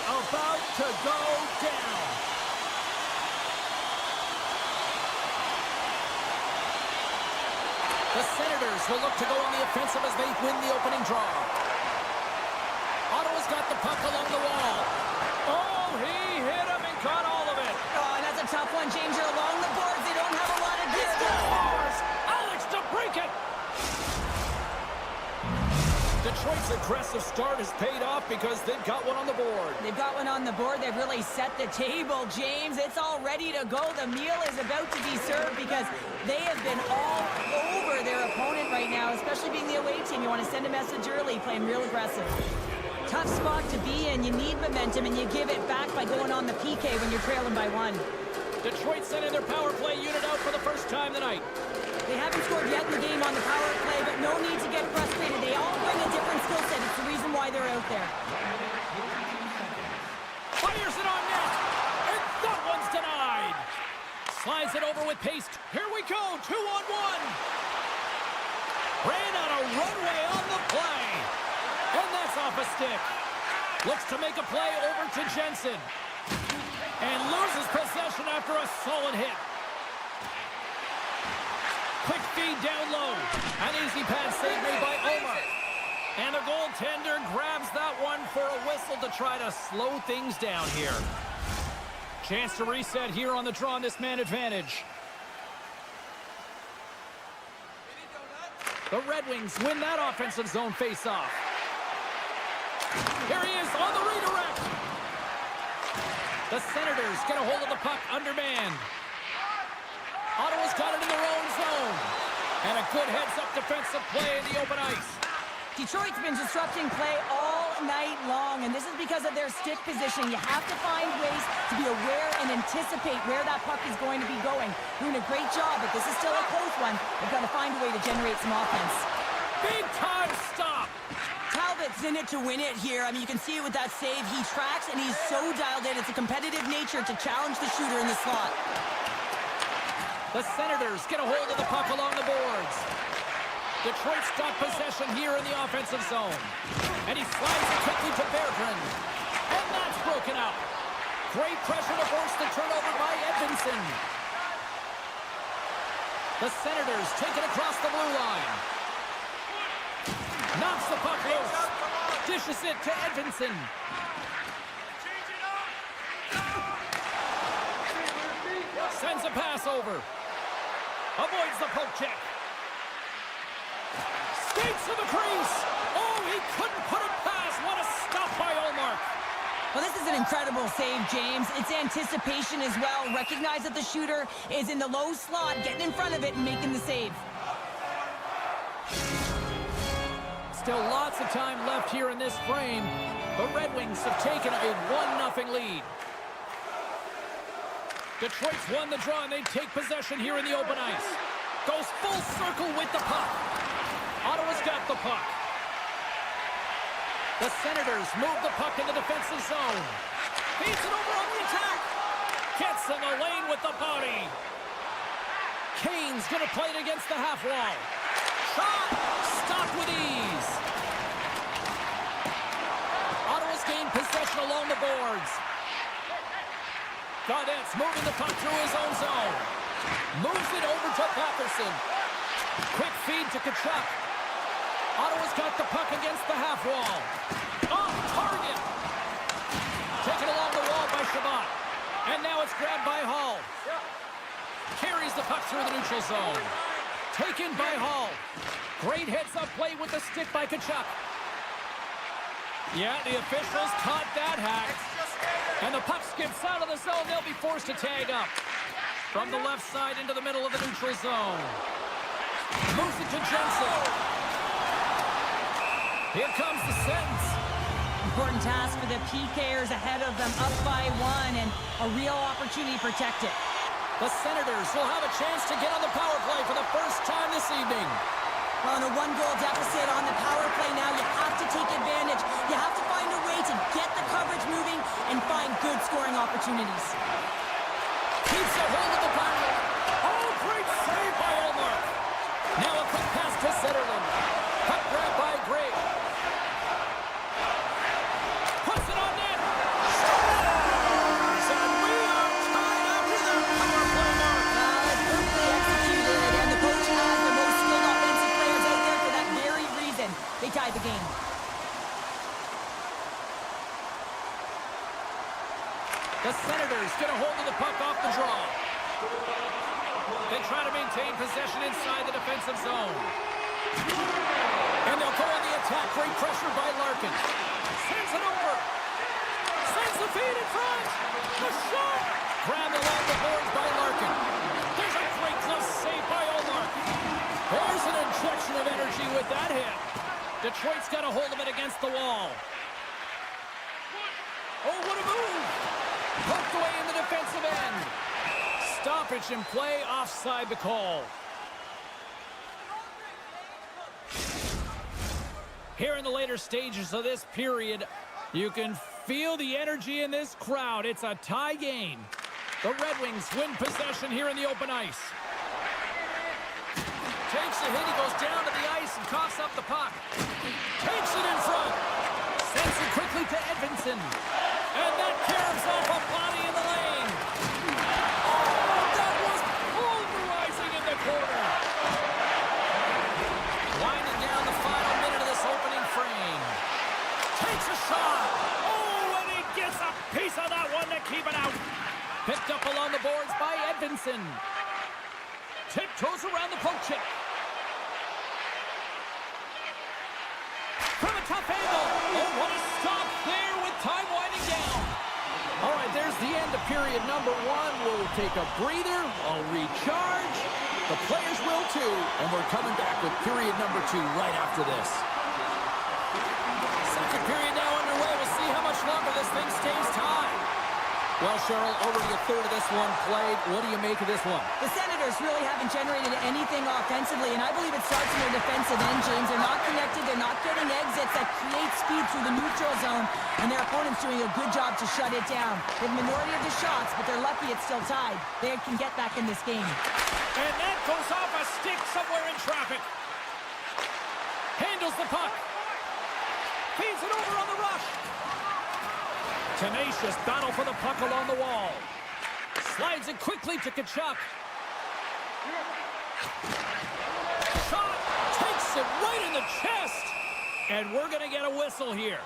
about to go down. The Senators will look to go on the offensive as they win the opening draw. Ottawa's got the puck along the wall. Oh, he hit him and caught all of it. Oh, and that's a tough one, James. You're along the boards. They don't have a lot of distance. Alex to break it. Detroit's aggressive start has paid off because they've got one on the board. They've got one on the board. They've really set the table, James. It's all ready to go. The meal is about to be served because they have been all over their opponent right now, especially being the away team. You want to send a message early, playing real aggressive. Tough spot to be in. You need momentum, and you give it back by going on the PK when you're trailing by one. Detroit sending their power play unit out for the first time tonight. They haven't scored yet in the game on the power play, but no need to get frustrated. They all bring a different skill set. It's the reason why they're out there. Fires it on net, and that one's denied. Slides it over with pace. Here we go, 2-on-1. Ran out of runway on the play. And that's off a stick. Looks to make a play over to Jensen. And loses possession after a solid hit. Quick feed down low. An easy pass saved made by Omar. And the goaltender grabs that one for a whistle to try to slow things down here. Chance to reset here on the draw on this man advantage. The Red Wings win that offensive zone face-off. Here he is on the redirect. The Senators get a hold of the puck undermanned. Ottawa's got it in their own zone. And a good heads-up defensive play in the open ice. Detroit's been disrupting play all night long, and this is because of their stick position. You have to find ways to be aware and anticipate where that puck is going to be going. Doing a great job, but this is still a close one. They've got to find a way to generate some offense. Big time stop. Talbot's in it to win it here. I mean, you can see it with that save. He tracks, and he's so dialed in. It's a competitive nature to challenge the shooter in the slot. The Senators get a hold of the puck along the boards. Detroit's got possession here in the offensive zone. And he slides it quickly to Berggren. And that's broken out. Great pressure to force the turnover by Edvinsson. The Senators take it across the blue line. Knocks the puck loose. Dishes it to Edvinsson. Sends a pass over. Avoids the poke check. Skates to the crease. Oh, he couldn't put it past. What a stop by Olmark. Well, this is an incredible save, James. It's anticipation as well. Recognize that the shooter is in the low slot, getting in front of it and making the save. Still lots of time left here in this frame. The Red Wings have taken a 1-0 lead. Detroit's won the draw, and they take possession here in the open ice. Goes full circle with the puck. Ottawa's got the puck. The Senators move the puck in the defensive zone. Feeds it over on the attack. Gets in the lane with the body. Kane's going to play it against the half wall. Shot! Stopped with ease. Ottawa's gained possession along the boards. Gaudette's moving the puck through his own zone. Moves it over to Patterson. Quick feed to Tkachuk. Ottawa's got the puck against the half wall. Off target. Taken along the wall by Shabbat. And now it's grabbed by Hall. Carries the puck through the neutral zone. Taken by Hall. Great heads-up play with the stick by Tkachuk. Yeah, the officials caught that hack. And the puck skips out of the zone. They'll be forced to tag up. From the left side into the middle of the neutral zone. Moves it to Jensen. Here comes the sentence. Important task for the PKers ahead of them, up by one, and a real opportunity to protect it. The Senators will have a chance to get on the power play for the first time this evening. Well, in a one-goal deficit on the power play now, you have to take advantage. You have to find a way to get the coverage moving and find good scoring opportunities. Keeps a hold of the puck. Oh, great save by Olmark. Now a quick pass to Zetterlund. Puck grab by Gray. Puts it on net. the game. The Senators get a hold of the puck off the draw. They try to maintain possession inside the defensive zone. And they'll go on the attack. Great pressure by Larkin. Sends it over. Sends the feed in front. The shot. Grabbed along the boards by Larkin. There's a great glove save by Omar. There's an injection of energy with that hit. Detroit's got a hold of it against the wall. Oh, what a move. Poked away in the defensive end. Stoppage in play, offside the call. Here in the later stages of this period, you can feel the energy in this crowd. It's a tie game. The Red Wings win possession here in the open ice. Takes a hit, he goes down to the ice and coughs up the puck. Takes it in front. Sends it quickly to Edvinsson. And that caroms off a body in the lane. Oh, that was pulverizing in the corner. Winding down the final minute of this opening frame. Takes a shot. Oh, and he gets a piece of that one to keep it out. Picked up along the boards by Edvinsson. Tiptoes around the poke check. From a tough angle. Oh, what a stop there with time winding down. All right, there's the end of period number one. We'll take a breather. I'll recharge. The players will too. And we're coming back with period number two right after this. Second period now underway. We'll see how much longer this thing stays tied. Well, Cheryl, already a third of this one played. What do you make of this one? The Senators really haven't generated anything offensively, and I believe it starts in their defensive end, James. They're not connected. They're not getting exits that create speed through the neutral zone, and their opponent's doing a good job to shut it down. They have the minority of the shots, but they're lucky it's still tied. They can get back in this game. And that goes off a stick somewhere in traffic. Handles the puck. Feeds it over on the rush. Tenacious battle for the puck along the wall. Slides it quickly to Tkachuk. Shot. Takes it right in the chest. And we're going to get a whistle here.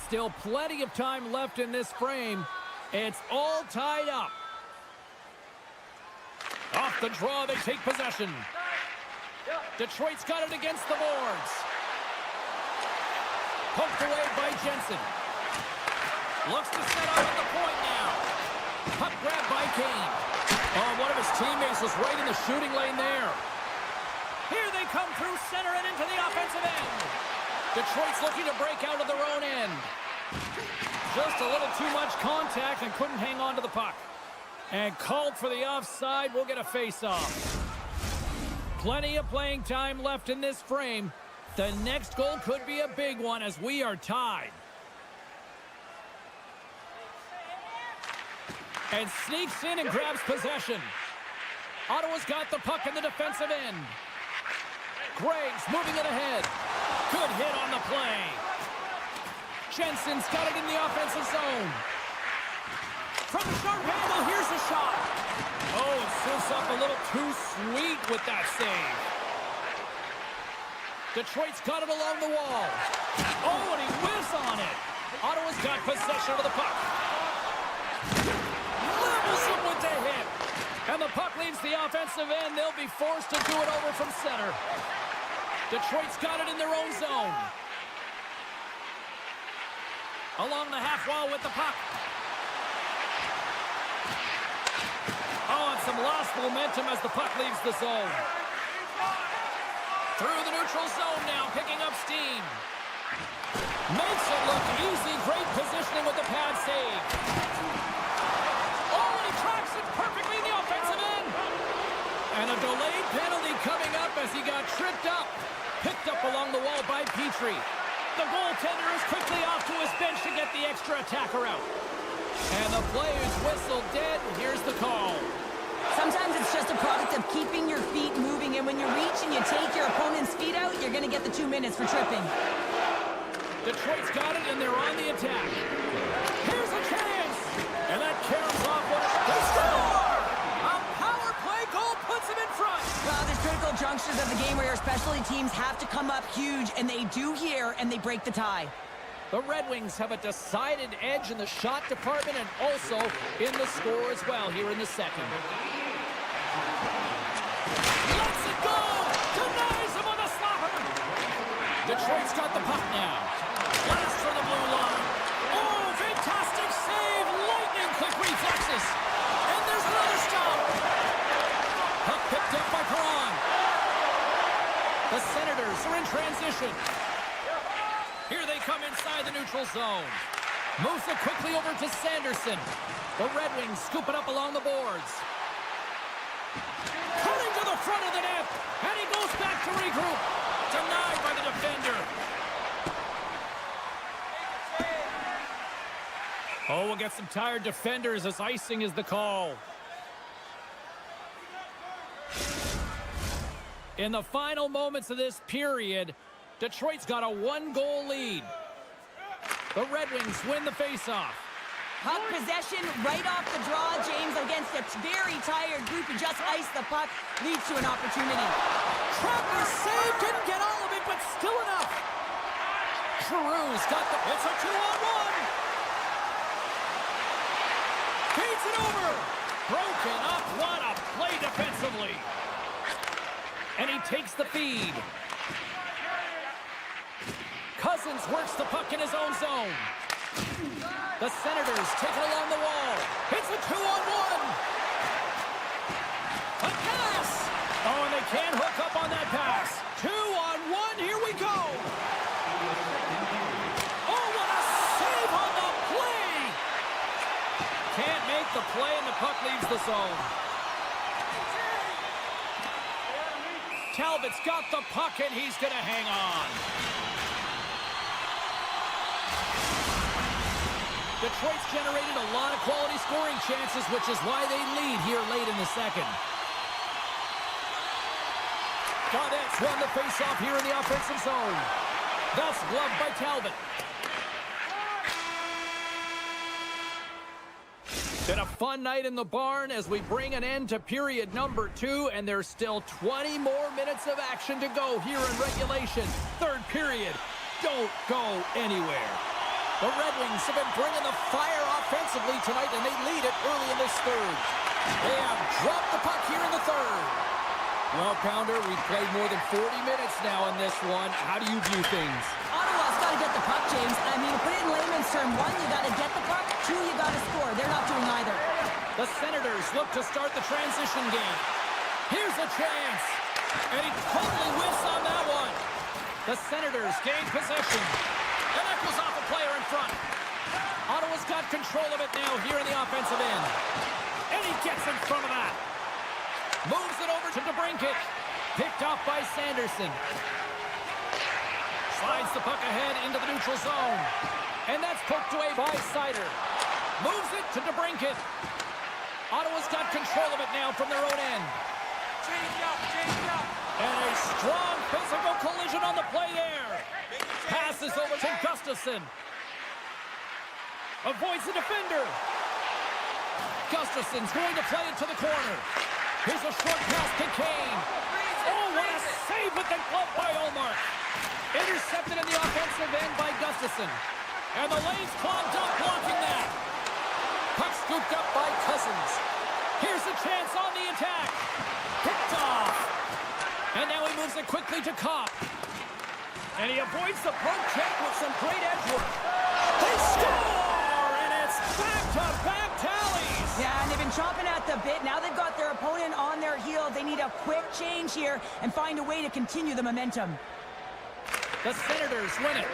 Still plenty of time left in this frame. It's all tied up. Off the draw, they take possession. Detroit's got it against the boards. Poked away by Jensen. Looks to set up at the point now. Puck grab by Kane. Oh, one of his teammates was right in the shooting lane there. Here they come through center and into the offensive end. Detroit's looking to break out of their own end. Just a little too much contact and couldn't hang on to the puck. And called for the offside. We'll get a face-off. Plenty of playing time left in this frame. The next goal could be a big one as we are tied. And sneaks in and grabs possession. Ottawa's got the puck in the defensive end. Greg's moving it ahead. Good hit on the play. Jensen's got it in the offensive zone. From the sharp angle, here's the shot. Oh, it sits up a little too sweet with that save. Detroit's got it along the wall. Oh, and he whiffs on it. Ottawa's got possession of the puck. Levels him with the hit. And the puck leaves the offensive end. They'll be forced to do it over from center. Detroit's got it in their own zone. Along the half wall with the puck. Oh, and some lost momentum as the puck leaves the zone. Through the neutral zone now, picking up steam. Makes it look easy. Great positioning with the pad save. Oh, and he tracks it perfectly in the offensive end. And a delayed penalty coming up as he got tripped up. Picked up along the wall by Petrie. The goaltender is quickly off to his bench to get the extra attacker out. And the play is whistled dead. Here's the call. Sometimes it's just a product of keeping your feet moving, and when you reach and you take your opponent's feet out, you're going to get the 2 minutes for tripping. Detroit's got it, and they're on the attack. Here's a chance! And that caroms off. They score! A power play goal puts him in front. Well, there's critical junctures of the game where your specialty teams have to come up huge, and they do here, and they break the tie. The Red Wings have a decided edge in the shot department and also in the score as well here in the second. Lets it go! Denies him with a slapper! Detroit's got the puck now. Blast for the blue line. Oh, fantastic save! Lightning quick reflexes. And there's another stop. Puck picked up by Perron. The Senators are in transition. Here they come inside the neutral zone. Moves it quickly over to Sanderson. The Red Wings scoop it up along the boards. Cutting to the front of the net. And he goes back to regroup. Denied by the defender. Oh, we'll get some tired defenders as icing is the call. In the final moments of this period, Detroit's got a one-goal lead. The Red Wings win the faceoff. Puck possession right off the draw, James, against a very tired group who just iced the puck, leads to an opportunity. Trapper save, didn't get all of it, but still enough. Giroux's got the... It's a 2-on-1. Feeds it over. Broken up. What a play defensively. And he takes the feed. Cousins works the puck in his own zone. The Senators take it along the wall. It's a 2-on-1. A pass. Oh, and they can't hook up on that pass. 2-on-1. Here we go. Oh, what a save on the play. Can't make the play, and the puck leaves the zone. Talbot's got the puck, and he's going to hang on. Detroit's generated a lot of quality scoring chances, which is why they lead here late in the second. Gaudette's won the faceoff here in the offensive zone. That's gloved by Talbot. Been a fun night in the barn as we bring an end to period number 2, and there's still 20 more minutes of action to go here in regulation. Third period. Don't go anywhere. The Red Wings have been bringing the fire offensively tonight, and they lead it early in this third. They have dropped the puck here in the third. Well, Pounder, we've played more than 40 minutes now in this one. How do you view things? Ottawa's got to get the puck, James. I mean, to put it in layman's term, 1, you got to get the puck. 2, you got to score. They're not doing either. The Senators look to start the transition game. Here's a chance. And he totally whiffs on that one. The Senators gain possession. And that goes off a player in front. Ottawa's got control of it now here in the offensive end. And he gets in front of that. Moves it over to DeBrincat. Picked off by Sanderson. Slides the puck ahead into the neutral zone. And that's poked away by Sider. Moves it to DeBrincat. Ottawa's got control of it now from their own end. And a strong physical collision on the play there. Passes over to Gustafsson. Avoids the defender. Gustafsson's going to play it to the corner. Here's a short pass to Kane. Oh, what a save with the glove by Omar. Intercepted in the offensive end by Gustafsson. And the lane's clogged up blocking that. Puck scooped up by Cousins. Here's a chance on the attack. Picked off. And now he moves it quickly to Kopp. And he avoids the poke check with some great edge work. They score! And it's back-to-back tallies! Yeah, and they've been chomping at the bit. Now they've got their opponent on their heels. They need a quick change here and find a way to continue the momentum. The Senators win it.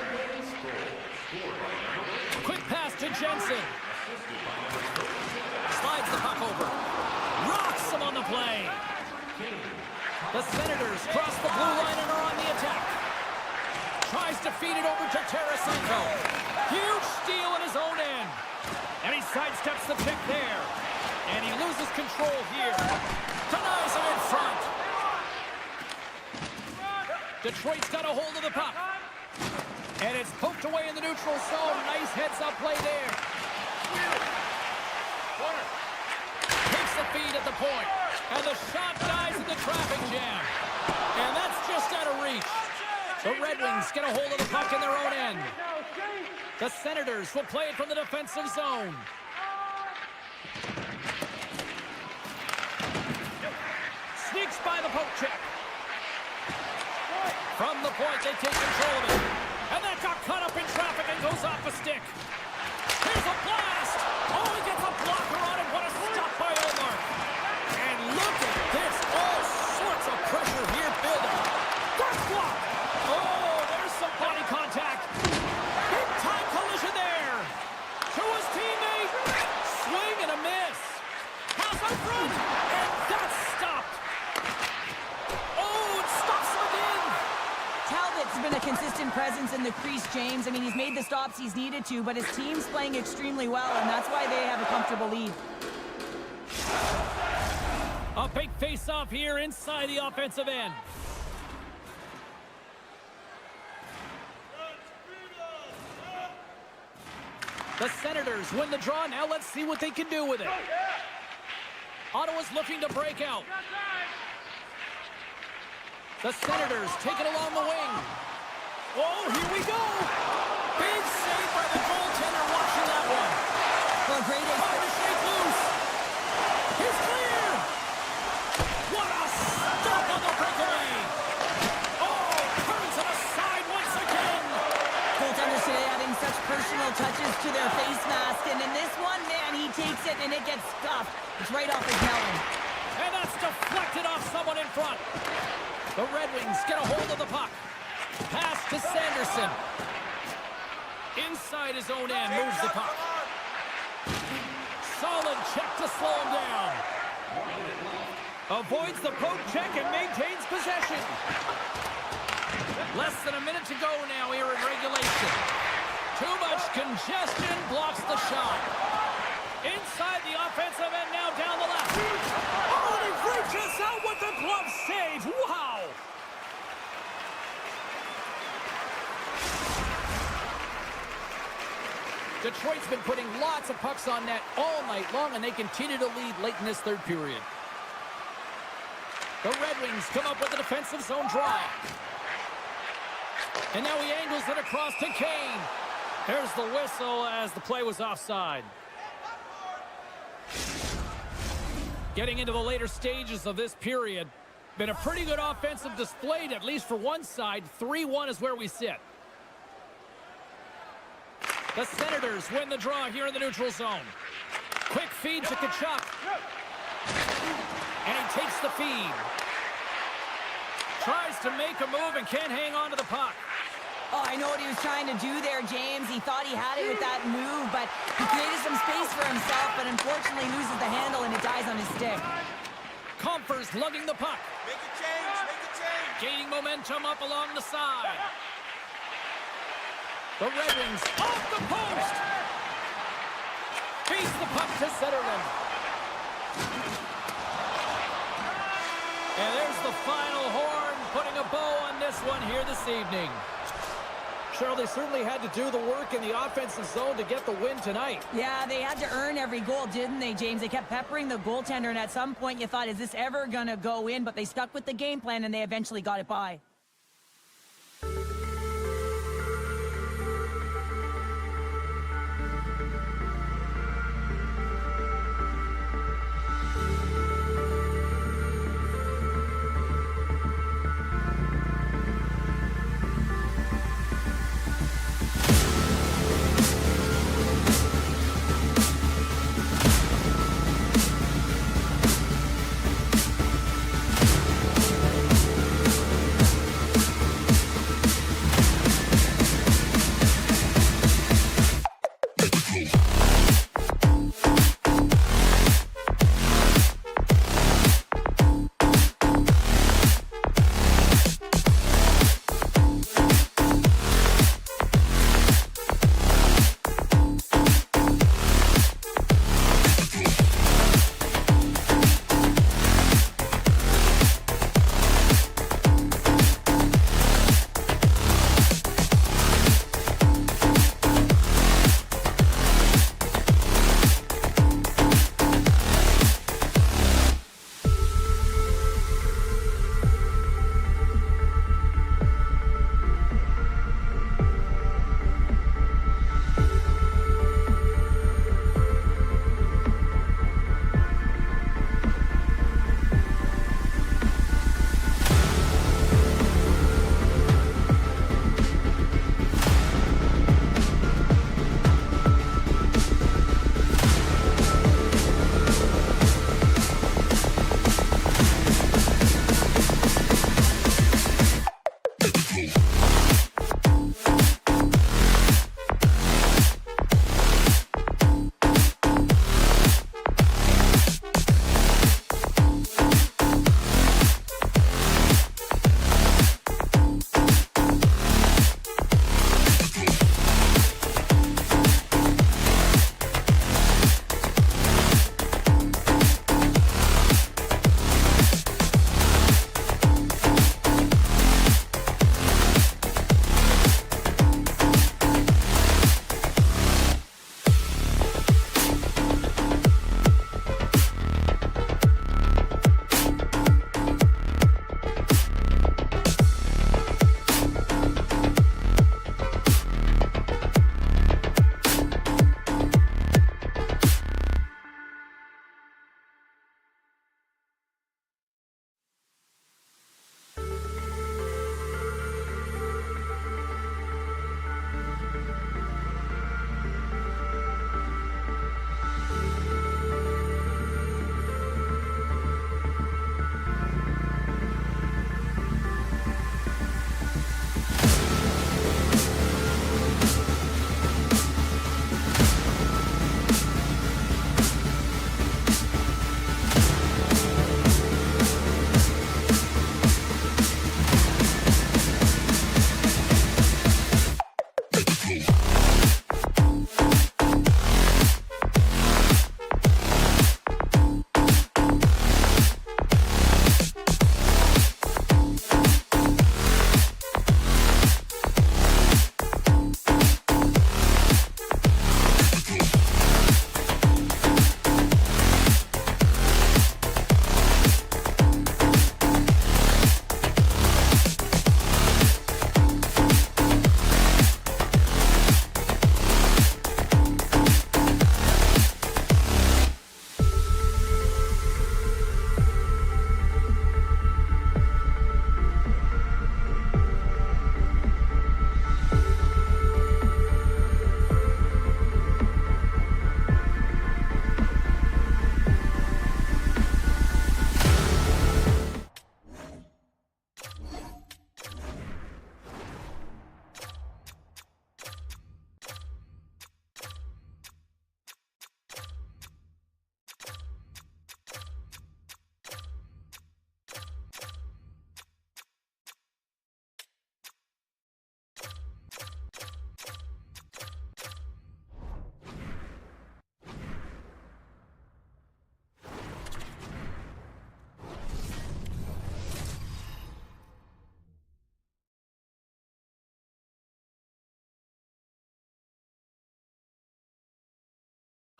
Quick pass to Jensen. Slides the puck over. Rocks him on the play. The Senators cross the blue line and are on the attack. Tries to feed it over to Tarasenko. Huge steal in his own end. And he sidesteps the pick there. And he loses control here. Denies him in front. Detroit's got a hold of the puck. And it's poked away in the neutral zone. Nice heads-up play there. Takes the feed at the point. And the shot dies in the traffic jam. And that's just out of reach. The Red Wings get a hold of the puck in their own end. The Senators will play it from the defensive zone. Sneaks by the poke check. From the point, they take control of it. And that got caught up in traffic and goes off a stick. Here's a blast. Oh, he gets a blocker on it. What a stop by Omar. And look at this. All sorts of pressure here building. First block. Oh, there's some body contact. Big time collision there. To his teammate. Swing and a miss. Pass up front. And that's stopped. Oh, it stops him again. Talbot's been a consistent presence in the crease, James. I mean, he's made the stops he's needed to, but his team's playing extremely well, and that's why they have a comfortable lead. A big face-off here inside the offensive end. The Senators win the draw. Now let's see what they can do with it. Ottawa's looking to break out. The Senators take it along the wing. Oh, here we go. Big save by the goaltender watching that one. Well, great. Hard to shake loose. He's clear. What a stop on the breakaway. Oh, turns it aside once again. Goaltenders today adding such personal touches to their face mask, and in this one, man, he takes it and it gets scuffed. It's right off his melon. And that's deflected off someone in front. The Red Wings get a hold of the puck. Pass to Sanderson. Inside his own end, moves the puck. Solid check to slow him down. Avoids the poke check and maintains possession. Less than a minute to go now here in regulation. Too much congestion blocks the shot. Inside the offensive end, now down the left. Oh, and he reaches out with the glove save. Wow! Detroit's been putting lots of pucks on net all night long, and they continue to lead late in this third period. The Red Wings come up with a defensive zone draw. And now he angles it across to Kane. There's the whistle as the play was offside. Getting into the later stages of this period. Been a pretty good offensive display, at least for one side. 3-1 is where we sit. The Senators win the draw here in the neutral zone. Quick feed to Tkachuk. And he takes the feed. Tries to make a move and can't hang on to the puck. Oh, I know what he was trying to do there, James. He thought he had it with that move, but he created some space for himself, but unfortunately loses the handle and it dies on his stick. Compher's lugging the puck. Make a change, make a change. Gaining momentum up along the side. The Red Wings off the post. Beats the puck to Zetterlund. And there's the final horn, putting a bow on this one here this evening. Cheryl, they certainly had to do the work in the offensive zone to get the win tonight. Yeah, they had to earn every goal, didn't they, James? They kept peppering the goaltender, and at some point you thought, is this ever going to go in? But they stuck with the game plan, and they eventually got it by.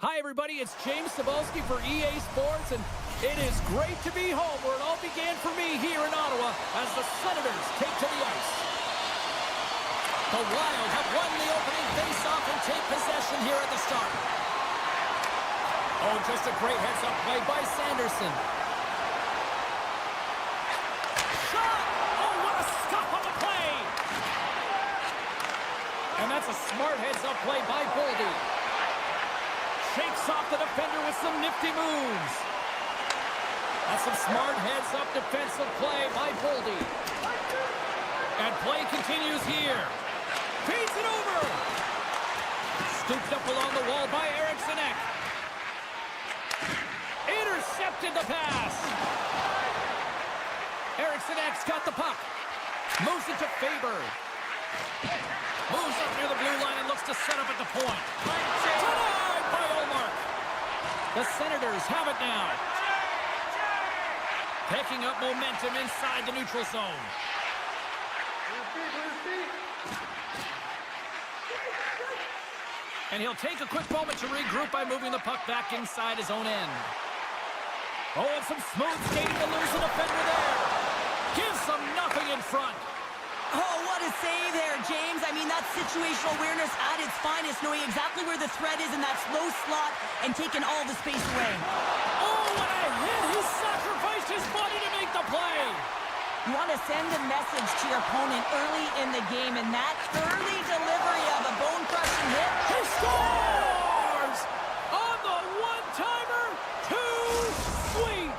Hi, everybody. It's James Cebulski for EA Sports, and it is great to be home where it all began for me here in Ottawa as the Senators take to the ice. The Wild have won the opening face-off and take possession here at the start. Oh, just a great heads-up play by Sanderson. Shot! Oh, what a scuff on the play! And that's a smart heads-up play by Boldy. Shakes off the defender with some nifty moves. That's some smart heads-up defensive play by Boldy. And play continues here. Feeds it over. Scooped up along the wall by Eriksson Ek. Intercepted the pass. Eriksson Ek's got the puck. Moves it to Faber. Moves up near the blue line and looks to set up at the point. Denied by Ullmark. The Senators have it now. Picking up momentum inside the neutral zone. And he'll take a quick moment to regroup by moving the puck back inside his own end. Oh, and some smooth skating to lose the defender there. Gives them nothing in front. Oh, what a save there, James. I mean, that's situational awareness at its finest, knowing exactly where the threat is in that slow slot and taking all the space away. Oh, what a hit! He sacrificed his body to make the play. You want to send a message to your opponent early in the game, and that early delivery of a bone-crushing hit. He scores! On the one-timer, too sweet!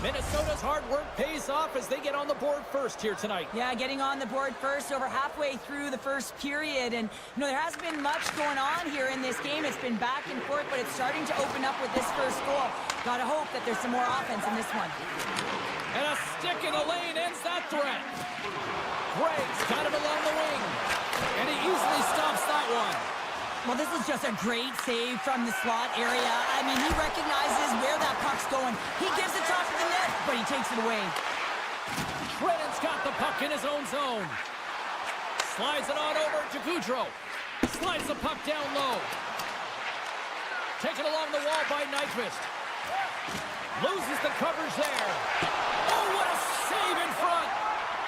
Minnesota's hard work pays off as they get on the board first here tonight. Yeah, getting on the board first over halfway through the first period. And, you know, there hasn't been much going on here in this game. It's been back and forth, but it's starting to open up with this first goal. Gotta hope that there's some more offense in this one. And a stick in the lane ends that threat. Gregg's got it along the wing. And he easily stops that one. Well, this is just a great save from the slot area. I mean, he recognizes where that puck's going. He gives it top of the net, but he takes it away. Shredden's got the puck in his own zone. Slides it on over to Gaudreau. Slides the puck down low. Taken along the wall by Nyquist. Loses the coverage there. Oh, what a save in front.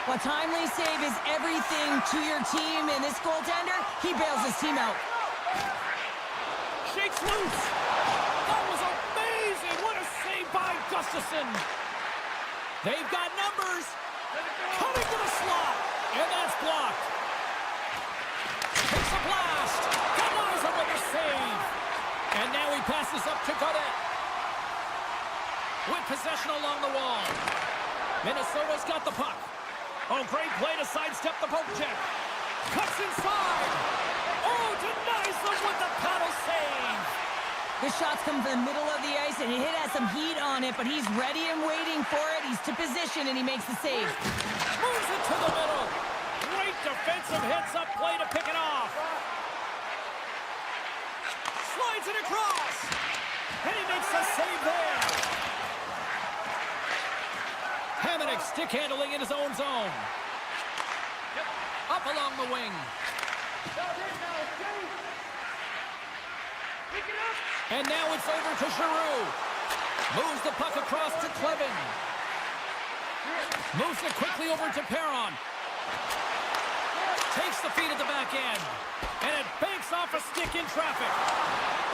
A timely save is everything to your team, and this goaltender, he bails his team out. Shakes loose. That was amazing. What a save by Gustafsson. They've got numbers. Coming to the slot. And that's blocked. Takes a blast. Denies him with a save. And now he passes up to Godet. With possession along the wall. Minnesota's got the puck. Oh, great play to sidestep the poke check. Cuts inside. Oh, denies them with the paddle save. The shots come from the middle of the ice, and it has some heat on it, but he's ready and waiting for it. He's to position, and he makes the save. Moves it to the middle. Great defensive heads-up play to pick it off. Slides it across. And he makes the save there. Hamonic stick handling in his own zone. Up along the wing. And now it's over to Giroux. Moves the puck across to Clevin. Moves it quickly over to Perron. Takes the feed at the back end. And it banks off a stick in traffic.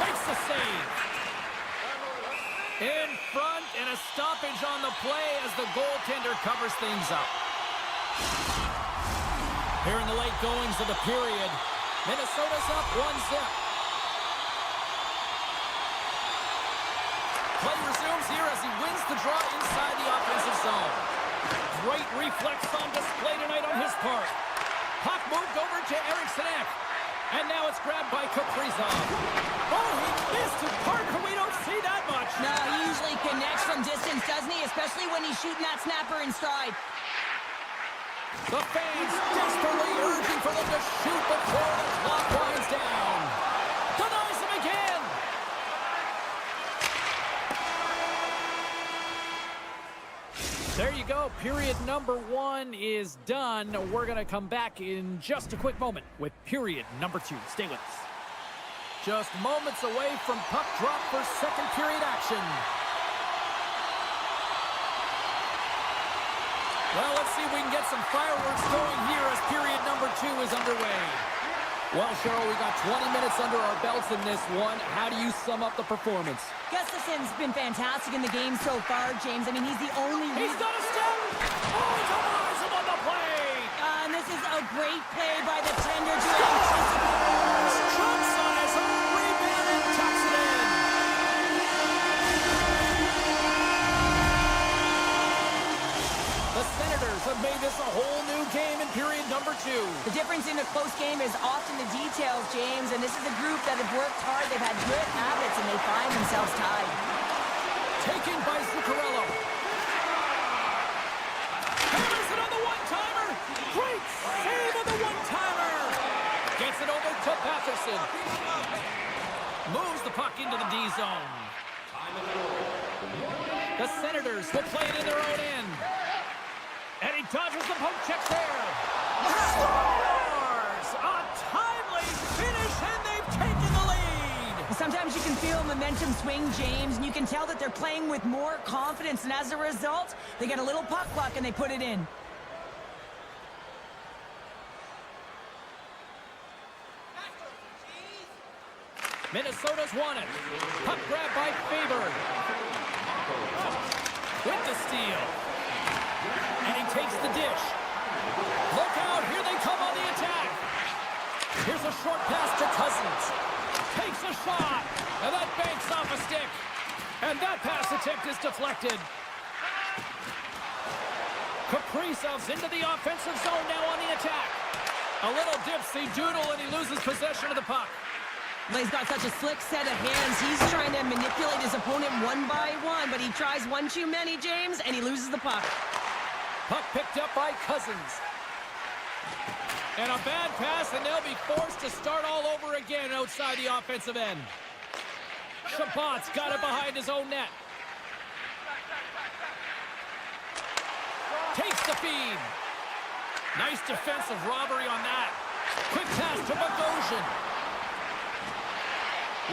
Makes the save. In front, and a stoppage on the play as the goaltender covers things up. Here in the late goings of the period, Minnesota's up 1-0. Play resumes here as he wins the draw inside the offensive zone. Great reflex on display tonight on his part. Puck moved over to Eriksson Ek. And now it's grabbed by Kaprizov. Oh, he missed his partner. We don't see that much. No, he usually connects from distance, doesn't he? Especially when he's shooting that snapper in stride. The fans desperately urging for them to shoot before the clock winds down. Denies him again. There you go. Period number 1 is done. We're going to come back in just a quick moment with period number 2. Stay with us. Just moments away from puck drop for second period action. Well, let's see if we can get some fireworks going here as period number 2 is underway. Well, Cheryl, we got 20 minutes under our belts in this one. How do you sum up the performance? Gustafson's been fantastic in the game so far, James. I mean, he's the only... He's got a step! Oh, he's on on the play! And this is a great play by the tender to anticipate. Jumps on his own rebound and tucks it in. The Senators have made this a whole new game in period number 2. The difference in a close game is often the details, James, and this is a group that have worked hard. They've had good habits, and they find themselves tied. Taken by Zuccarello. Hammers it on the one-timer. Great save on the one-timer. Gets it over to Patterson. Moves the puck into the D zone. The Senators will play it in their own end. And he dodges the poke check there. Scores! A timely finish, and they've taken the lead. Sometimes you can feel momentum swing, James, and you can tell that they're playing with more confidence, and as a result, they get a little puck luck and they put it in. Minnesota's won it. Puck grab by Faber. With the steal. And he takes the dish. Look out, here they come on the attack. Here's a short pass to Cousins. Takes a shot, and that banks off a stick. And that pass attempt is deflected. Kaprizov's into the offensive zone now on the attack. A little dipsy doodle, and he loses possession of the puck. Well, he's got such a slick set of hands. He's trying to manipulate his opponent one by one, but he tries one too many, James, and he loses the puck. Puck picked up by Cousins. And a bad pass, and they'll be forced to start all over again outside the offensive end. Shabbat's got it behind his own net. Takes the feed. Nice defensive robbery on that. Quick pass to Bogosian.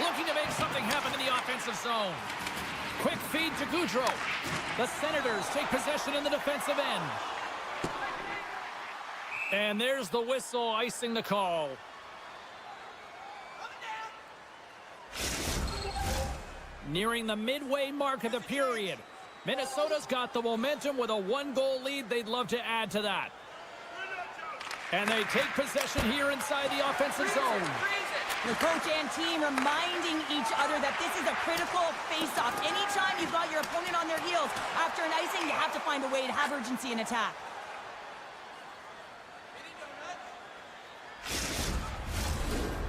Looking to make something happen in the offensive zone. Quick feed to Goudreau. The Senators take possession in the defensive end. And there's the whistle icing the call. Nearing the midway mark of the period. Minnesota's got the momentum with a 1-goal lead. They'd love to add to that. And they take possession here inside the offensive zone. The coach and team reminding each other that this is a critical face-off. Anytime you've got your opponent on their heels, after an icing, you have to find a way to have urgency in attack.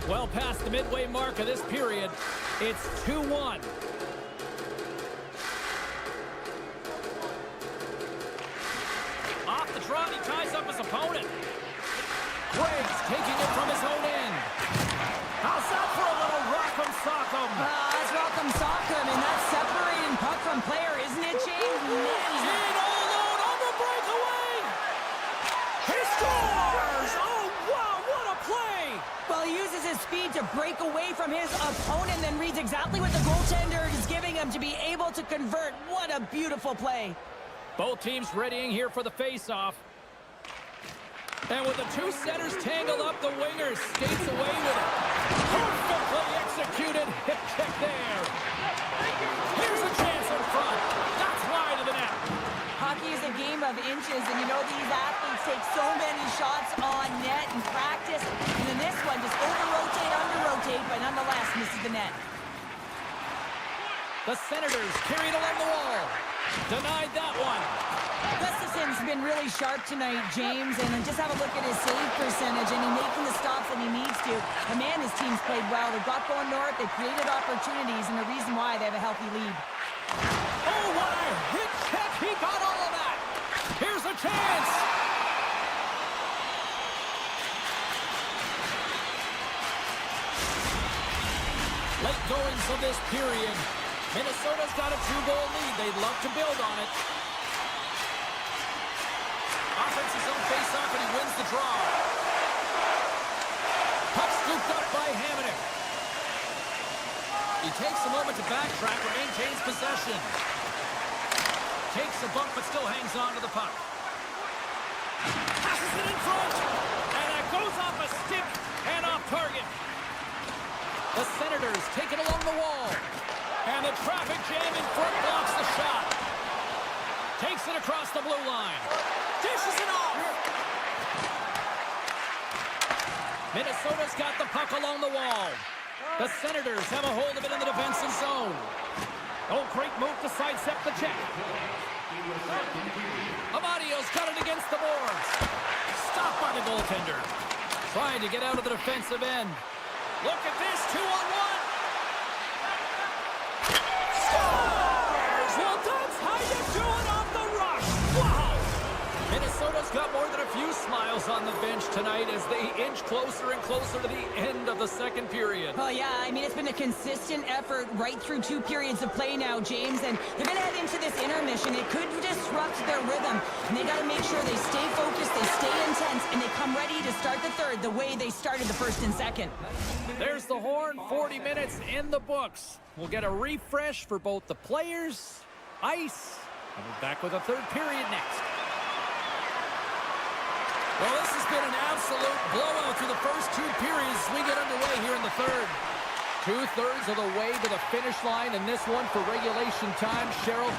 Well past the midway mark of this period, it's 2-1. Off the trot, he ties up his opponent. Greg's taking it from his own end. How's that for a little rock'em sock'em? That's rock'em sock'em, and that's separating puck from player, isn't it, James? Gene all alone on the breakaway. He scores! Oh, wow, what a play! Well, he uses his speed to break away from his opponent, then reads exactly what the goaltender is giving him to be able to convert. What a beautiful play. Both teams readying here for the face-off. And with the two centers tangled up, the winger skates away with it. Perfectly executed hip check there. Here's a chance in front. That's wide of the net. Hockey is a game of inches, and you know these athletes take so many shots on net in practice. And in this one, just over-rotate, under-rotate, but nonetheless misses the net. The Senators carried along the wall. Denied that one. Gustafson's been really sharp tonight, James, and just have a look at his save percentage, and he's making the stops that he needs to. And man, his team's played well. They've got going north, they've created opportunities, and the reason why they have a healthy lead. Oh, what a hit check. He got all of that. Here's a chance. Late goings of this period. Minnesota's got a 2-goal lead. They'd love to build on it. Offensive zone face-off, and he wins the draw. Puck scooped up by Hamonic. He takes a moment to backtrack and maintains possession. Takes a bump but still hangs on to the puck. Passes it in front. And that goes off a stick and off target. The Senators take it along the wall. And the traffic jam in front blocks the shot. Takes it across the blue line. Dishes it off. Minnesota's got the puck along the wall. The Senators have a hold of it in the defensive zone. Oh, great move to sidestep the check. Amadio's got it against the boards. Stopped by the goaltender. Trying to get out of the defensive end. Look at this, 2-on-1. Scores! Well, that's how you do it off the rush. Wow! Minnesota's got more than a few smiles on the bench tonight as they inch closer and closer to the end of the second period. Oh, yeah, I mean, it's been a consistent effort right through 2 periods of play now, James, and they're going to head into this intermission. It could disrupt their rhythm, and they got to make sure they stay focused, they stay intense, and they come ready to start the third the way they started the first and second. There's the horn, 40 minutes in the books. We'll get a refresh for both the players, ice, and we're back with a third period next. Well, this has been an absolute blowout through the first 2 periods as we get underway here in the third. 2/3 of the way to the finish line, and this one for regulation time. Cheryl,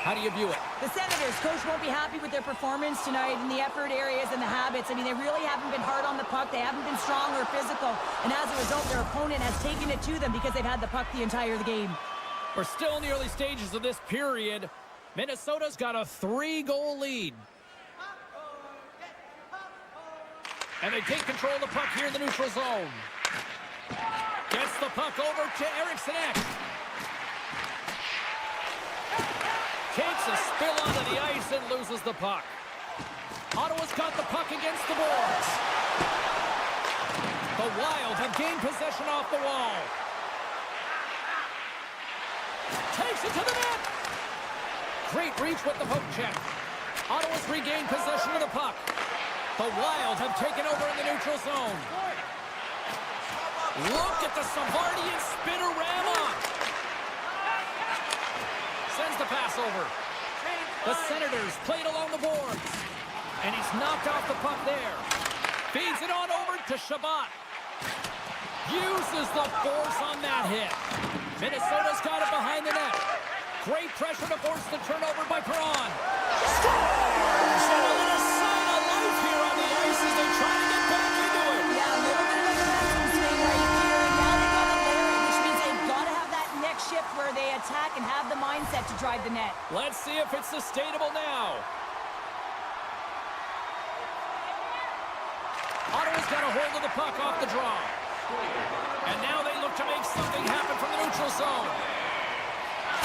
how do you view it? The Senators, coach won't be happy with their performance tonight in the effort areas and the habits. I mean, they really haven't been hard on the puck. They haven't been strong or physical. And as a result, their opponent has taken it to them because they've had the puck the entire game. We're still in the early stages of this period. Minnesota's got a 3-goal lead. And they take control of the puck here in the neutral zone. Gets the puck over to Eriksson. Takes a spill onto the ice and loses the puck. Ottawa's got the puck against the boards. The Wild have gained possession off the wall. Takes it to the net. Great reach with the poke check. Ottawa's regained possession of the puck. The Wild have taken over in the neutral zone. Look at the Savardian spinorama. Sends the pass over. The Senators played along the boards. And he's knocked off the puck there. Feeds it on over to Shabbat. Uses the force on that hit. Minnesota's got it behind the net. Great pressure to force the turnover by Perron. Scores! And a little sign of life here on the ice as they try to get back into it. Yeah, a little bit of a momentum swing right here. And now they got to layer it, which means they've got to have that next shift where they attack and have the mindset to drive the net. Let's see if it's sustainable now. Ottawa's got a hold of the puck off the draw. And now they look to make something happen from the neutral zone.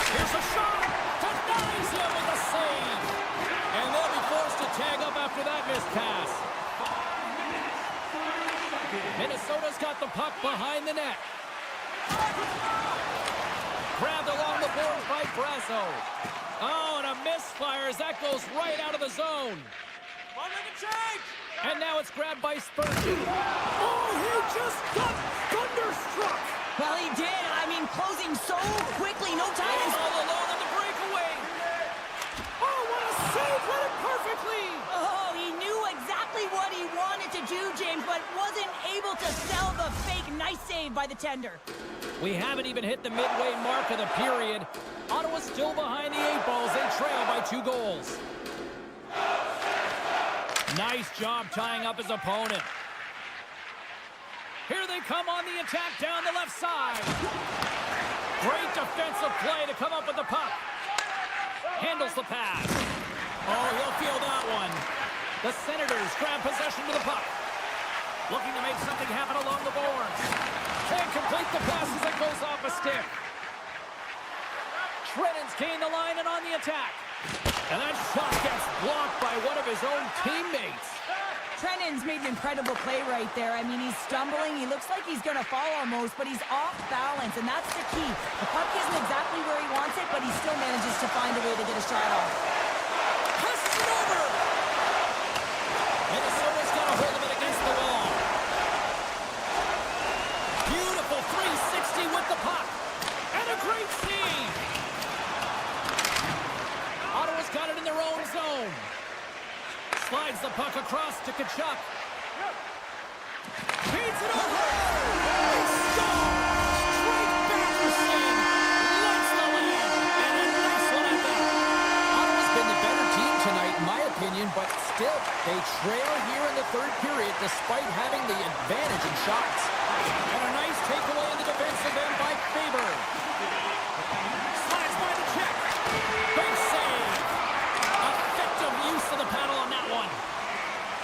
Here's a shot. Denies him with a save. And they'll be forced to tag up after that missed pass. Minnesota's got the puck behind the net. Grabbed along the boards by Brasso. Oh, and a misfire as that goes right out of the zone. Come on, make a change! And now it's grabbed by Spurgeon. Oh, he just got thunderstruck. Well, he did. I mean, closing so quickly. No time. He's all alone on the breakaway. Oh, what a save. Read it perfectly. Oh, he knew exactly what he wanted to do, James, but wasn't able to sell the fake nice save by the tender. We haven't even hit the midway mark of the period. Ottawa's still behind the 8 balls. They trail by 2 goals. Nice job tying up his opponent. Here they come on the attack down the left side. Great defensive play to come up with the puck. Handles the pass. Oh, he'll feel that one. The Senators grab possession to the puck. Looking to make something happen along the boards. Can't complete the pass as it goes off a stick. Shredden's gained the line and on the attack. And that shot gets blocked by one of his own teammates. Trennan's made an incredible play right there. I mean, he's stumbling. He looks like he's going to fall almost, but he's off balance, and that's the key. The puck isn't exactly where he wants it, but he still manages to find a way to get a shot off. Passes it over. Minnesota's got a hold of it against the wall. Beautiful 360 with the puck. to Kachuk. Feeds it over. Stop! Straight Batherson. Lights the lead. And a nice one at that. Ottawa's been the better team tonight, in my opinion, but still, they trail here in the third period despite having the advantage in shots. And a nice takeaway in the defensive end by Faber. Slides by the check. Big save. Effective use of the paddle on that one.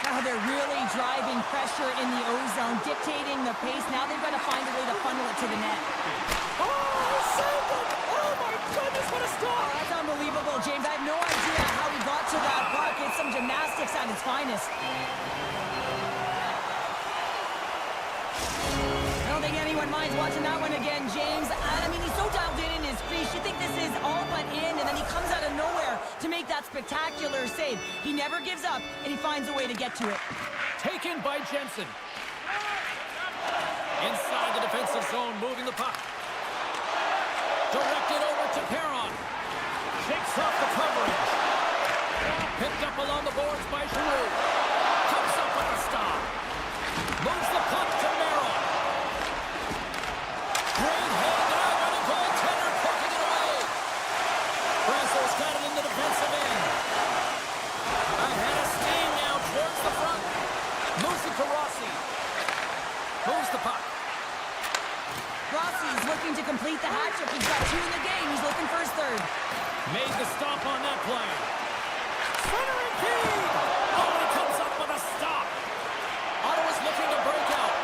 Now they're really driving pressure in the O-zone, dictating the pace. Now they've got to find a way to funnel it to the net. Oh, saved it! Oh, my goodness, what a stop! Oh, that's unbelievable, James. I have no idea how he got to that puck. It's some gymnastics at its finest. I don't think anyone minds watching that one again, James. I mean, he's so dialed in his crease. You think this is all but in, and then he comes out of nowhere to make that spectacular save. He never gives up, and he finds a way to get to it. Taken by Jensen. Inside the defensive zone, moving the puck. Directed over to Perron. Shakes off the coverage. Picked up along the boards by Giroux. Comes up with a stop. Moves the puck to Merrill. Great head now by the goaltender, poking it away. Brasso's got it in the defensive end. Ahead of steam now towards the front. Moves it to Rossi. Moves the puck. Rossi's looking to complete the hat trick. He's got 2 in the game. He's looking for his third. Made the stop on that play. Centering feed. Oh, and he comes up with a stop. Ottawa's looking to break out.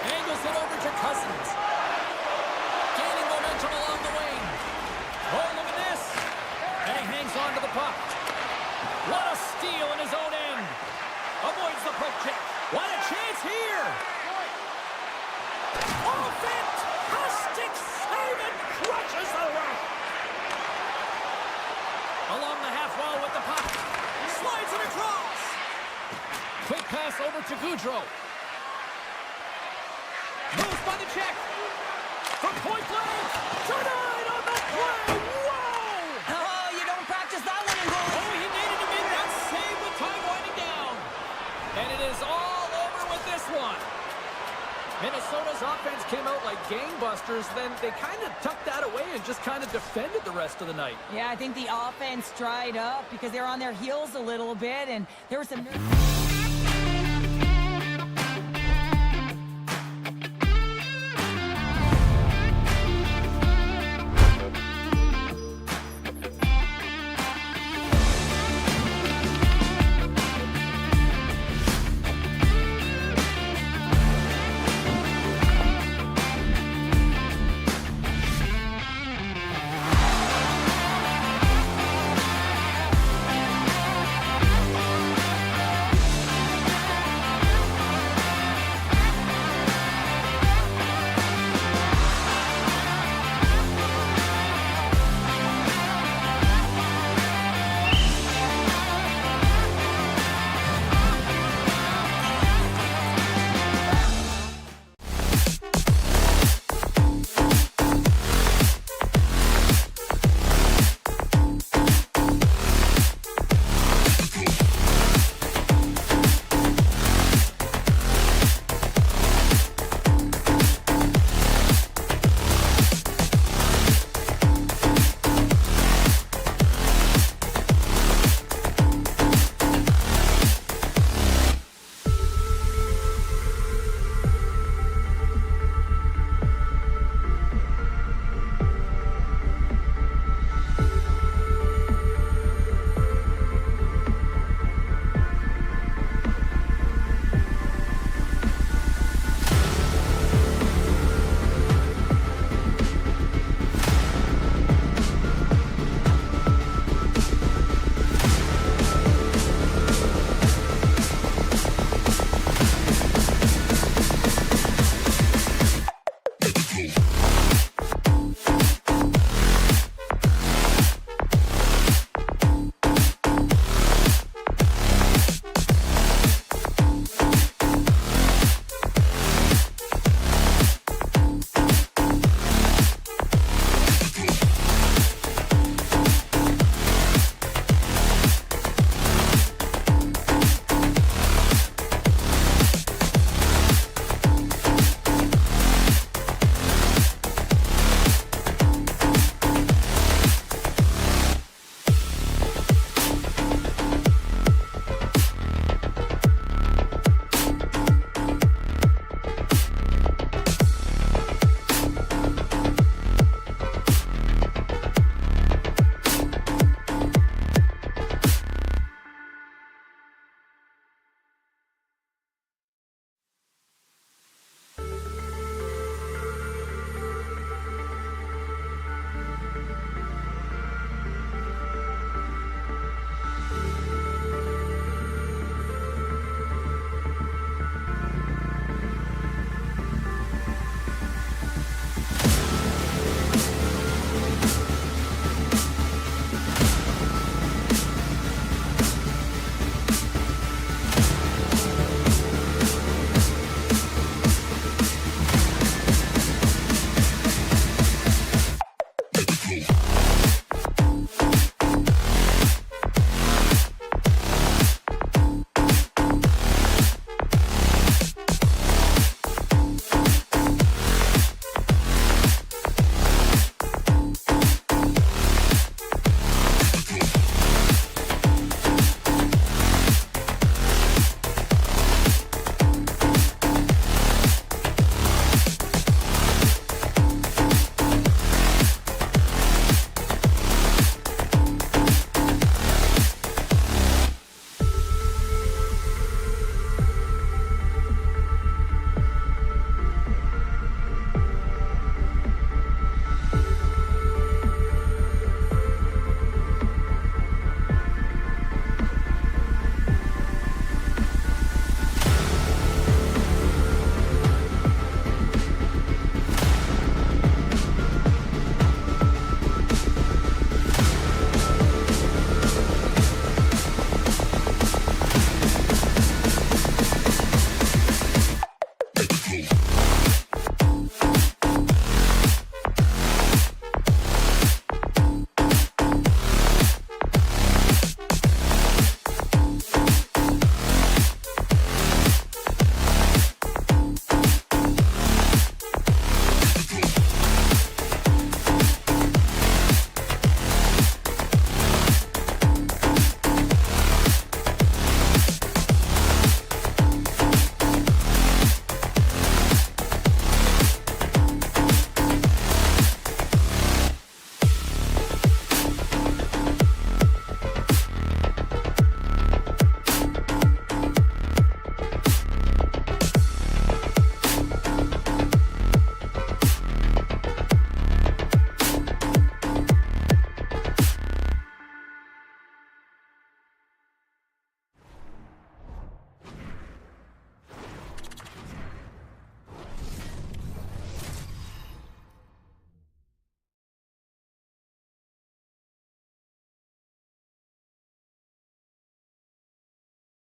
Angles it over to Cousins. Gaining momentum along the wing. Oh, look at this. And he hangs on to the puck. What a steal in his own end. Avoids the poke check. What a chance here. Oh, fantastic save and crushes the rush. Along the half wall with the puck. Slides it across. Quick pass over to Goudreau. Moves by the check. From point blank. Denied on the play. Whoa! Oh, you don't practice that one in goal. Oh, he needed to make that save with time winding down. And it is all over with this one. Minnesota's offense came out like gangbusters, then they kind of tucked that away and just kind of defended the rest of the night. Yeah, I think the offense dried up because they were on their heels a little bit, and there was some...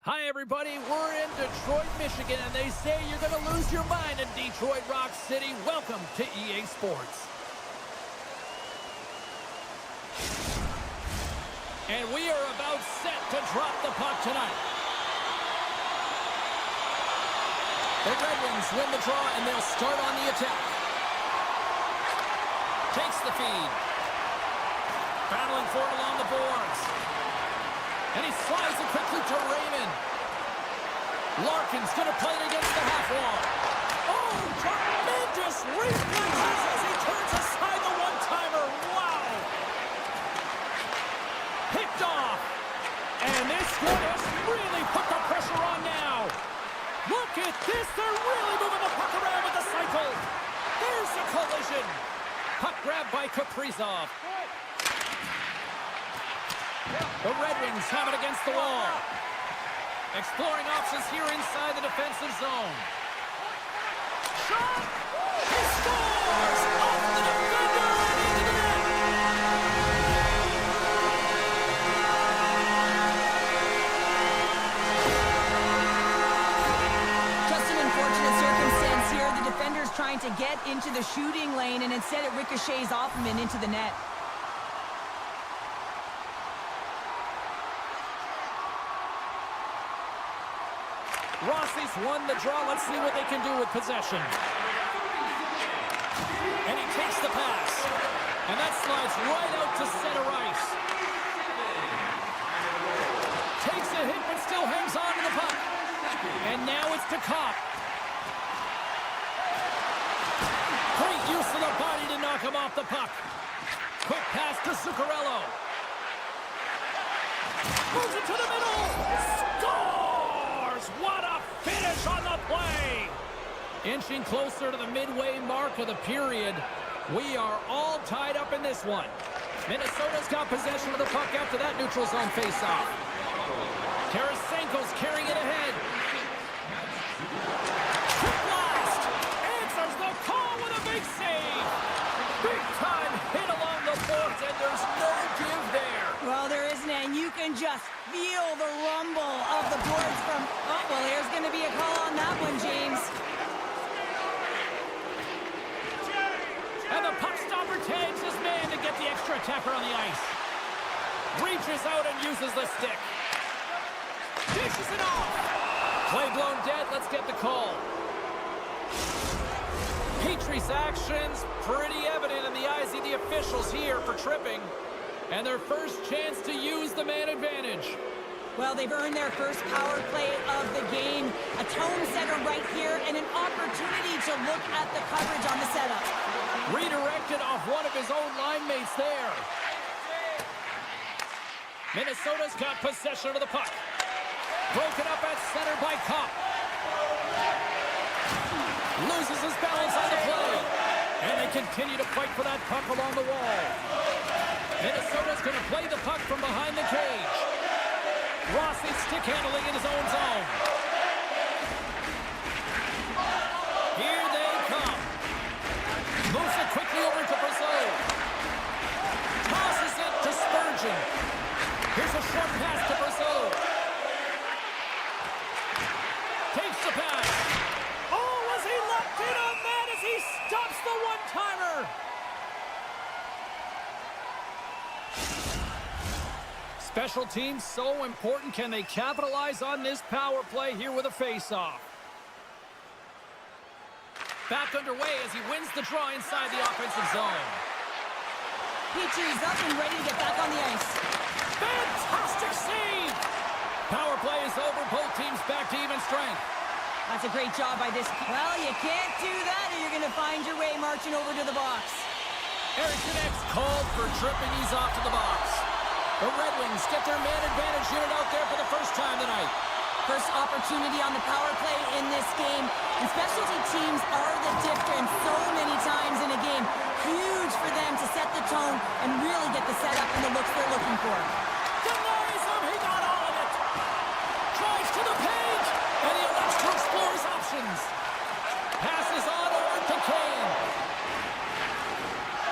Hi, everybody. We're in Detroit, Michigan, and they say you're going to lose your mind in Detroit Rock City. Welcome to EA Sports. And we are about set to drop the puck tonight. The Red Wings win the draw, and they'll start on the attack. Takes the feed. Battling for it along the boards. And he slides it quickly to Raymond. Larkin's going to play it against the half wall. Oh, tremendous reflexes as he turns aside the one-timer. Wow. Picked off. And this one has really put the pressure on now. Look at this. They're really moving the puck around with the cycle. There's a collision. Puck grabbed by Kaprizov. The Red Wings have it against the wall. Exploring options here inside the defensive zone. Shot! He scores! Off the defender and into the net! Just an unfortunate circumstance here. The defender's trying to get into the shooting lane, and instead it ricochets off him and into the net. Rossi's won the draw. Let's see what they can do with possession. And he takes the pass. And that slides right out to center ice. Takes a hit, but still hangs on to the puck. And now it's to Kopp. Great use of the body to knock him off the puck. Quick pass to Zuccarello. Moves it to the middle. Scores! What a finish on the play! Inching closer to the midway mark of the period. We are all tied up in this one. Minnesota's got possession of the puck after that neutral zone faceoff. Tarasenko's carrying it ahead. Quick blast! Answers the call with a big save! Big time hit along the boards, and there's no give there. Well, there isn't, and you can just feel the rumble of the boards from... Oh, well, there's going to be a call on that one, James. And the puck stopper tags his man to get the extra attacker on the ice. Reaches out and uses the stick. Dishes it off. Play blown dead. Let's get the call. Petrie's actions pretty evident in the eyes of the officials here for tripping. And their first chance to use the man advantage. Well, they've earned their first power play of the game. A tone setter right here and an opportunity to look at the coverage on the setup. Redirected off one of his own line mates there. Minnesota's got possession of the puck. Broken up at center by Kopp. Loses his balance on the play. And they continue to fight for that puck along the wall. Minnesota's going to play the puck from behind the cage. Rossi stick handling in his own zone. Here they come. Moves it quickly over to Brazil. Tosses it to Spurgeon. Here's a short pass to Brazil. Takes the pass. Oh, was he locked in on that as he stops the one-timer? Special teams so important. Can they capitalize on this power play here with a face-off? Back underway as he wins the draw inside the offensive zone. Petrie's up and ready to get back on the ice. Fantastic save! Power play is over. Both teams back to even strength. That's a great job by this. Well, you can't do that or you're going to find your way marching over to the box. Erickson X called for tripping. He's off to the box. The Red Wings get their man advantage unit out there for the first time tonight. First opportunity on the power play in this game. And specialty teams are the difference so many times in a game. Huge for them to set the tone and really get the setup and the looks they're looking for. Denies him. He got all of it. Drives to the page. And he elects to explore his options. Passes on over to Kane.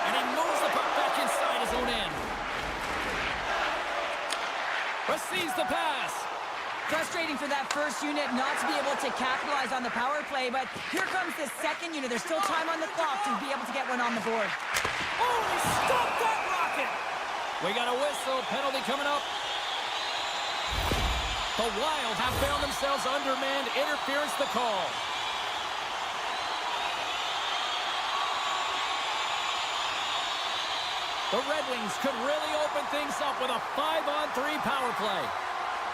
And he moves the puck back inside his own end. Receives the pass. Frustrating for to capitalize on the power play, but here comes the second unit. There's still time on the clock to be able to get one on the board. Oh, he stopped that rocket! We got a whistle, penalty coming up. The Wild have found themselves undermanned. Interference the call. The Red Wings could really open things up with a 5-on-3 power play.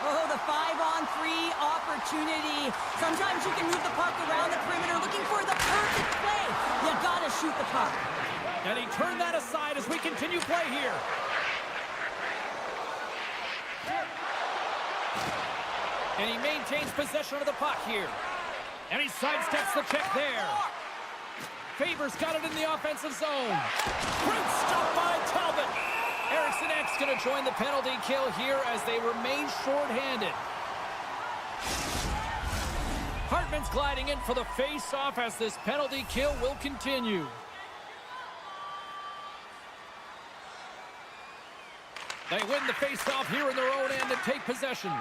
Oh, the 5-on-3 opportunity. Sometimes you can move the puck around the perimeter looking for the perfect play. You gotta shoot the puck. And he turned that aside as we continue play here. And he maintains possession of the puck here. And he sidesteps the check there. Favors got it in the offensive zone. Great stop by Talbot. Eriksson Ek's going to join the penalty kill here as they remain shorthanded. Hartman's gliding in for the face-off as this penalty kill will continue. They win the face-off here in their own end and take possession.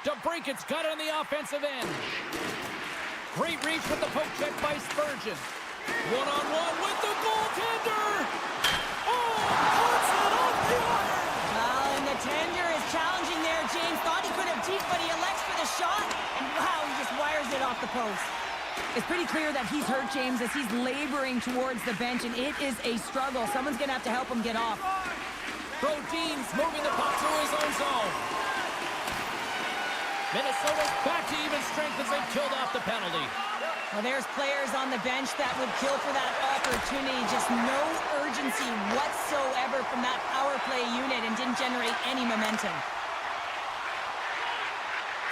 DeBrinket's got it on the offensive end. Great reach with the poke check by Spurgeon. One-on-one with the goaltender. Oh, puts it off the iron. Well, and the tender is challenging there. James thought he could have deep, but he elects for the shot. And wow, he just wires it off the post. It's pretty clear that he's hurt, James, as he's laboring towards the bench, and it is a struggle. Someone's going to have to help him get off. Brodin's moving the puck through his own zone. Minnesota's back to even strength as they've killed off the penalty. Well, there's players on the bench that would kill for that opportunity. Just no urgency whatsoever from that power play unit and didn't generate any momentum.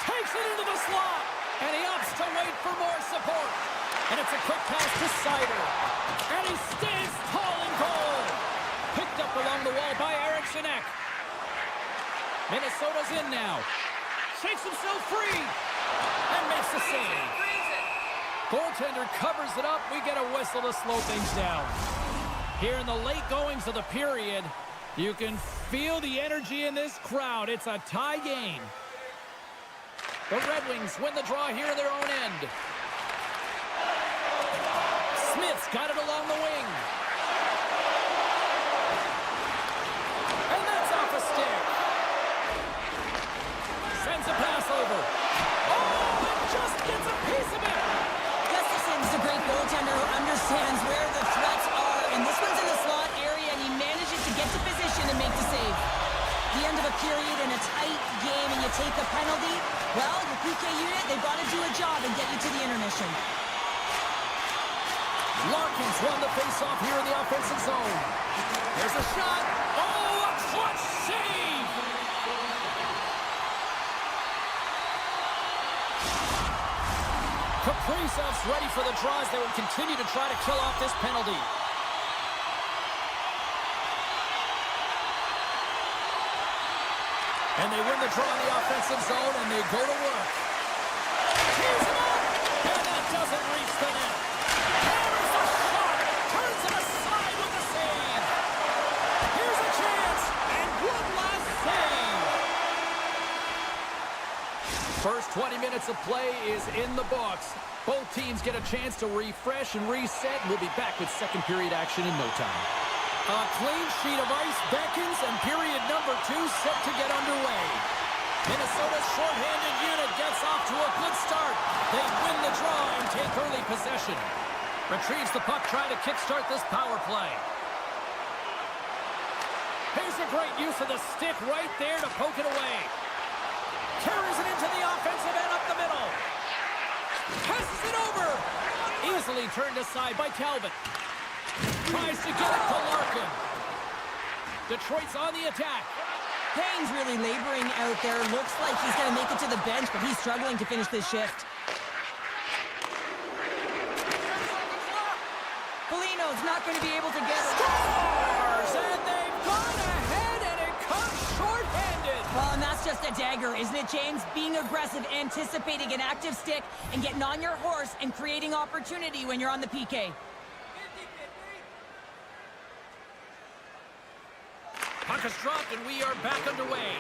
Takes it into the slot, and he opts to wait for more support. And it's a quick pass to Seider. And he stands tall in goal. Picked up along the wall by Eriksson Ek. Minnesota's in now. Shakes himself free and makes the save. Goaltender covers it up. We get a whistle to slow things down. Here in the late goings of the period, you can feel the energy in this crowd. It's a tie game. The Red Wings win the draw here in their own end. Smith's got it along the wing. And that's off a stick. Sends a pass over. Oh, it just gets a piece of it. Gustafson's a great goaltender who understands where the threats are, and this one's in the slot area, and he manages to get to position and make the save. The end of a period in a tight game, and you take a penalty. Well, the PK unit, they've got to do a job and get you to the intermission. Larkin's won the faceoff here in the offensive zone. There's a shot. Oh, a clutch save. Kaprizov's ready for the draws. They will continue to try to kill off this penalty. And they win the draw in the offensive zone, and they go to work. Tears it up, and that doesn't reach the net. Hammers the shot, turns it aside with the save. Here's a chance, and one last save. First 20 minutes of play is in the books. Both teams get a chance to refresh and reset, and we'll be back with second period action in no time. A clean sheet of ice beckons, and period number 2 set to get underway. Minnesota's shorthanded unit gets off to a good start. They win the draw and take early possession. Retrieves the puck, trying to kickstart this power play. Here's a great use of the stick right there to poke it away. Carries it into the offensive end up the middle. Passes it over. Easily turned aside by Talbot. Tries to get it to Larkin. Detroit's on the attack. Payne's really laboring out there. Looks like he's going to make it to the bench, but he's struggling to finish this shift. Foligno's not going to be able to get it. Scores! And they've gone ahead, and it comes short-handed. Well, and that's just a dagger, isn't it, James? Being aggressive, anticipating an active stick, and getting on your horse and creating opportunity when you're on the PK. Puck puck is dropped, and we are back underway.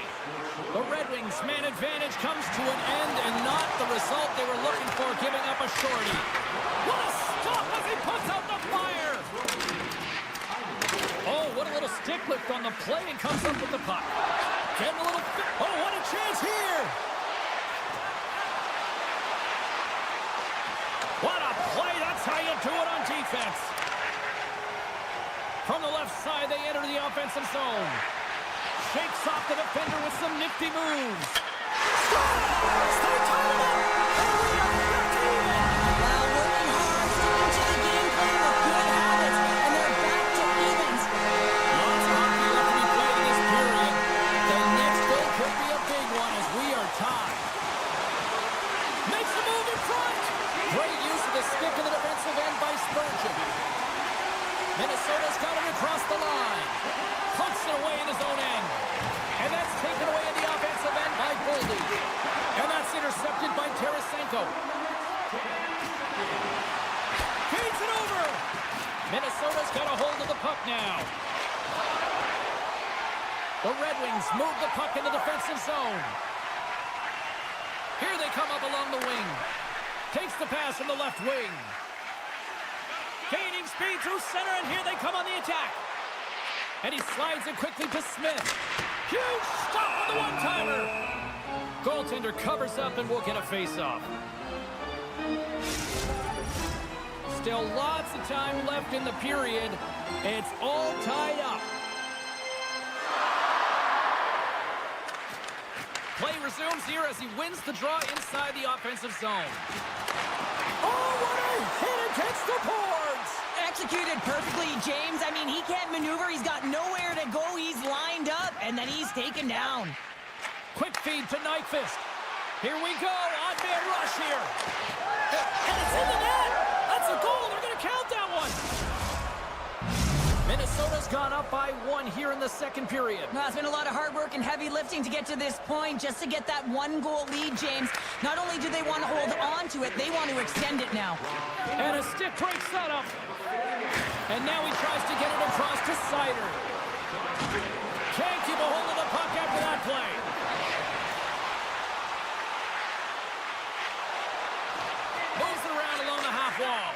The Red Wings' man advantage comes to an end, and not the result they were looking for, giving up a shorty. What a stop as he puts out the fire! Oh, what a little stick lift on the play, and comes up with the puck. Getting a little... Oh, what a chance here! What a play! That's how you do it on defense. From the left side, they enter the offensive zone. Shakes off the defender with some nifty moves. Scores! They're tied up! Well, working hard, sticking to the game plan with good habits, and they're back to evens. Lots of hockey left to be played in this period. The next goal could be a big one as we are tied. Makes a move in front. Great use of the stick in the defensive end by Spurgeon. Minnesota's got him across the line. Puts it away in his own end. And that's taken away in the offensive end by Goldie. And that's intercepted by Tarasenko. Feeds it over. Minnesota's got a hold of the puck now. The Red Wings move the puck in the defensive zone. Here they come up along the wing. Takes the pass from the left wing. Gaining speed through center, and here they come on the attack. And he slides it quickly to Smith. Huge stop with the one-timer. Goaltender covers up and will get a face-off. Still lots of time left in the period. It's all tied up. Play resumes here as he wins the draw inside the offensive zone. Oh, what a hit against the boards! Executed perfectly, James. I mean, he can't maneuver. He's got nowhere to go. He's lined up, and then he's taken down. Quick feed to Nyquist. Here we go. Odd man rush here. And it's in the net. That's a goal. They're going to count that one. Minnesota's gone up by 1 here in the second period. Well, it's been a lot of hard work and heavy lifting to get to this point, just to get that 1-goal lead, James. Not only do they want to hold on to it, they want to extend it now. And a stick break setup. And now he tries to get it across to Sider. Can't keep a hold of the puck after that play. Moves it around along the half wall.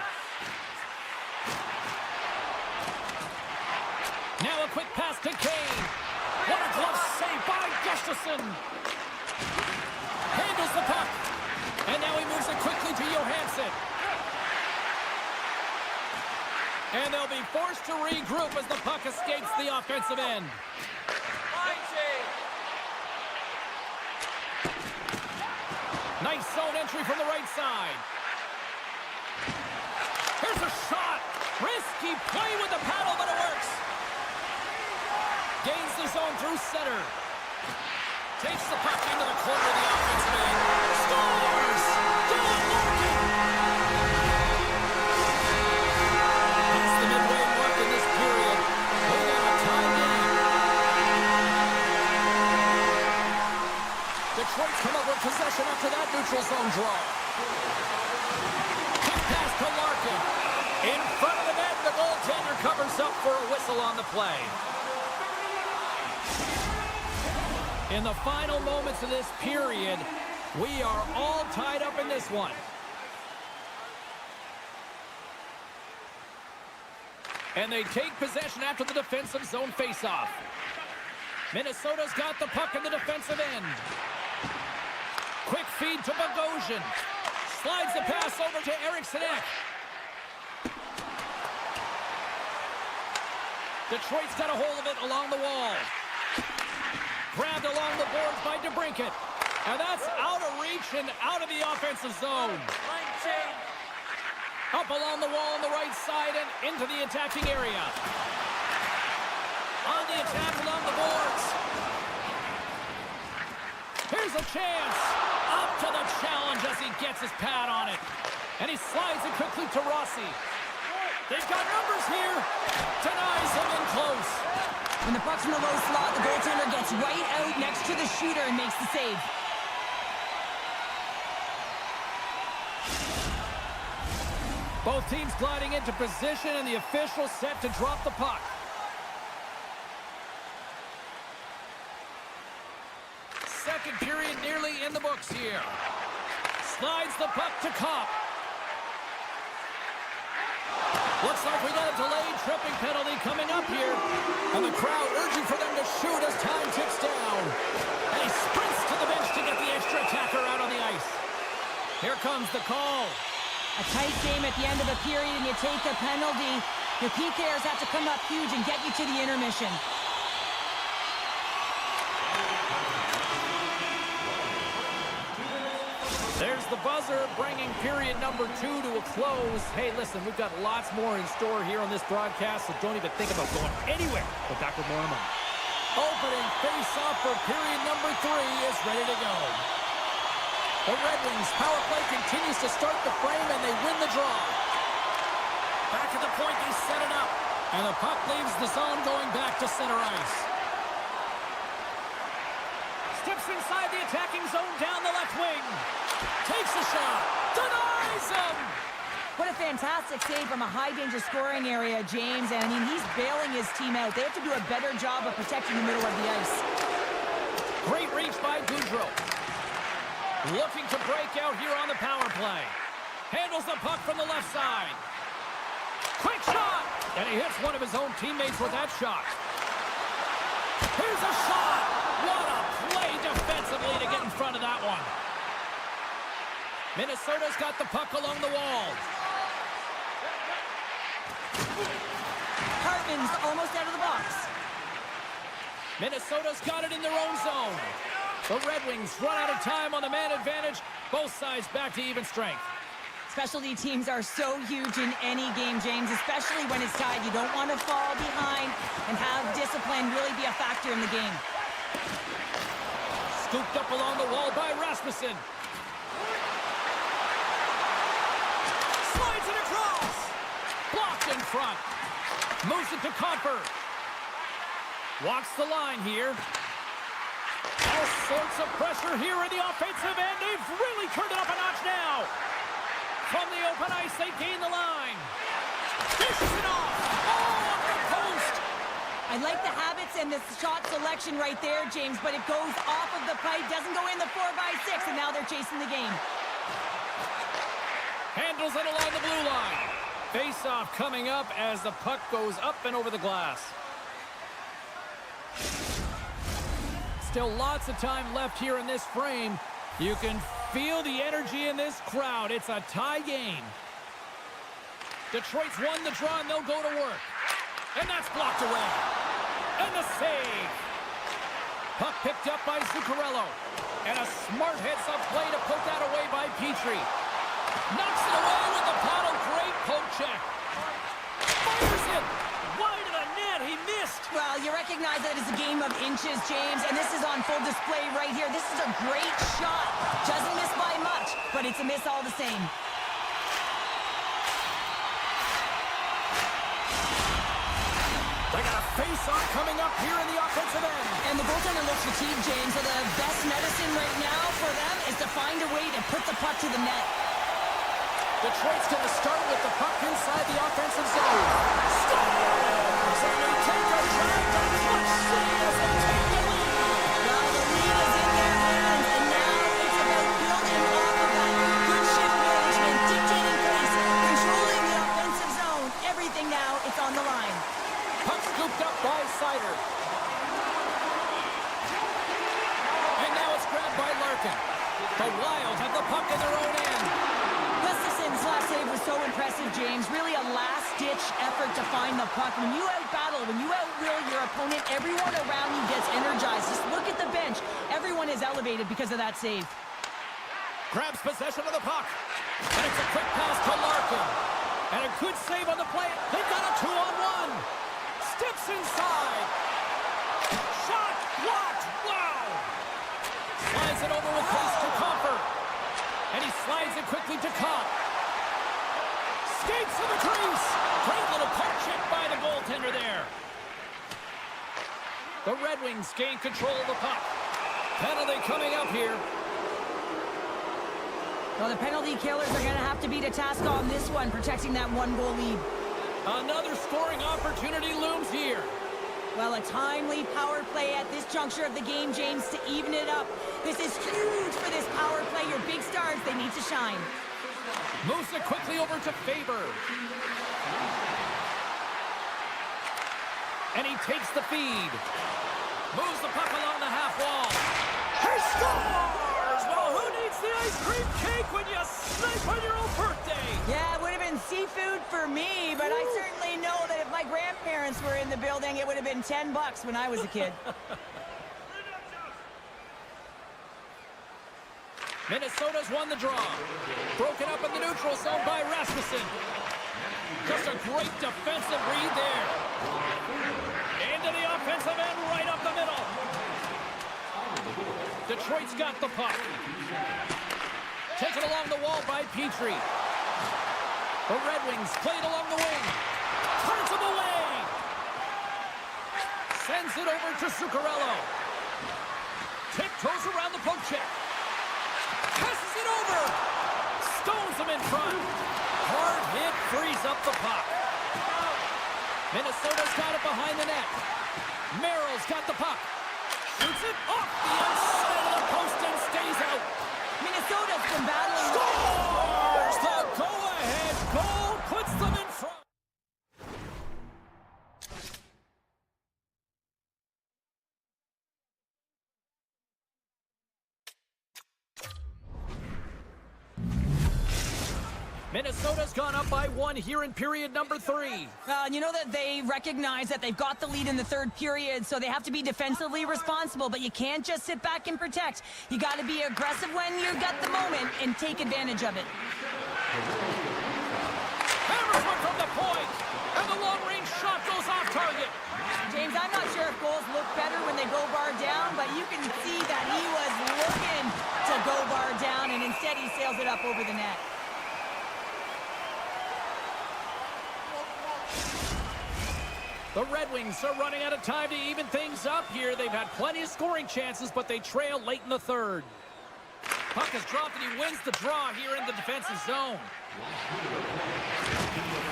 Now a quick pass to Kane. What a glove save by Gustafsson. Handles the puck. And now he moves it quickly to Johansson. And they'll be forced to regroup as the puck escapes the offensive end. Nice zone entry from the right side. Here's a shot. Risky play with the paddle, but it works. Gains the zone through center. Takes the puck into the corner of the offensive end. Scores! Dylan Larkin! That's the midway mark in this period. We got a tie game. Detroit's come up with possession after that neutral zone draw. Quick pass to Larkin. In front of the net, the goaltender covers up for a whistle on the play. In the final moments of this period, we are all tied up in this one. And they take possession after the defensive zone faceoff. Minnesota's got the puck in the defensive end. Quick feed to Bogosian. Slides the pass over to Eriksson Ek. Detroit's got a hold of it along the wall. Grabbed along the boards by DeBrincat. And that's out of reach and out of the offensive zone. Up along the wall on the right side and into the attacking area. On the attack along the boards. Here's a chance. Up to the challenge as he gets his pad on it. And he slides it quickly to Rossi. They've got numbers here. Denies him in close. When the puck's in the low slot, the goaltender gets right out next to the shooter and makes the save. Both teams gliding into position and the official set to drop the puck. looks here. Slides the puck to Kopp. Looks like we got a delayed tripping penalty coming up here. And the crowd urging for them to shoot as time ticks down. And he sprints to the bench to get the extra attacker out on the ice. Here comes the call. A tight game at the end of the period and you take a penalty. Your PKers have to come up huge and get you to the intermission. There's the buzzer, bringing period number 2 to a close. Hey, listen, we've got lots more in store here on this broadcast, so don't even think about going anywhere. We'll back with more in a moment. Opening face-off for period number 3 is ready to go. The Red Wings power play continues to start the frame, and they win the draw. Back at the point, they set it up. And the puck leaves the zone going back to center ice. Steps inside the attacking zone down the left wing. Takes a shot. Denies him. What a fantastic save from a high-danger scoring area, James. And, I mean, he's bailing his team out. They have to do a better job of protecting the middle of the ice. Great reach by Goudreau. Looking to break out here on the power play. Handles the puck from the left side. Quick shot! And he hits one of his own teammates with that shot. Here's a shot! What a play defensively to get in front of that one. Minnesota's got the puck along the wall. Hartman's almost out of the box. Minnesota's got it in their own zone. The Red Wings run out of time on the man advantage. Both sides back to even strength. Specialty teams are so huge in any game, James, especially when it's tied. You don't want to fall behind and have discipline really be a factor in the game. Scooped up along the wall by Rasmussen. Slides it across. Blocked in front. Moves it to Comper. Walks the line here. All sorts of pressure here in the offensive end. They've really turned it up a notch now. From the open ice, they gain the line. Dishes it off. Oh, up the post. I like the habits and the shot selection right there, James, but it goes off of the pipe, doesn't go in the 4x6, and now they're chasing the game. Handles it along the blue line. Face-off coming up as the puck goes up and over the glass. Still lots of time left here in this frame. You can feel the energy in this crowd. It's a tie game. Detroit's won the draw, and they'll go to work. And that's blocked away. And the save. Puck picked up by Zuccarello. And a smart heads-up play to poke that away by Petrie. Knocks it away with the paddle. Great poke check. Fires it. Wide of the net. He missed. Well, you recognize that it's a game of inches, James, and this is on full display right here. This is a great shot. Doesn't miss by much, but it's a miss all the same. They got a face-off coming up here in the offensive end. And the goaltender looks fatigued, James, so the best medicine right now for them is to find a way to put the puck to the net. Detroit's going to start with the puck inside the offensive zone. Stars! And they take a drive to clutch city as they take the lead. Well, the lead is in their hands, and now it's about building off of that. Good shift management, dictating pace, controlling the offensive zone. Everything now, it's on the line. Puck scooped up by Sider. And now it's grabbed by Larkin. The Wild have the puck in their own end. Gustafson's last save was so impressive, James. Really a last-ditch effort to find the puck. When you out-battle, when you out-will your opponent, everyone around you gets energized. Just look at the bench. Everyone is elevated because of that save. Grabs possession of the puck. And it's a quick pass to Larkin. And a good save on the play. They've got a 2-on-1. Steps inside. Shot blocked. Wow. Slides it over with pace to Comper. And he slides it quickly to Kopp. Skates to the crease. Great little poke check by the goaltender there. The Red Wings gain control of the puck. Penalty coming up here. Well, the penalty killers are going to have to be to task on this one, protecting that one-goal lead. Another scoring opportunity looms here. Well, a timely power play at this juncture of the game, James, to even it up. This is huge for this power play. Your big stars, they need to shine. Moves it quickly over to Faber. And he takes the feed. Moves the puck along the half wall. He scores! Well, who needs the ice cream cake when you snipe on your own birthday? Yeah, it would have been seafood for me, but I certainly know that if my grandparents were in the building, it would have been $10 when I was a kid. Minnesota's won the draw. Broken up in the neutral zone by Rasmussen. Just a great defensive read there. Into the offensive end, right up the middle. Detroit's got the puck. Taken along the wall by Petrie. The Red Wings played along the wing. Turns him away. Sends it over to Zuccarello. Tiptoes around the poke check. Passes it over. Stones him in front. Hard hit frees up the puck. Minnesota's got it behind the net. Merrill's got the puck. Shoots it off the outside of the post and stays out. Minnesota's been battling. Scores! The go-ahead goal puts them in front. Minnesota's gone up by 1 here in period number 3. You know that they recognize that they've got the lead in the third period, so they have to be defensively responsible, but you can't just sit back and protect. You got to be aggressive when you got the moment and take advantage of it. Hammers one from the point, and the long-range shot goes off target. James, I'm not sure if goals look better when they go bar down, but you can see that he was looking to go bar down, and instead he sails it up over the net. The Red Wings are running out of time to even things up here. They've had plenty of scoring chances, but they trail late in the third. Puck is dropped, and he wins the draw here in the defensive zone.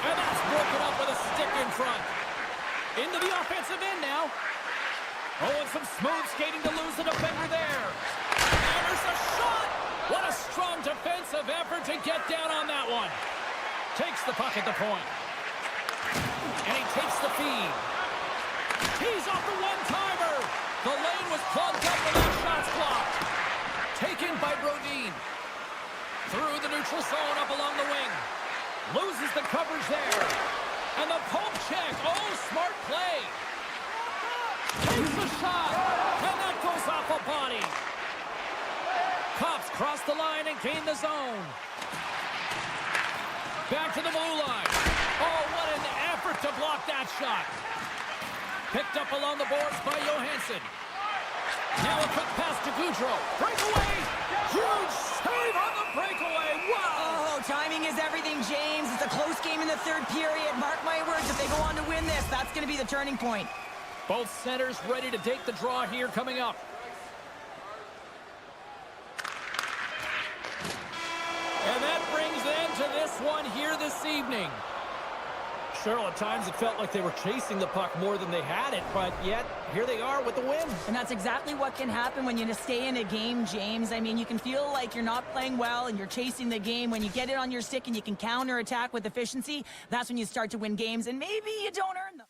And that's broken up with a stick in front. Into the offensive end now. Oh, and some smooth skating to lose the defender there. And there's a shot! What a strong defensive effort to get down on that one. Takes the puck at the point. And he takes the feed. He's off the one-timer. The lane was plugged up and that shot's blocked. Taken by Brodin. Through the neutral zone up along the wing. Loses the coverage there. And the poke check. Oh, smart play. Takes the shot. And that goes off a body. Cops cross the line and gain the zone. Back to the blue line. Oh, what an effort to block that shot. Picked up along the boards by Johansson. Now a quick pass to Goudreau. Breakaway. Huge save on the breakaway. Wow. Oh, timing is everything, James. It's a close game in the third period. Mark my words, if they go on to win this, that's going to be the turning point. Both centers ready to take the draw here coming up. And that brings an end to this one here this evening. Cheryl, at times it felt like they were chasing the puck more than they had it, but yet here they are with the win. And that's exactly what can happen when you just stay in a game, James. I mean, you can feel like you're not playing well and you're chasing the game. When you get it on your stick and you can counter-attack with efficiency, that's when you start to win games, and maybe you don't earn them.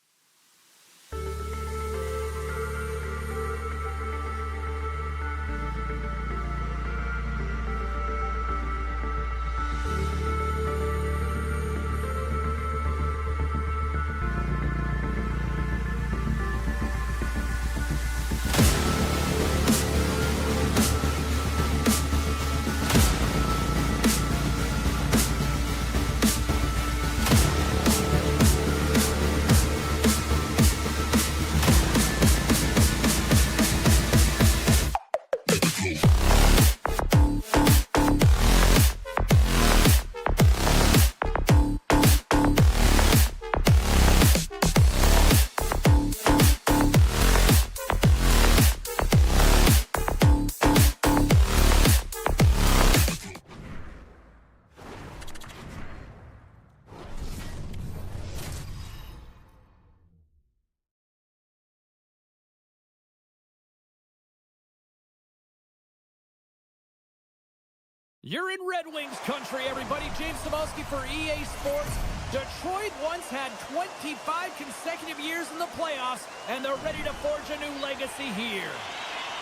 You're in Red Wings country, everybody. James Cybulski for EA Sports. Detroit once had 25 consecutive years in the playoffs, and they're ready to forge a new legacy here.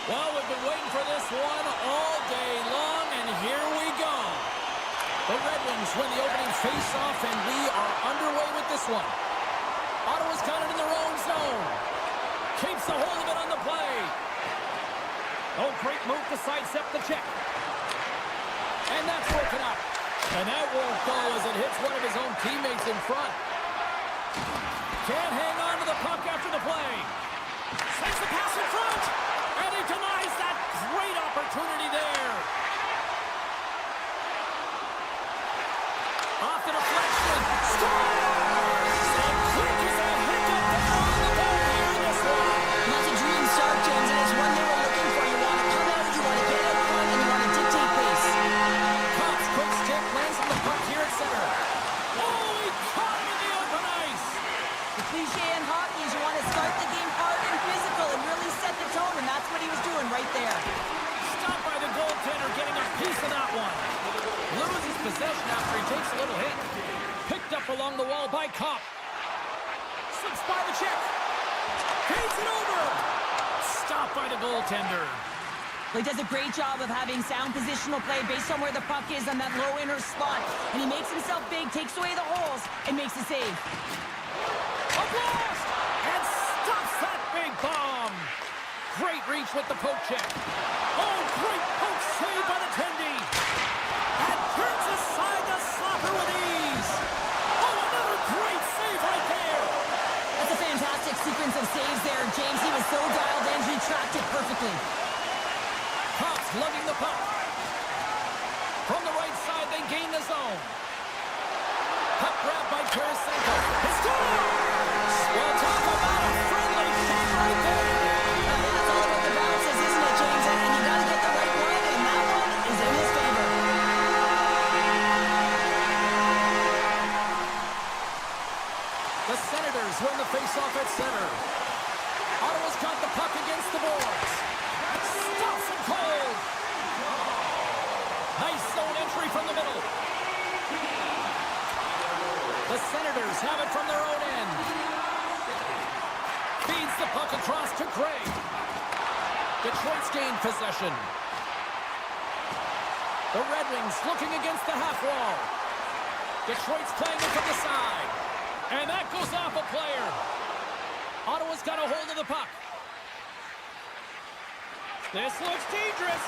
Well, we've been waiting for this one all day long, and here we go. The Red Wings win the opening face-off, and we are underway with this one. Ottawa's got it in their own zone. Keeps a hold of it on the play. Oh, great move to sidestep the check. And that's broken up. And that won't go as it hits one of his own teammates in front. Can't hang on to the puck after the play. Sends the pass in front. And he denies that great opportunity there. Off the deflection. Scores! And quick as a hiccup on the goal here in this one. That's a dream start, James, and it's one they were looking for. You want to come out, you want to get out front, and you want to dictate pace. Cops, quick stick, lands on the puck here at center. Oh, he caught him in the open ice. The cliche in hockey is you want to start the game hard and physical and really set the tone, and that's what he was doing right there. Stopped by the goaltender, getting a piece of that one. Loses possession after he takes a little hit. Picked up along the wall by Kopp. Slips by the check. Feeds it over. Stopped by the goaltender. He does a great job of having sound positional play based on where the puck is on that low inner slot. And he makes himself big, takes away the holes, and makes a save. A blast! And stops that big bomb. Great reach with the poke check. Oh, great poke save by the Tendy. And turns aside the slapper with ease. Oh, another great save right there. That's a fantastic sequence of saves there, James. He was so dialed in, he tracked it perfectly. Cops lugging the puck. From the right side, they gain the zone. Puck grab by Tarasenko. He scores! Well, talk about a friendly shot right there. That's all about the bounces, isn't it, James? And you got to get the right one, and that one is in his favor. The Senators win the faceoff at center. Ottawa's got the puck against the boards. Stops it cold. Nice zone entry from the middle. The Senators have it from their own end. Feeds the puck across to Gray. Detroit's gained possession. The Red Wings looking against the half wall. Detroit's playing it from the side. And that goes off a player. Ottawa's got a hold of the puck. This looks dangerous.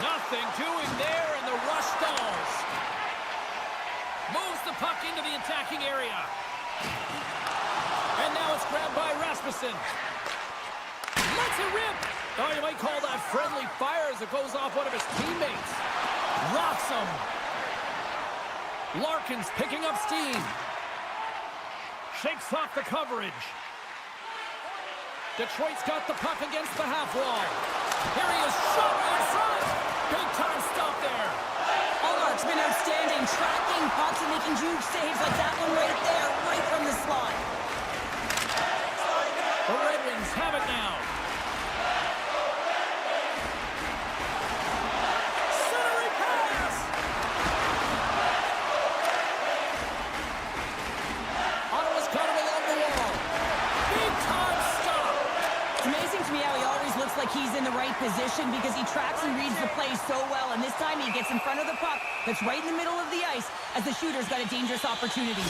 Nothing doing there, and the rush stalls. Moves the puck into the attacking area. And now it's grabbed by Rasmussen. Lets it rip. Oh, you might call that friendly fire as it goes off one of his teammates. Rocks him. Larkin's picking up steam. Shakes off the coverage. Detroit's got the puck against the half wall. Here he is, shot in front. Big time stop there. Allmark's been outstanding, tracking pucks and making huge saves like that one right there, right from the slot. The Red Wings have it now. Centering pass. Ottawa's got it along the wall. Big time stop. It's amazing to me how he always looks like he's in the right position because he tracks and reads the play so well, and this time he gets in front of the puck that's right in the middle of the ice as the shooter's got a dangerous opportunity.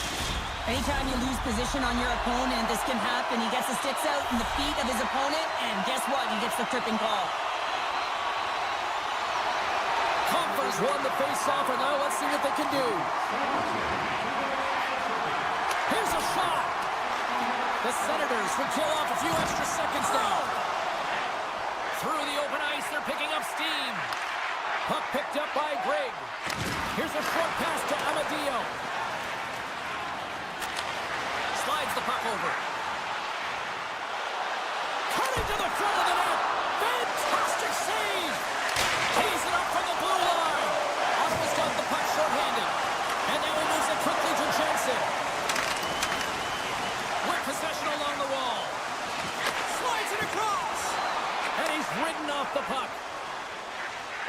Anytime you lose position on your opponent, this can happen. He gets the sticks out in the feet of his opponent, and guess what? He gets the tripping call. Conference won the face-off, and now let's see what they can do. Here's a shot. The Senators would kill off a few extra seconds now. Through the open ice, they're picking up steam. Puck picked up by Greg. Here's a short pass to Amadio. Slides the puck over. Cutting to the front of the net. Fantastic save. Tees it up from the blue line. Ottawa's got the puck short-handed. And now he moves it quickly to Jensen. With possession along the wall. Slides it across. And he's ridden off the puck.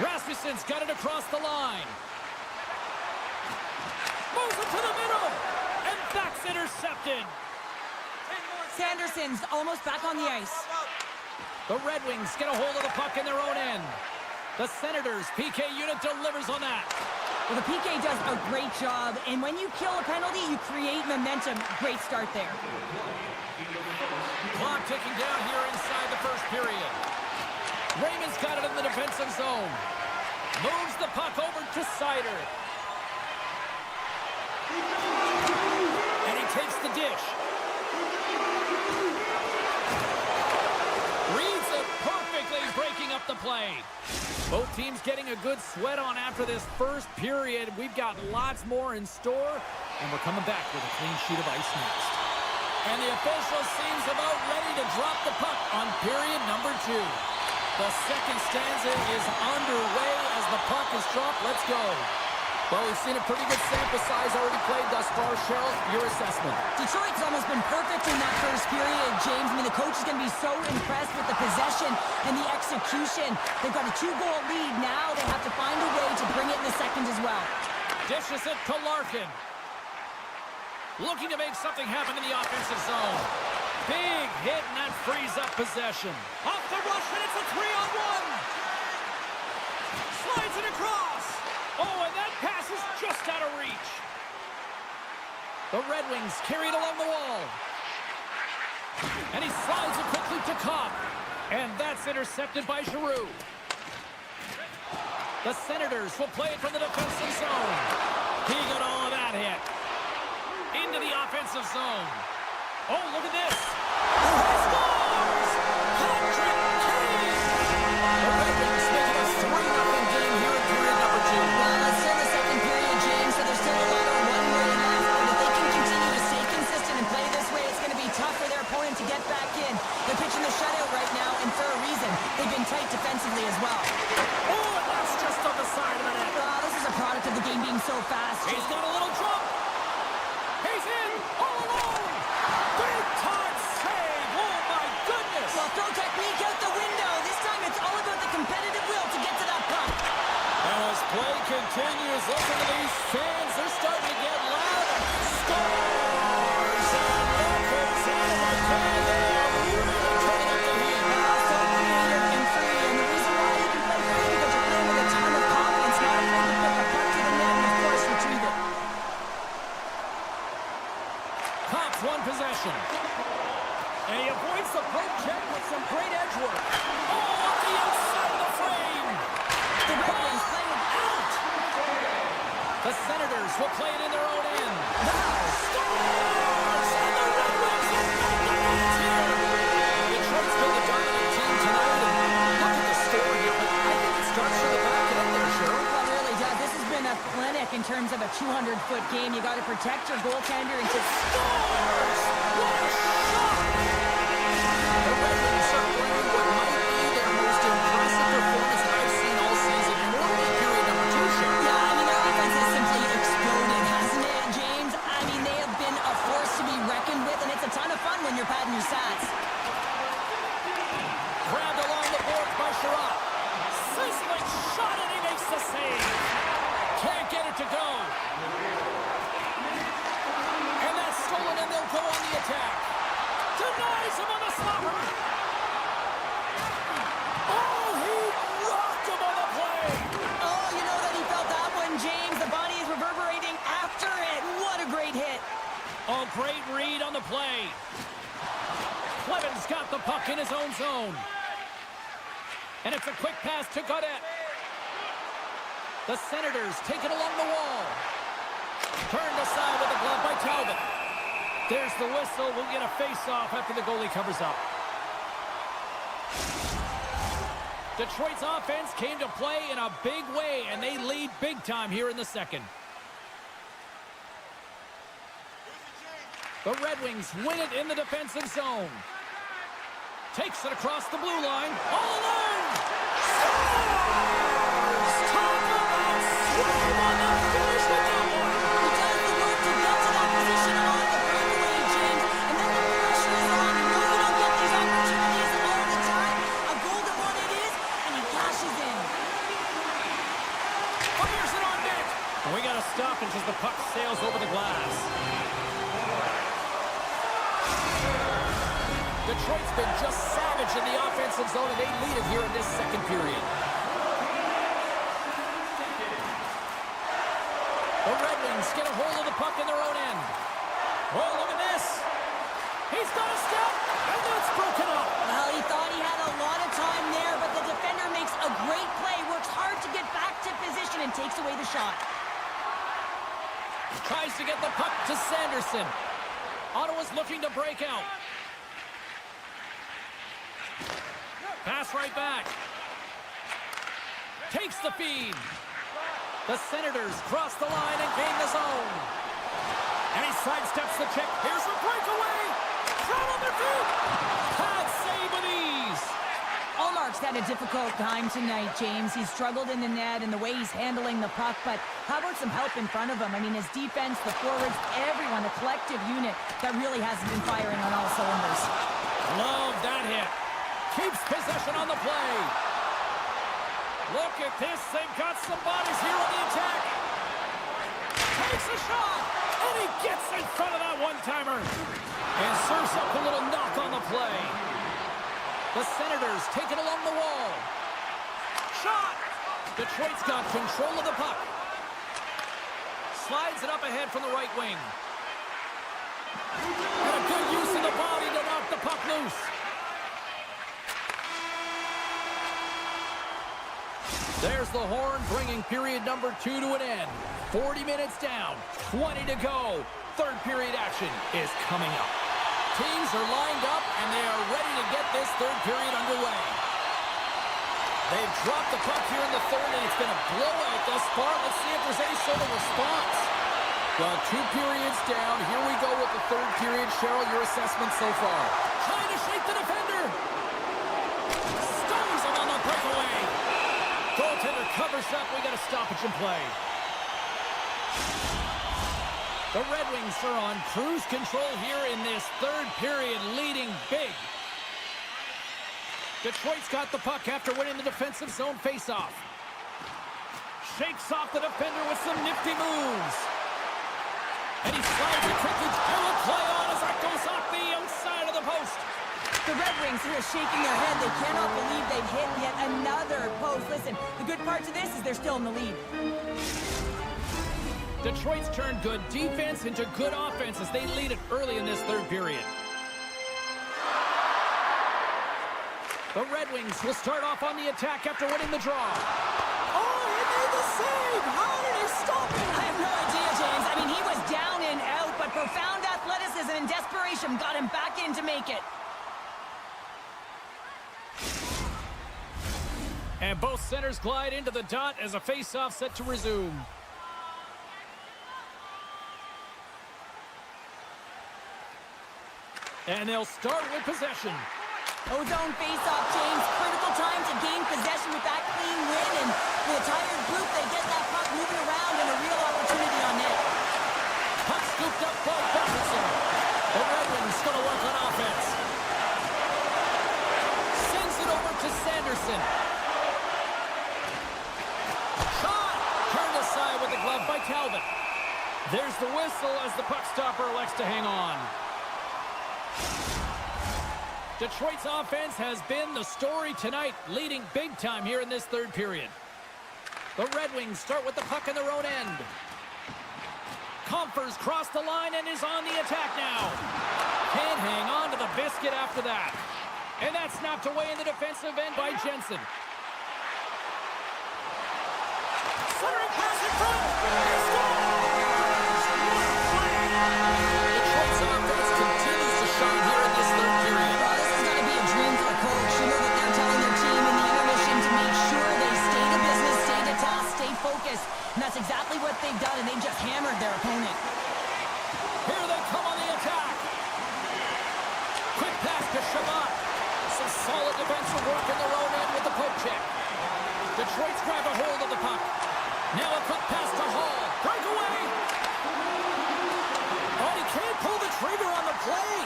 Rasmussen's got it across the line. Moves it to the middle. And that's intercepted. Sanderson's almost back on the ice. The Red Wings get a hold of the puck in their own end. The Senators' PK unit delivers on that. Well, the PK does a great job, and when you kill a penalty, you create momentum. Great start there. Clock ticking down here inside the first period. Raymond's got it in the defensive zone. Moves the puck over to Seider. And he takes the dish. Reads it perfectly, breaking up the play. Both teams getting a good sweat on after this first period. We've got lots more in store, and we're coming back with a clean sheet of ice next. And the official seems about ready to drop the puck on period number 2. The second stanza is underway as the puck is dropped. Let's go. Well, we've seen a pretty good sample size already played thus far. Cheryl, your assessment. Detroit's almost been perfect in that first period, James. I mean, the coach is going to be so impressed with the possession and the execution. They've got a 2-goal lead now. They have to find a way to bring it in the second as well. Dishes it to Larkin. Looking to make something happen in the offensive zone. Big hit, and that frees up possession. Off the rush, and it's a 3-on-1. Slides it across. Oh, and that pass is just out of reach. The Red Wings carry it along the wall. And he slides it quickly to Copp. And that's intercepted by Giroux. The Senators will play it from the defensive zone. He got all of that hit. Into the offensive zone. Oh, look at this. He scores! Patrick Kane! The Red Wings make it a 3-0 game here in period number 2. Well, it's still the second period, James, so there's still a lot of runway left. But if they can continue to stay consistent and play this way, it's going to be tough for their opponent to get back in. They're pitching the shutout right now, and for a reason. They've been tight defensively as well. Oh, and that's just on the side of the net. This is a product of the game being so fast. He's got a little jump. He's in all alone. Big time save. Oh, my goodness. Well, throw technique out the window. This time it's all about the competitive will to get to that puck. And as play continues, listen to these fans. They're starting to get loud. Scores! And look who's in the can. They are really turning up the heat. So creative and free. And the reason why you can play free is because you're playing with a ton of confidence. Not afraid to put the puck to the net and, of course, retrieve it. Cops one possession. And he avoids the poke check with some great edge work. Oh, off the outside of the frame. The Red Wings play it out. The Senators will play it in their own end. Scores! And the Red Wings have got the points here. Detroit's been the dominant team tonight. And look at the score here, but I think it starts from the back end there, Cheryl. Well, it really does. This has been a clinic in terms of a 200-foot game. You got to protect your goaltender and just Scores! What a shot! The Red Wings are playing what might be their most impressive performance that I've seen all season. More than period number 2, Cheryl. Yeah, I mean, their offense has simply exploded, hasn't it, James? I mean, they have been a force to be reckoned with, and it's a ton of fun when you're padding your stats. Grabbed along the boards by Sherratt. Sizzling shot, and he makes the save. Can't get it to go. And that's stolen, and they'll go on the attack. Denies him on the slapper. Oh, he rocked him on the play. Oh, you know that he felt that one, James. The body is reverberating after it. What a great hit. Oh, great read on the play. Cleven's got the puck in his own zone. And it's a quick pass to Gaudette. The Senators take it along the wall. Turned aside with the glove by Talbot. There's the whistle. We'll get a face-off after the goalie covers up. Detroit's offense came to play in a big way, and they lead big time here in the second. The Red Wings win it in the defensive zone. Takes it across the blue line. All alone! Scores! Talk about swim on the finish with that one! He does the work to get to that position on the breakaway, James. And then the pressure is on. You know you don't get these opportunities all the time. A golden one it is, and he cashes in. Detroit's been just savage in the offensive zone, and they lead it here in this second period. The Red Wings get a hold of the puck in their own end. Oh, look at this. He's got a step, and that's broken up. Well, he thought he had a lot of time there, but the defender makes a great play, works hard to get back to position, and takes away the shot. Tries to get the puck to Sanderson. Ottawa's looking to break out. Pass right back. Takes the feed. The Senators cross the line and gain the zone. And he sidesteps the check. Here's a breakaway. Shot on their feet. Pad save with ease. Allmark's had a difficult time tonight, James. He's struggled in the net and the way he's handling the puck, but how about some help in front of him? I mean, his defense, the forwards, everyone, a collective unit that really hasn't been firing on all cylinders. Love that hit. Keeps possession on the play. Look at this. They've got some bodies here on the attack. Takes a shot, and he gets in front of that one-timer. And serves up a little knock on the play. The Senators take it along the wall. Shot! Detroit's got control of the puck. Slides it up ahead from the right wing. And a good use of the body to knock the puck loose. There's the horn, bringing period number 2 to an end. 40 minutes down, 20 to go. Third period action is coming up. Teams are lined up, and they are ready to get this third period underway. They've dropped the puck here in the third, and it's been a blowout thus far. Let's see if there's any sort of response. Well, 2 periods down. Here we go with the third period. Cheryl, your assessment so far? Trying to shake the defender. Stones him on the breakaway. Goaltender covers up. We got a stoppage in play. The Red Wings are on cruise control here in this third period, leading big. Detroit's got the puck after winning the defensive zone faceoff. Shakes off the defender with some nifty moves. And he slides it quickly. And will play on as that goes off the outside of the post. The Red Wings are shaking their head. They cannot believe they've hit yet another post. Listen, the good part to this is they're still in the lead. Detroit's turned good defense into good offense as they lead it early in this third period. The Red Wings will start off on the attack after winning the draw. Oh, he made the save! How did he stop it? I have no idea, James. I mean, he was down and out, but profound athleticism and desperation got him back in to make it. And both centers glide into the dot as a face-off set to resume. And they'll start with possession. Ozone face-off, James. Critical time to gain possession with that clean win. And for the tired group, they get that puck moving around and a real opportunity on net. Puck scooped up by Patterson. The Red Wings going to work on offense. Sends it over to Sanderson. Shot! Turned aside with the glove by Calvin. There's the whistle as the puck stopper elects to hang on. Detroit's offense has been the story tonight, leading big time here in this third period. The Red Wings start with the puck in their own end. Compher's crossed the line and is on the attack now. Can't hang on to the biscuit after that. And that's snapped away in the defensive end by Jensen. Centering pass in front. Detroit's offense continues to shine here in this third period. Well, this has got to be a dream for a coach. You know that they're telling their team in the intermission to make sure they stay to business, stay to task, stay focused. And that's exactly what they've done, and they've just hammered their opponent. Here they come on the attack. Quick pass to Shabbat. Some solid defensive work in their own end with the poke check. Detroit's grabbed a hold of the puck. Now a quick pass to Hall. Breakaway. Oh, he can't pull the trigger on the play.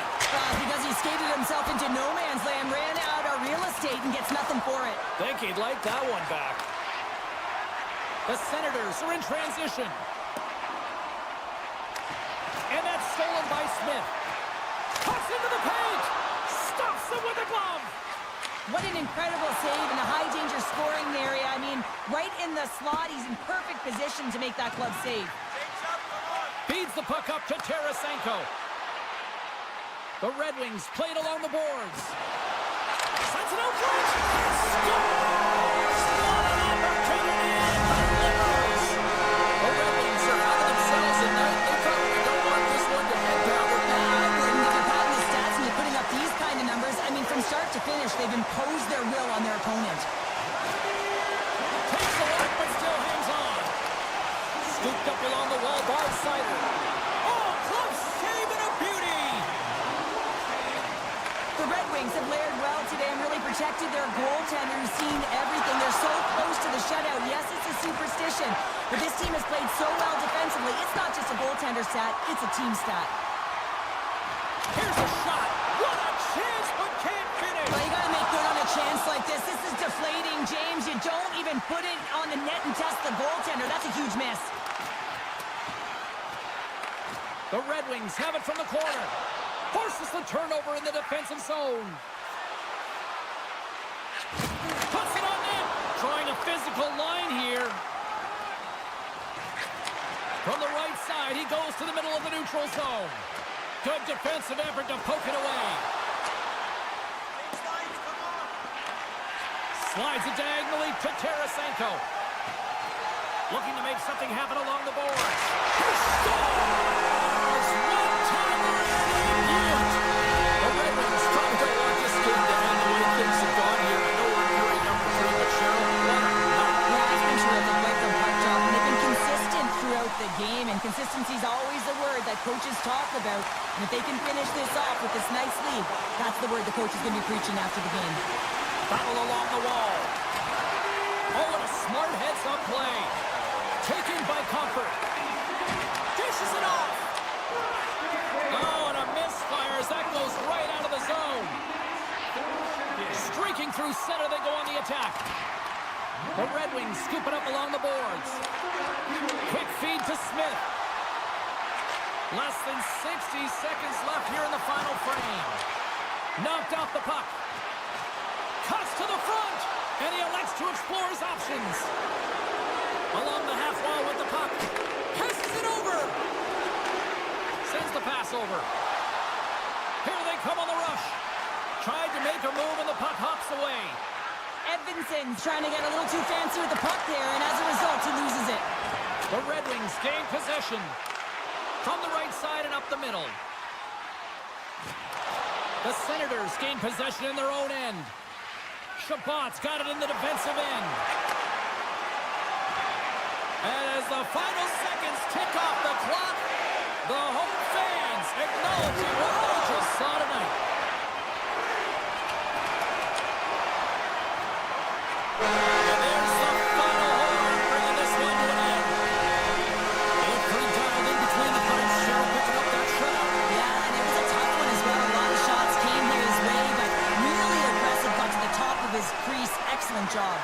Because he skated himself into no man's land, ran out of real estate, and gets nothing for it. Think he'd like that one back. The Senators are in transition. And that's stolen by Smith. Cuts into the paint. Stops hits him with a glove. What an incredible save in the high-danger scoring area. I mean, right in the slot, he's in perfect position to make that glove save. Feeds the puck up to Tarasenko. The Red Wings played along the boards. Sends it out front. Scores! What an opportunity for the Liberals. The Red Wings are out of themselves tonight. They probably don't want this one to head down. I wouldn't. If you're padding the stats and you're putting up these kind of numbers, I mean, from start to finish, they've imposed their will on their opponent. Takes the lock, but still hangs on. Scooped up along the wall by Sider. Oh, close save and a beauty. The Red Wings have layered well today and really protected their goaltender who's seen everything. They're so close to the shutout. Yes, it's a superstition, but this team has played so well defensively. It's not just a goaltender stat, it's a team stat. Here's a shot. What a chance, but can't finish. Well, you got to make good on a chance like this. This is deflating, James. You don't even put it on the net and test the goaltender. That's a huge miss. The Red Wings have it from the corner. Forces the turnover in the defensive zone. Puts it on net. Drawing a physical line here. From the right side, he goes to the middle of the neutral zone. Good defensive effort to poke it away. Slides it diagonally to Tarasenko. Looking to make something happen along the boards. He scores! One-timer and in. The Red Wings probably don't want this game to end the way things have gone here. I know we're carrying number 3, but Cheryl, what a night. Yeah, it's been terrific right from puck drop, and they've been consistent throughout the game, and consistency is always the word that coaches talk about. And if they can finish this off with this nice lead, that's the word the coach is going to be preaching after the game. Battle along the wall. Oh, and a smart heads-up play. Taken by Comfort. Dishes it off. Oh, and a misfire as that goes right out of the zone. Streaking through center, they go on the attack. The Red Wings scoop it up along the boards. Quick feed to Smith. Less than 60 seconds left here in the final frame. Knocked off the puck. Cuts to the front, and he elects to explore his options. Along the half wall with the puck. Passes it over. Sends the pass over. Here they come on the rush. Tried to make a move, and the puck hops away. Edvinson's trying to get a little too fancy with the puck there, and as a result, he loses it. The Red Wings gain possession. From the right side and up the middle. The Senators gain possession in their own end. Shabbat's got it in the defensive end. And as the final seconds tick off the clock, the home fans acknowledging what they just saw tonight. And there's the final horn, bringing this one to an end. They look pretty dialed in between the pipes. Cheryl picking up that shutout. Yeah, and it was a tough one as well. A lot of shots came his way, but really aggressive, got to the top of his crease. Excellent job.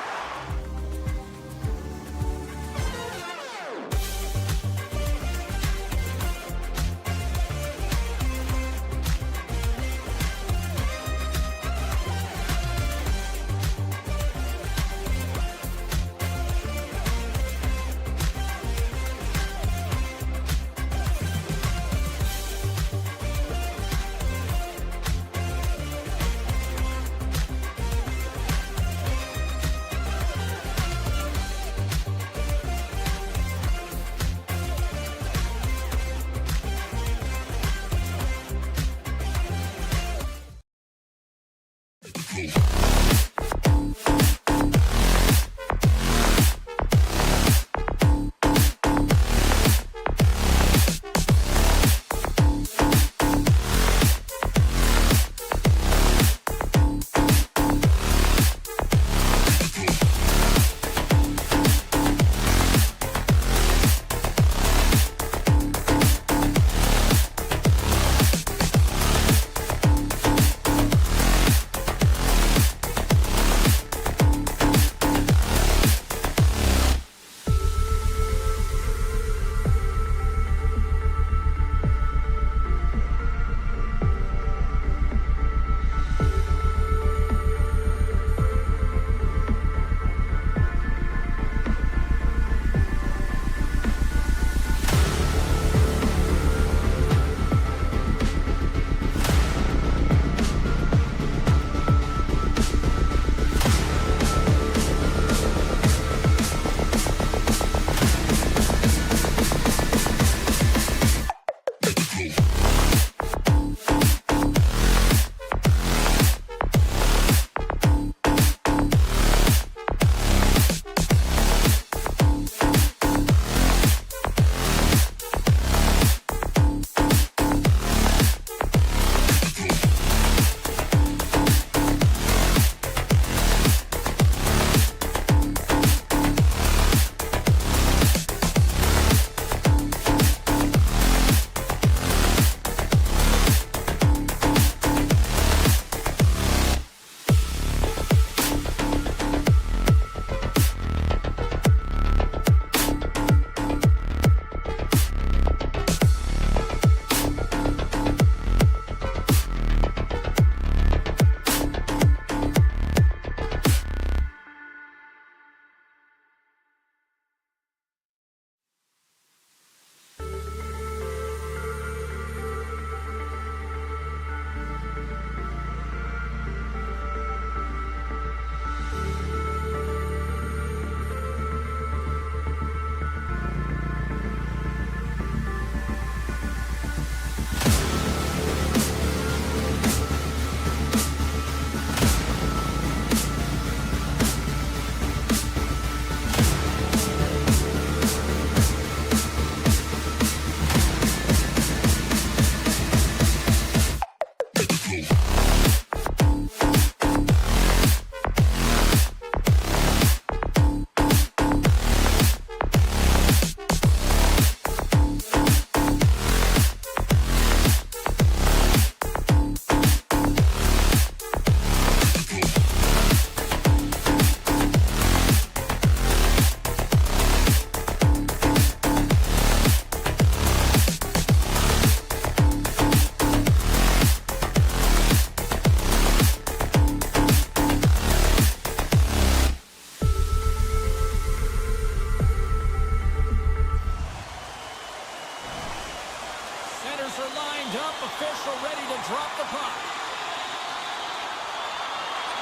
Players are lined up, official ready to drop the puck.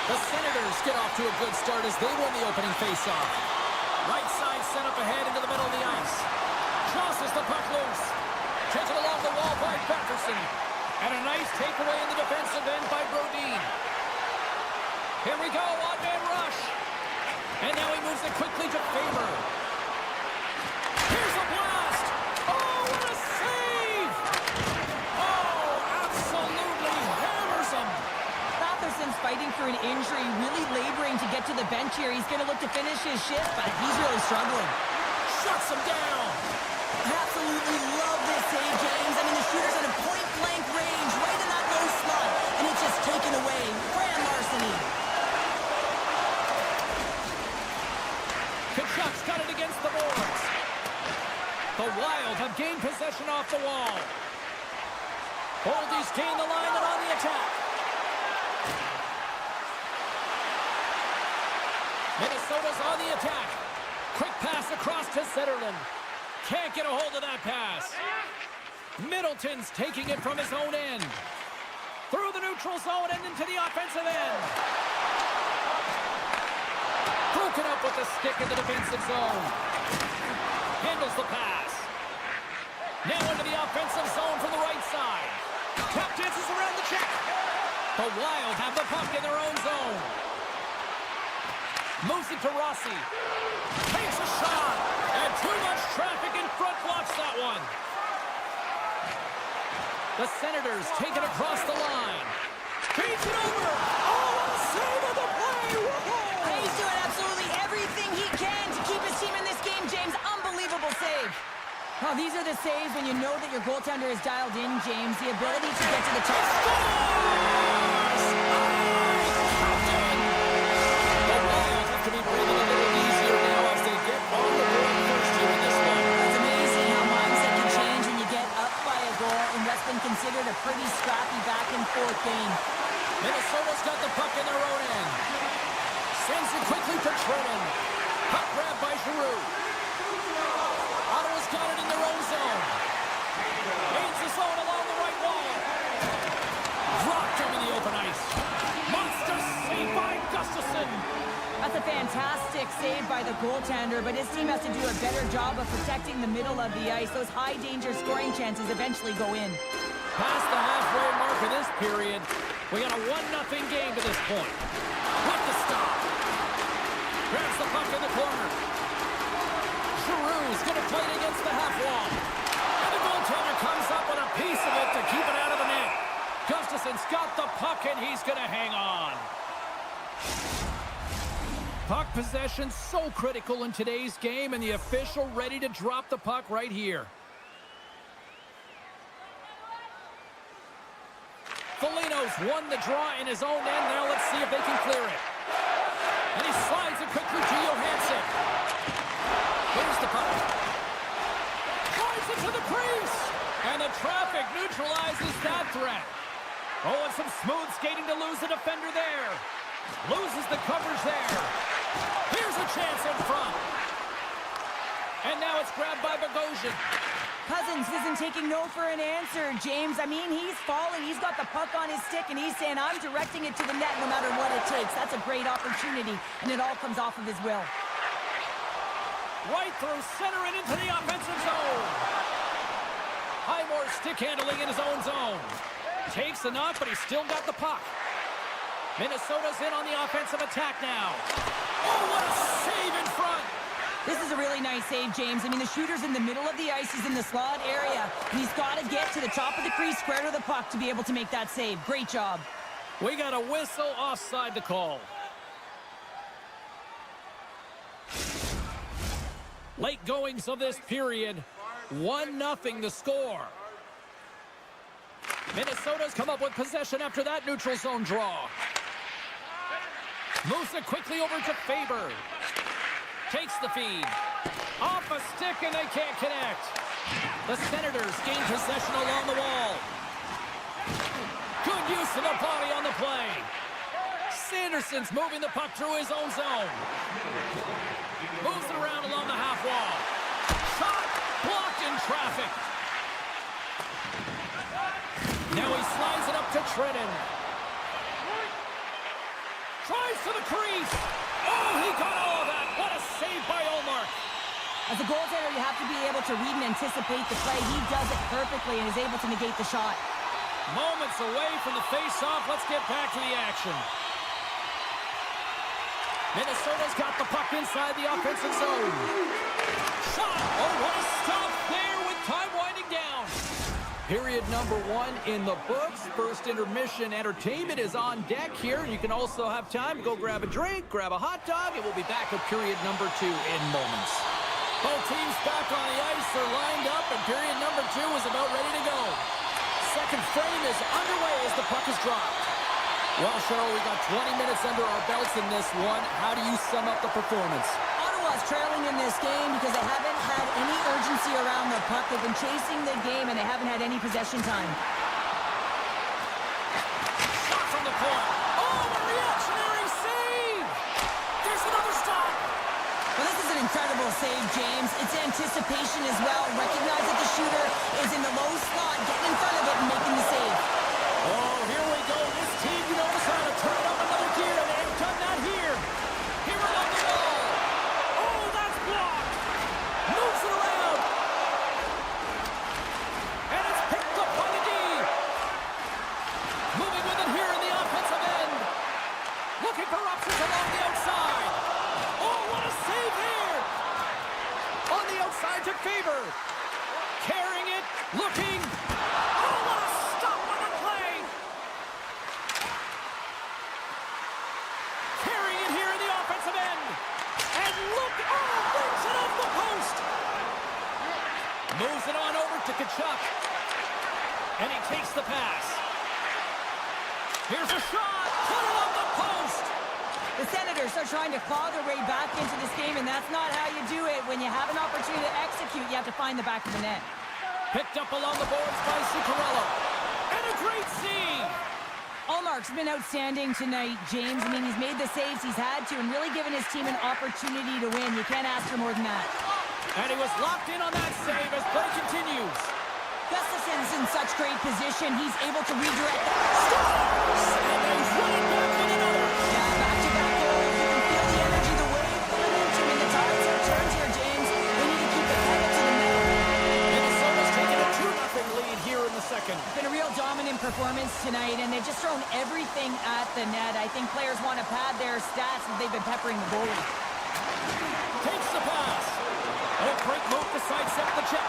The Senators get off to a good start as they win the opening faceoff. Right side sent up ahead into the middle of the ice. Tosses the puck loose. Taken along the wall by Patterson. And a nice takeaway in the defensive end by Brodin. Here we go, odd-man rush. And now he moves it quickly to Faber. Here's a blast. Oh, what a save! Oh, absolutely hammers him. Patherson's fighting through an injury, really laboring to get to the bench here. He's going to look to finish his shift, but he's really struggling. Shuts him down. Absolutely love this save, James. I mean, the shooter's at a point-blank range, right in that low slot, and it's just taken away. Grand larceny. Kachuk's got it against the boards. The Wild have gained possession off the wall. Boldy's gained the line and on the attack. Minnesota's on the attack. Quick pass across to Zetterlund. Can't get a hold of that pass. Middleton's taking it from his own end. Through the neutral zone and into the offensive end. Broken up with the stick in the defensive zone. Handles the pass. Now into the offensive zone from the right side. Tap dances around the check. The Wild have the puck in their own zone. Moves it to Rossi. Takes a shot. And too much traffic in front blocks that one. The Senators take it across the line. Feeds it over. Oh, what a save of the play. Whoa. He's doing absolutely everything he can to keep his team in this game, James. Unbelievable save. Oh, these are the saves when you know that your goaltender is dialed in, James. The ability to get to the top. The Wild have to be breathing a little easier now as they get on the board first here in this one. It's amazing how mindset can change when you get up by a goal in what's been considered a pretty scrappy back-and-forth game. Minnesota's got the puck in their own end. Sends it quickly to Trenton. Puck grab by Giroux. Ottawa's got it in their own zone. Gains the zone along the right wall. Dropped him in the open ice. Monster save by Gustafsson. That's a fantastic save by the goaltender, but his team has to do a better job of protecting the middle of the ice. Those high-danger scoring chances eventually go in. Past the halfway mark of this period, we got a 1-0 game to this point. With the stop. Grabs the puck in the corner. Giroux's going to play it against the half wall. And the goaltender comes up with a piece of it to keep it out of the net. Gustafsson's got the puck and he's going to hang on. Puck possession so critical in today's game, and the official ready to drop the puck right here. Foligno's won the draw in his own end. Now let's see if they can clear it. And he slides it quickly to Johansson. Here's the puck. Slides it to the crease. And the traffic neutralizes that threat. Oh, and some smooth skating to lose the defender there. Loses the coverage there. Here's a chance in front. And now it's grabbed by Bogosian. Cousins isn't taking no for an answer, James. I mean, he's falling. He's got the puck on his stick, and he's saying, I'm directing it to the net no matter what it takes. That's a great opportunity, and it all comes off of his will. Right through center and into the offensive zone. Highmore stick handling in his own zone. Takes the knock, but he's still got the puck. Minnesota's in on the offensive attack now. Oh, what a save in front. This is a really nice save, James. I mean, the shooter's in the middle of the ice. He's in the slot area. And he's got to get to the top of the crease, square to the puck to be able to make that save. Great job. We got a whistle offside the call. Late goings of this period. 1-0 the score. Minnesota's come up with possession after that neutral zone draw. Moves it quickly over to Faber. Takes the feed. Off a stick and they can't connect. The Senators gain possession along the wall. Good use of the body on the play. Sanderson's moving the puck through his own zone. Moves it around along the half wall. Shot blocked in traffic. Now he slides it up to Trenton. Tries to the crease. Oh, he got all of that. What a save by Omar. As a goaltender, you have to be able to read and anticipate the play. He does it perfectly and is able to negate the shot. Moments away from the face-off. Let's get back to the action. Minnesota's got the puck inside the offensive zone. Shot! Oh, what a stop there with time winding down. Period number 1 in the books. First intermission entertainment is on deck here. You can also have time to go grab a drink, grab a hot dog, and we'll be back with period number 2 in moments. Both teams back on the ice are lined up, and period number 2 is about ready to go. Second frame is underway as the puck is dropped. Well, Cheryl, we got 20 minutes under our belts in this one. How do you sum up the performance? Ottawa's trailing in this game because they haven't had any urgency around the puck. They've been chasing the game, and they haven't had any possession time. Shot from the point. Oh, a reactionary save! There's another stop! Well, this is an incredible save, James. It's anticipation as well. Recognize that the shooter is in the low slot, getting in front of it and making the save. Oh, here we go. This team, you notice how to turn up another gear. They haven't done that here. Here along the wall. Oh, that's blocked. Moves it around. And it's picked up by the D. Moving with it here in the offensive end. Looking for options along the outside. Oh, what a save here. On the outside to Faber. Carrying it. Looking. Oh, what a stop on the play. Carrying it here in the offensive end. And look. Oh, brings it off the post. Moves it on over to Kachuk. And he takes the pass. Here's a shot. Put it on the post. The Senators are trying to claw their way back into this game, and that's not how you do it. When you have an opportunity to execute, you have to find the back of the net. Picked up along the boards by Zuccarello. And a great save. Allmark's been outstanding tonight, James. I mean, he's made the saves he's had to and really given his team an opportunity to win. You can't ask for more than that. And he was locked in on that save as play continues. Gustafson's in such great position. He's able to redirect that. Stops! And they run it back with another. Yeah, back-to-back goals. You can feel the energy, the wave, the momentum, and the tides have turned here, James. They need to keep the pedal to the metal. Minnesota's taking a 2-0 lead here in the second. It's been a real dominant performance tonight, and they've just thrown everything at the net. I think players want to pad their stats as they've been peppering the goalie. Takes the pass. Oh, great move to sidestep the check.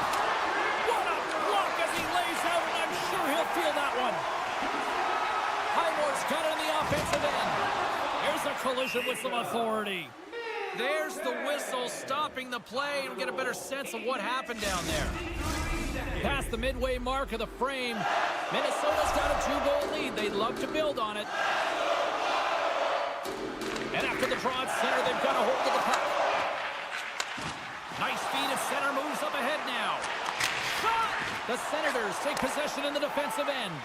What a block as he lays out, and I'm sure he'll feel that one. Highmore's got it in the offensive end. There's a collision with some authority. There's the whistle stopping the play, and we'll get a better sense of what happened down there. Past the midway mark of the frame, Minnesota's got a 2-goal lead. They'd love to build on it. And after the draw at center, they've got a hold of the puck. Nice feed at center, moves up ahead now. Shot! The Senators take possession in the defensive end.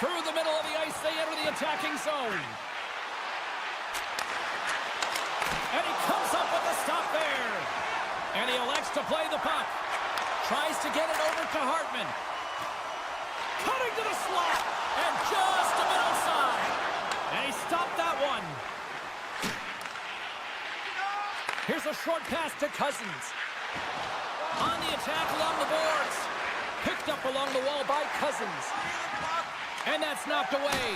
Through the middle of the ice, they enter the attacking zone. And he comes up with a stop there. And he elects to play the puck. Tries to get it over to Hartman. Cutting to the slot. And just a bit outside. And he stopped that one. Here's a short pass to Cousins. On the attack along the boards. Picked up along the wall by Cousins. And that's knocked away.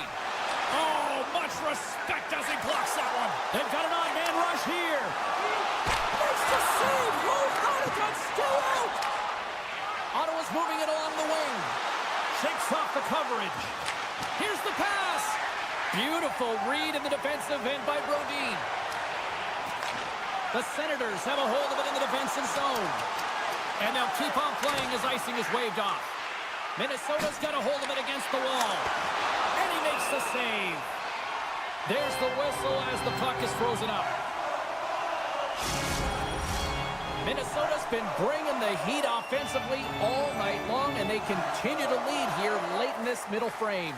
Oh, much respect as he blocks that one. They've got an on-man rush here. Makes the save. Oh, Honigan's still out. Ottawa's moving it along the wing. Shakes off the coverage. Here's the pass. Beautiful read in the defensive end by Brodin. The Senators have a hold of it in the defensive zone. And they'll keep on playing as icing is waved off. Minnesota's got a hold of it against the wall. And he makes the save. There's the whistle as the puck is frozen up. Minnesota's been bringing the heat offensively all night long, and they continue to lead here late in this middle frame.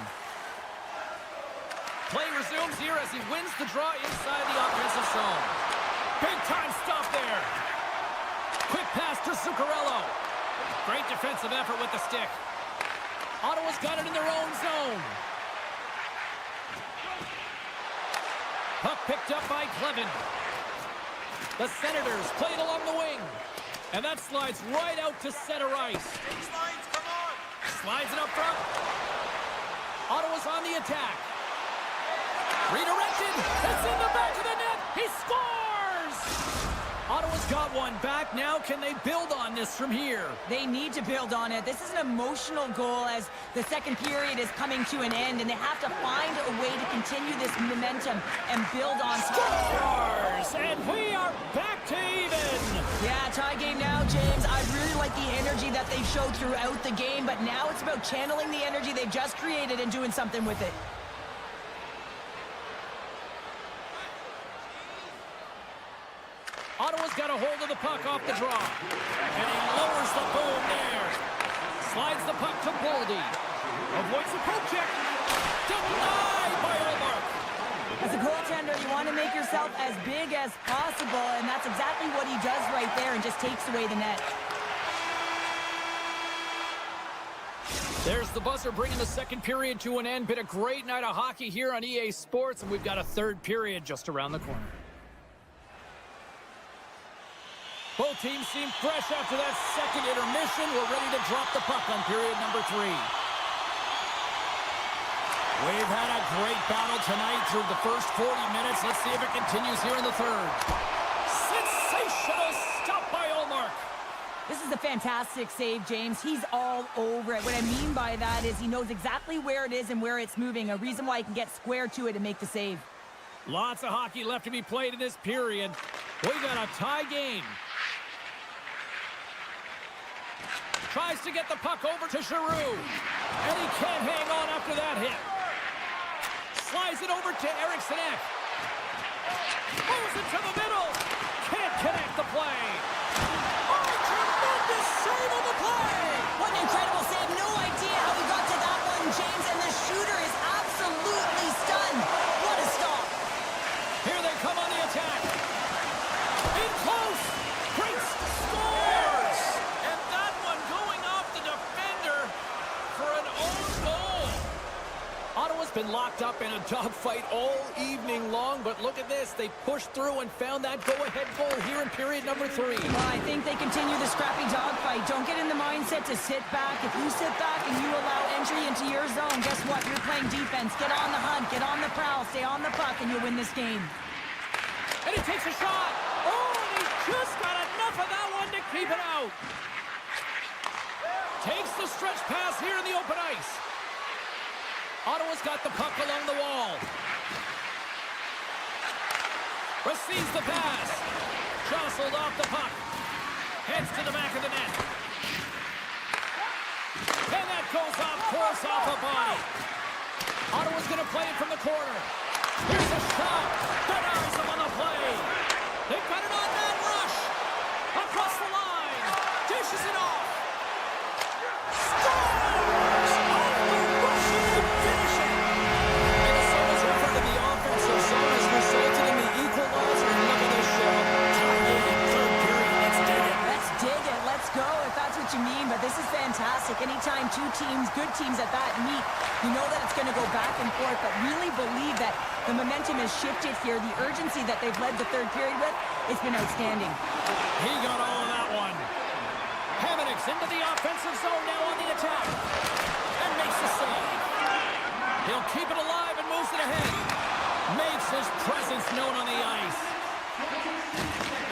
Play resumes here as he wins the draw inside the offensive zone. Big time stop there. Quick pass to Zuccarello. Great defensive effort with the stick. Ottawa's got it in their own zone. Puck picked up by Clevin. The Senators play it along the wing. And that slides right out to center ice. Slides it up front. Ottawa's on the attack. Redirected. It's in the back of the net. He scores! Ottawa's got one back. Now can they build on this from here? They need to build on it. This is an emotional goal as the second period is coming to an end, and they have to find a way to continue this momentum and build on. Scores! And we are back to even. Yeah, tie game now, James. I really like the energy that they've showed throughout the game, but now it's about channeling the energy they've just created and doing something with it. Ottawa's got a hold of the puck off the draw. And he lowers the boom there. Slides the puck to Boldy. Avoids the poke check. Denied by Ullmark. As a goaltender, you want to make yourself as big as possible, and that's exactly what he does right there and just takes away the net. There's the buzzer bringing the second period to an end. Been a great night of hockey here on EA Sports, and we've got a third period just around the corner. Both teams seem fresh after that second intermission. We're ready to drop the puck on period number 3. We've had a great battle tonight through the first 40 minutes. Let's see if it continues here in the third. Sensational stop by Ullmark. This is a fantastic save, James. He's all over it. What I mean by that is he knows exactly where it is and where it's moving, a reason why he can get square to it and make the save. Lots of hockey left to be played in this period. We got a tie game. Tries to get the puck over to Giroux. And he can't hang on after that hit. Slides it over to Eriksson. Moves it to the middle. Can't connect the play. Oh, tremendous save on the play. What an incredible save. No idea how he got to that one, James. And the shooter is absolutely stunned. What a stop. Here they come on the attack. In close. Prince scores. And that one going off the defender for an own goal. Ottawa's been locked up in a dogfight all evening long, but look at this. They pushed through and found that go-ahead goal here in period number 3. Well, I think they continue the scrappy dogfight. Don't get in the mindset to sit back. If you sit back and you allow entry into your zone, guess what? You're playing defense. Get on the hunt. Get on the prowl. Stay on the puck, and you'll win this game. And he takes a shot. Oh, and he just got enough of that one to keep it out. Takes the stretch pass here in the open ice. Ottawa's got the puck along the wall. Receives the pass. Jostled off the puck. Heads to the back of the net. And that goes off course off a body. Ottawa's going to play it from the corner. Here's a shot. Denies him on the play. They've got an on-man rush. Across the line. Dishes it off. Scores! Off the Russian finishing. Minnesota's referred to the offensive zone has resulted in the equalizer. Look at this show. Tie game, third period. Let's dig it. Let's dig it. Let's go if that's what you mean. But this is fantastic. Anytime two teams, good teams at that, meet, you know that it's going to go back and forth. But really believe that the momentum has shifted here. The urgency that they've led the third period with, it's been outstanding. He got all of that one. Hamannik's into the offensive zone now on the attack. And makes the save. He'll keep it alive and moves it ahead. Makes his presence known on the ice.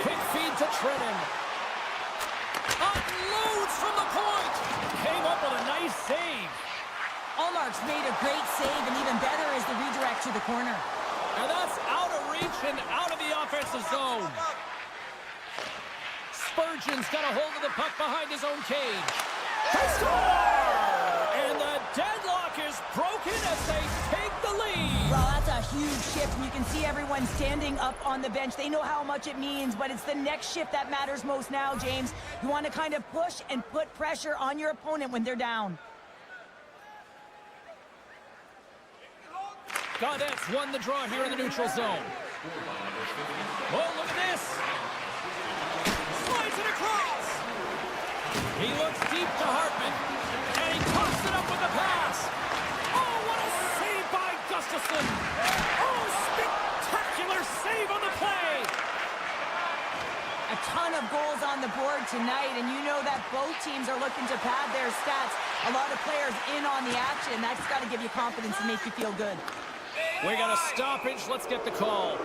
Quick feed to Trennan. Unloads from the point. Came up with a nice save. Ullmark's made a great save, and even better is the redirect to the corner. And that's out of reach and out of the offensive zone. Spurgeon's got a hold of the puck behind his own cage. They score! And the deadlock is broken as they take the lead. Well, that's a huge shift, and you can see everyone standing up on the bench. They know how much it means, but it's the next shift that matters most now, James. You want to kind of push and put pressure on your opponent when they're down. Gaudette's won the draw here in the neutral zone. Oh, look at this. Slides it across. He looks deep to Hartman, and he tossed it up with the pass. tonight, and you know that both teams are looking to pad their stats. A lot of players in on the action. That's got to give you confidence and make you feel good. We got a stoppage. Let's get the call.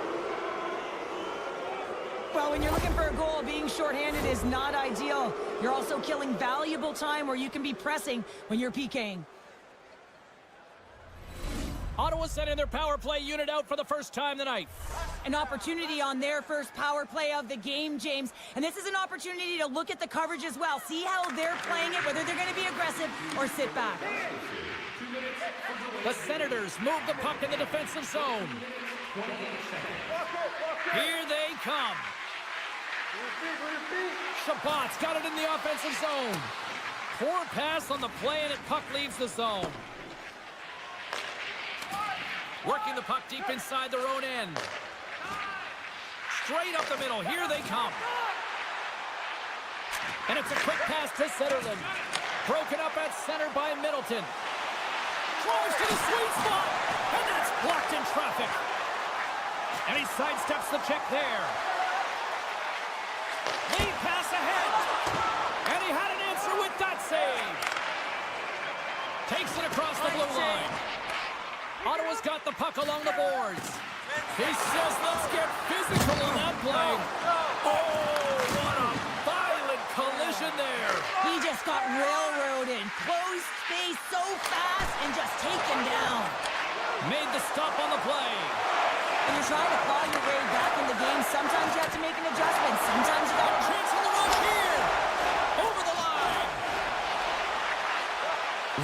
Well, when you're looking for a goal, being shorthanded is not ideal. You're also killing valuable time where you can be pressing when you're PKing. Ottawa sending their power play unit out for the first time tonight. An opportunity on their first power play of the game, James. And this is an opportunity to look at the coverage as well. See how they're playing it, whether they're going to be aggressive or sit back. The Senators move the puck in the defensive zone. Here they come. Shabbat's got it in the offensive zone. Poor pass on the play, and puck leaves the zone. Working the puck deep inside their own end. Straight up the middle. Here they come. And it's a quick pass to Zetterlund. Broken up at center by Middleton. Drives to the sweet spot. And that's blocked in traffic. And he sidesteps the check there. Lead pass ahead. And he had an answer with that save. Takes it across the blue line. Ottawa's got the puck along the boards. He says, let's get physical on that play. Oh, what a violent collision there. He just got railroaded. Closed space so fast and just taken down. Made the stop on the play. When you're trying to claw your way back in the game, sometimes you have to make an adjustment. Sometimes you got a Chance for the rush here. Over the line.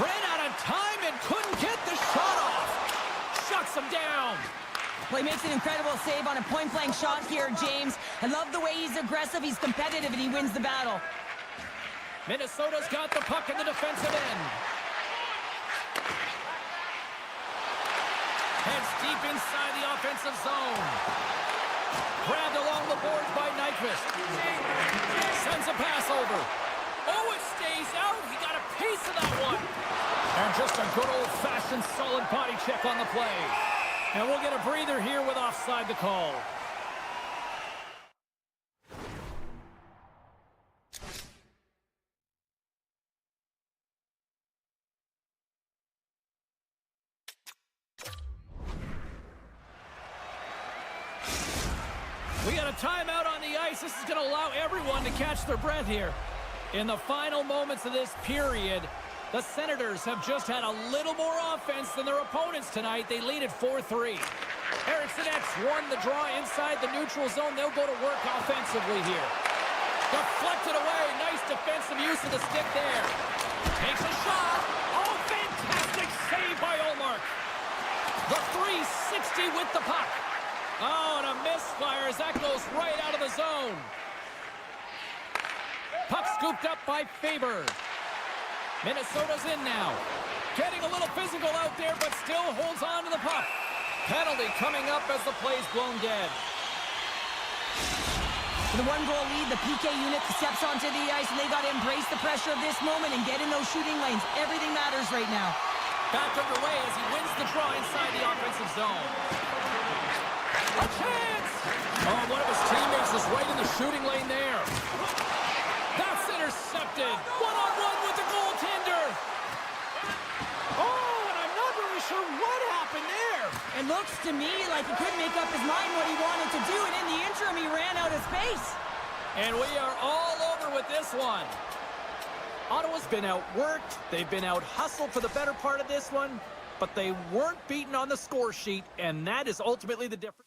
Ran out of time and couldn't get the shot off. Shuts him down. Well, he makes an incredible save on a point-blank shot here, James. I love the way he's aggressive, he's competitive, and he wins the battle. Minnesota's got the puck in the defensive end. Heads deep inside the offensive zone. Grabbed along the boards by Nyquist. Sends a pass over. Oh, it stays out. He got a piece of that one. And just a good old-fashioned solid body check on the play. And we'll get a breather here with offside the call. We got a timeout on the ice. This is going to allow everyone to catch their breath here. In the final moments of this period, the Senators have just had a little more offense than their opponents tonight. They lead at 4-3. Ericsson's won the draw inside the neutral zone. They'll go to work offensively here. Deflected away. Nice defensive use of the stick there. Takes a shot. Oh, fantastic save by Ullmark. The 360 with the puck. Oh, and a misfire as that goes right out of the zone. Puck scooped up by Faber. Minnesota's in now. Getting a little physical out there, but still holds on to the puck. Penalty coming up as the play's blown dead. With a one-goal lead, the PK unit steps onto the ice, and they got to embrace the pressure of this moment and get in those shooting lanes. Everything matters right now. Back underway as he wins the draw inside the offensive zone. A chance! Oh, one of his teammates is right in the shooting lane there. That's intercepted. One-on-one with the goaltender. Oh, and I'm not really sure what happened there. It looks to me like he couldn't make up his mind what he wanted to do, and in the interim, he ran out of space. And we are all over with this one. Ottawa's been outworked. They've been out-hustled for the better part of this one, but they weren't beaten on the score sheet, and that is ultimately the difference.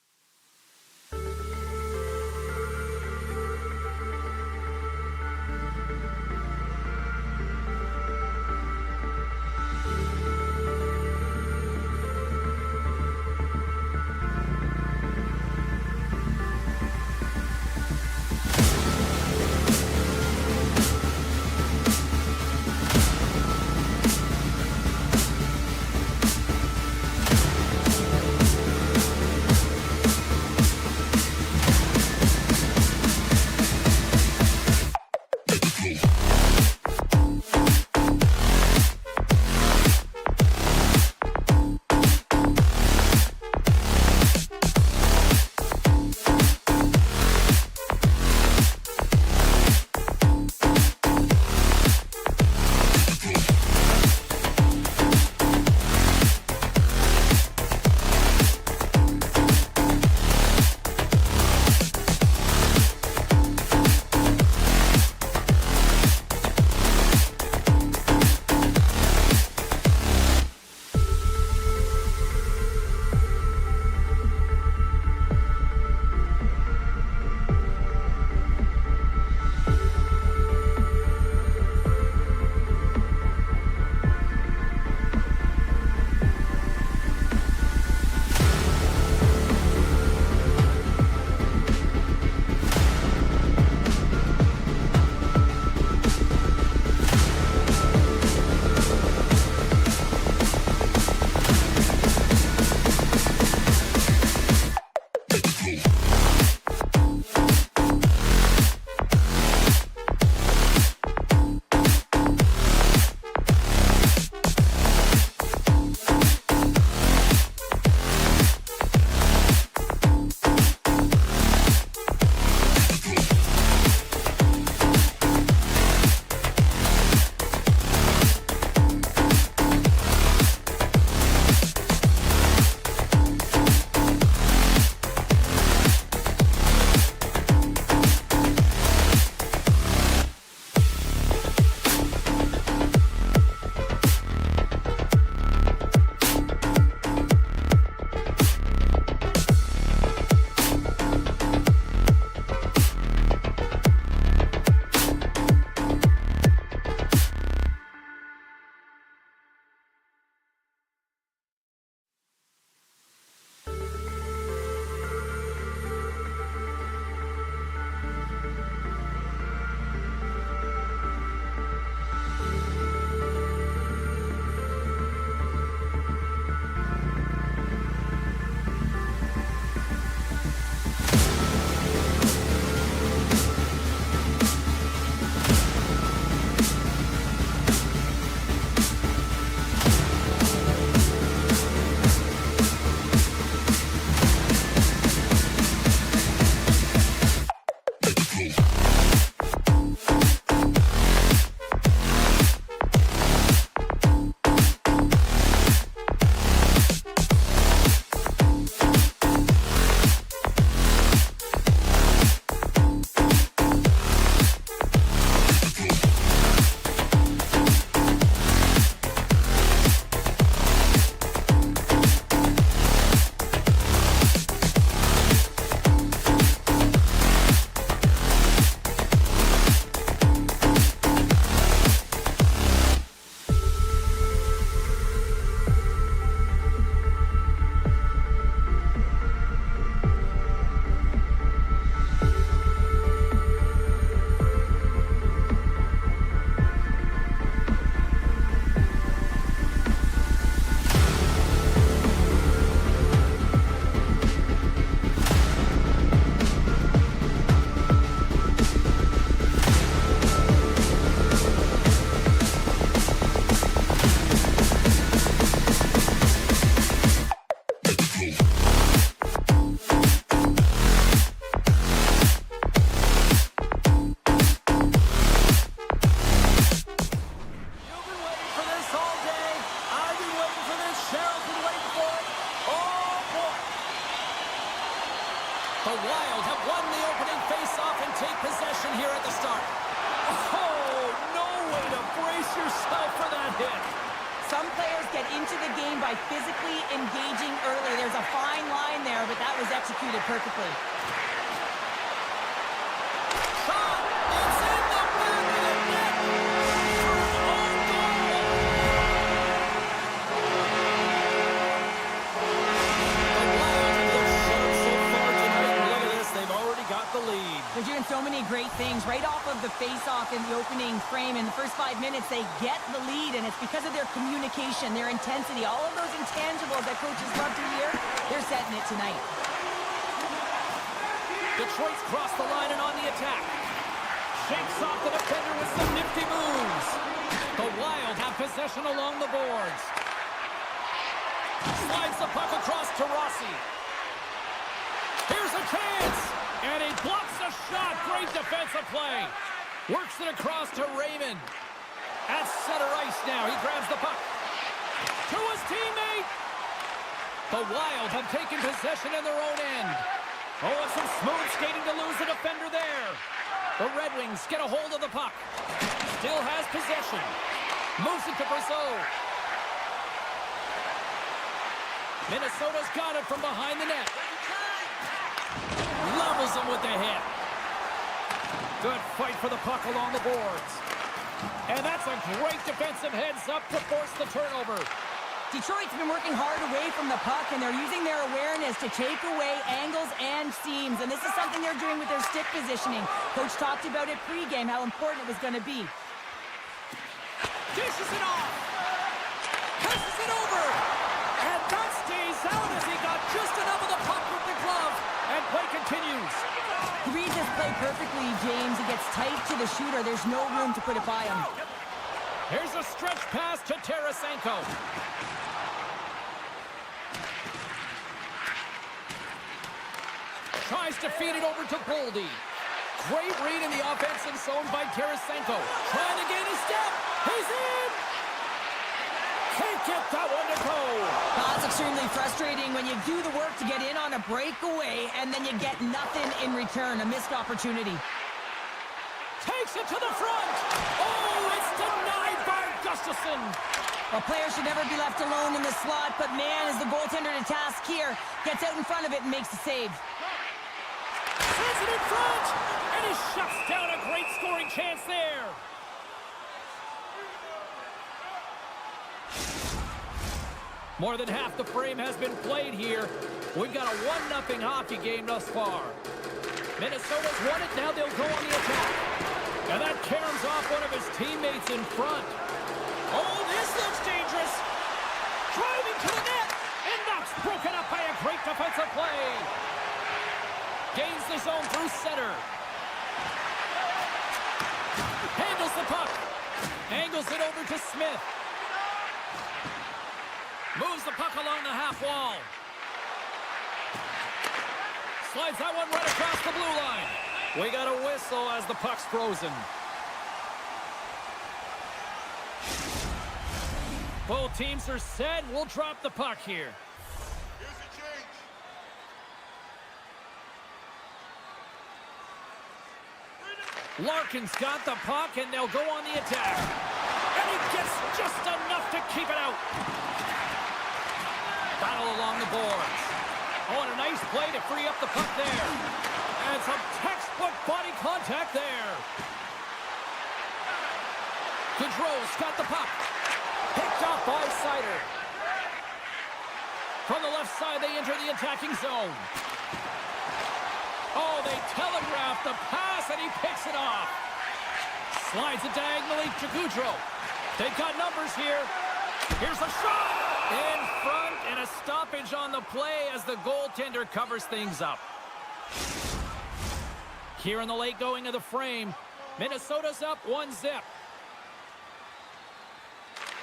Wild have won the opening face-off and take possession here at the start. Oh, no way to brace yourself for that hit. Some players get into the game by physically engaging early. There's a fine line there, but that was executed perfectly. Shot! It's in the back of the net! On goal! The Wild have looked sharp so far tonight. Look at this, they've already got the lead. They're doing so many great things right off of the face-off in the opening frame. In the first 5 minutes, they get the lead, and it's because of their communication, their intensity, all of those intangibles that coaches love to hear. They're setting it tonight. Detroit's crossed the line and on the attack. Shakes off the defender with some nifty moves. The Wild have possession along the boards. Slides the puck across to Rossi. Here's a chance! And he blocks a shot. Great defensive play. Works it across to Raymond. At center ice now. He grabs the puck. To his teammate. The Wild have taken possession in their own end. Oh, and some smooth skating to lose the defender there. The Red Wings get a hold of the puck. Still has possession. Moves it to Brazeau. Minnesota's got it from behind the net. Levels him with the hit. Good fight for the puck along the boards. And that's a great defensive heads-up to force the turnover. Detroit's been working hard away from the puck, and they're using their awareness to take away angles and seams. And this is something they're doing with their stick positioning. Coach talked about it pregame, how important it was going to be. Dishes it off. Passes it over. And that stays out as he got just enough of the puck with the glove. And play continues. He reads this play perfectly, James. He gets tight to the shooter. There's no room to put it by him. Here's a stretch pass to Tarasenko. Tries to feed it over to Boldy. Great read in the offensive zone by Tarasenko. Trying to gain a step. He's in! Can't get that one to go. That's extremely frustrating when you do the work to get in on a breakaway and then you get nothing in return. A missed opportunity. Takes it to the front. Oh, it's denied by Gustafsson. Well, players should never be left alone in the slot, but man, is the goaltender to task here. Gets out in front of it and makes the save. Sends it in front, and he shuts down a great scoring chance there. More than half the frame has been played here. We've got a 1-0 hockey game thus far. Minnesota's won it, now they'll go on the attack. And that caroms off one of his teammates in front. Oh, this looks dangerous. Driving to the net, and that's broken up by a great defensive play. Gains the zone through center. Handles the puck. Angles it over to Smith. Moves the puck along the half wall. Slides that one right across the blue line. We got a whistle as the puck's frozen. Both teams are set. We'll drop the puck here. Here's a change. Larkin's got the puck, and they'll go on the attack. And he gets just enough to keep it out. Battle along the boards. Oh, and a nice play to free up the puck there. And some textbook body contact there. Gaudreau's got the puck. Picked off by Seider. From the left side, they enter the attacking zone. Oh, they telegraph the pass, and he picks it off. Slides it diagonally to Gaudreau. They've got numbers here. Here's the shot! In front, and a stoppage on the play as the goaltender covers things up. Here in the late going of the frame, Minnesota's up 1-0.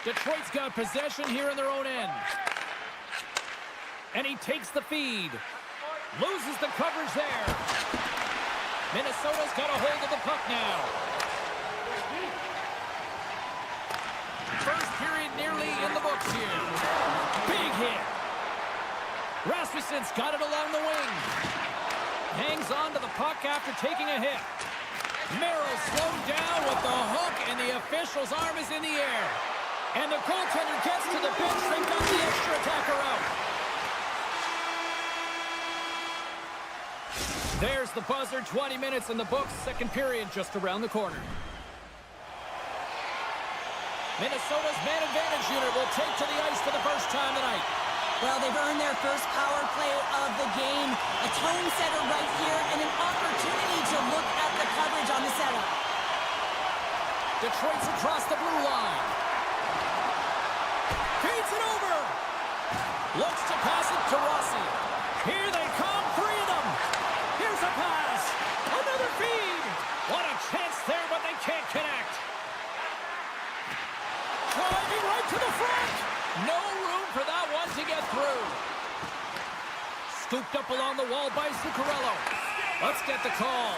Detroit's got possession here in their own end. And he takes the feed. Loses the coverage there. Minnesota's got a hold of the puck now. First period nearly in the books here. Big hit. Rasmussen's got it along the wing. Hangs on to the puck after taking a hit. Merrill slowed down with the hook, and the official's arm is in the air. And the goaltender gets to the bench. They've got the extra attacker out. There's the buzzer. 20 minutes in the books. Second period just around the corner. Minnesota's man advantage unit will take to the ice for the first time tonight. Well, they've earned their first power play of the game. A tone setter right here and an opportunity to look at the coverage on the setup. Detroit's across the blue line. Feeds it over. Looks to pass it to Rossi. Here they come, three of them. Here's a pass. Another feed. What a chance there, but they can't connect. Driving right to the front. No room for that one to get through. Scooped up along the wall by Zuccarello. Let's get the call.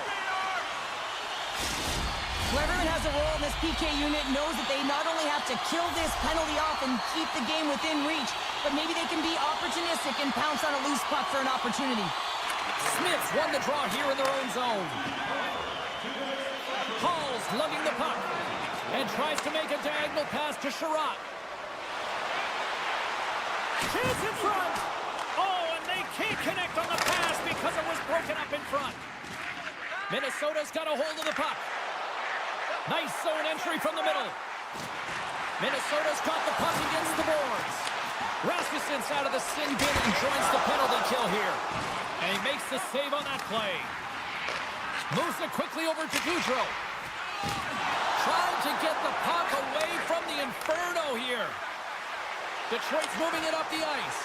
Whoever has a role in this PK unit knows that they not only have to kill this penalty off and keep the game within reach, but maybe they can be opportunistic and pounce on a loose puck for an opportunity. Smith's won the draw here in their own zone. Hall's lugging the puck and tries to make a diagonal pass to Sherratt. Chance in front. Oh, and they can't connect on the pass because it was broken up in front. Minnesota's got a hold of the puck. Nice zone entry from the middle. Minnesota's got the puck against the boards. Rasmussen's out of the sin bin and joins the penalty kill here. And he makes the save on that play. Moves it quickly over to Goudreau. Trying to get the puck away from the Inferno here. Detroit's moving it up the ice.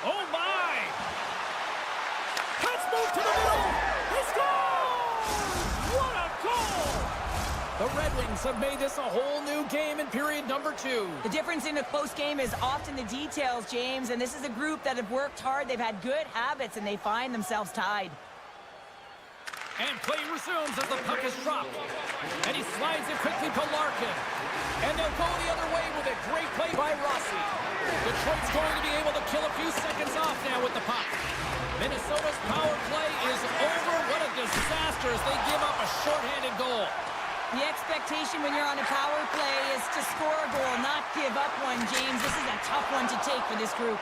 Oh, my! Let's move to the middle! He scores! What a goal! The Red Wings have made this a whole new game in period number 2. The difference in a close game is often the details, James, and this is a group that have worked hard, they've had good habits, and they find themselves tied. And play resumes as the puck is dropped. And he slides it quickly to Larkin. And they'll go the other way with a great play by Rossi. Detroit's going to be able to kill a few seconds off now with the puck. Minnesota's power play is over. What a disaster as they give up a shorthanded goal. The expectation when you're on a power play is to score a goal, not give up one, James. This is a tough one to take for this group.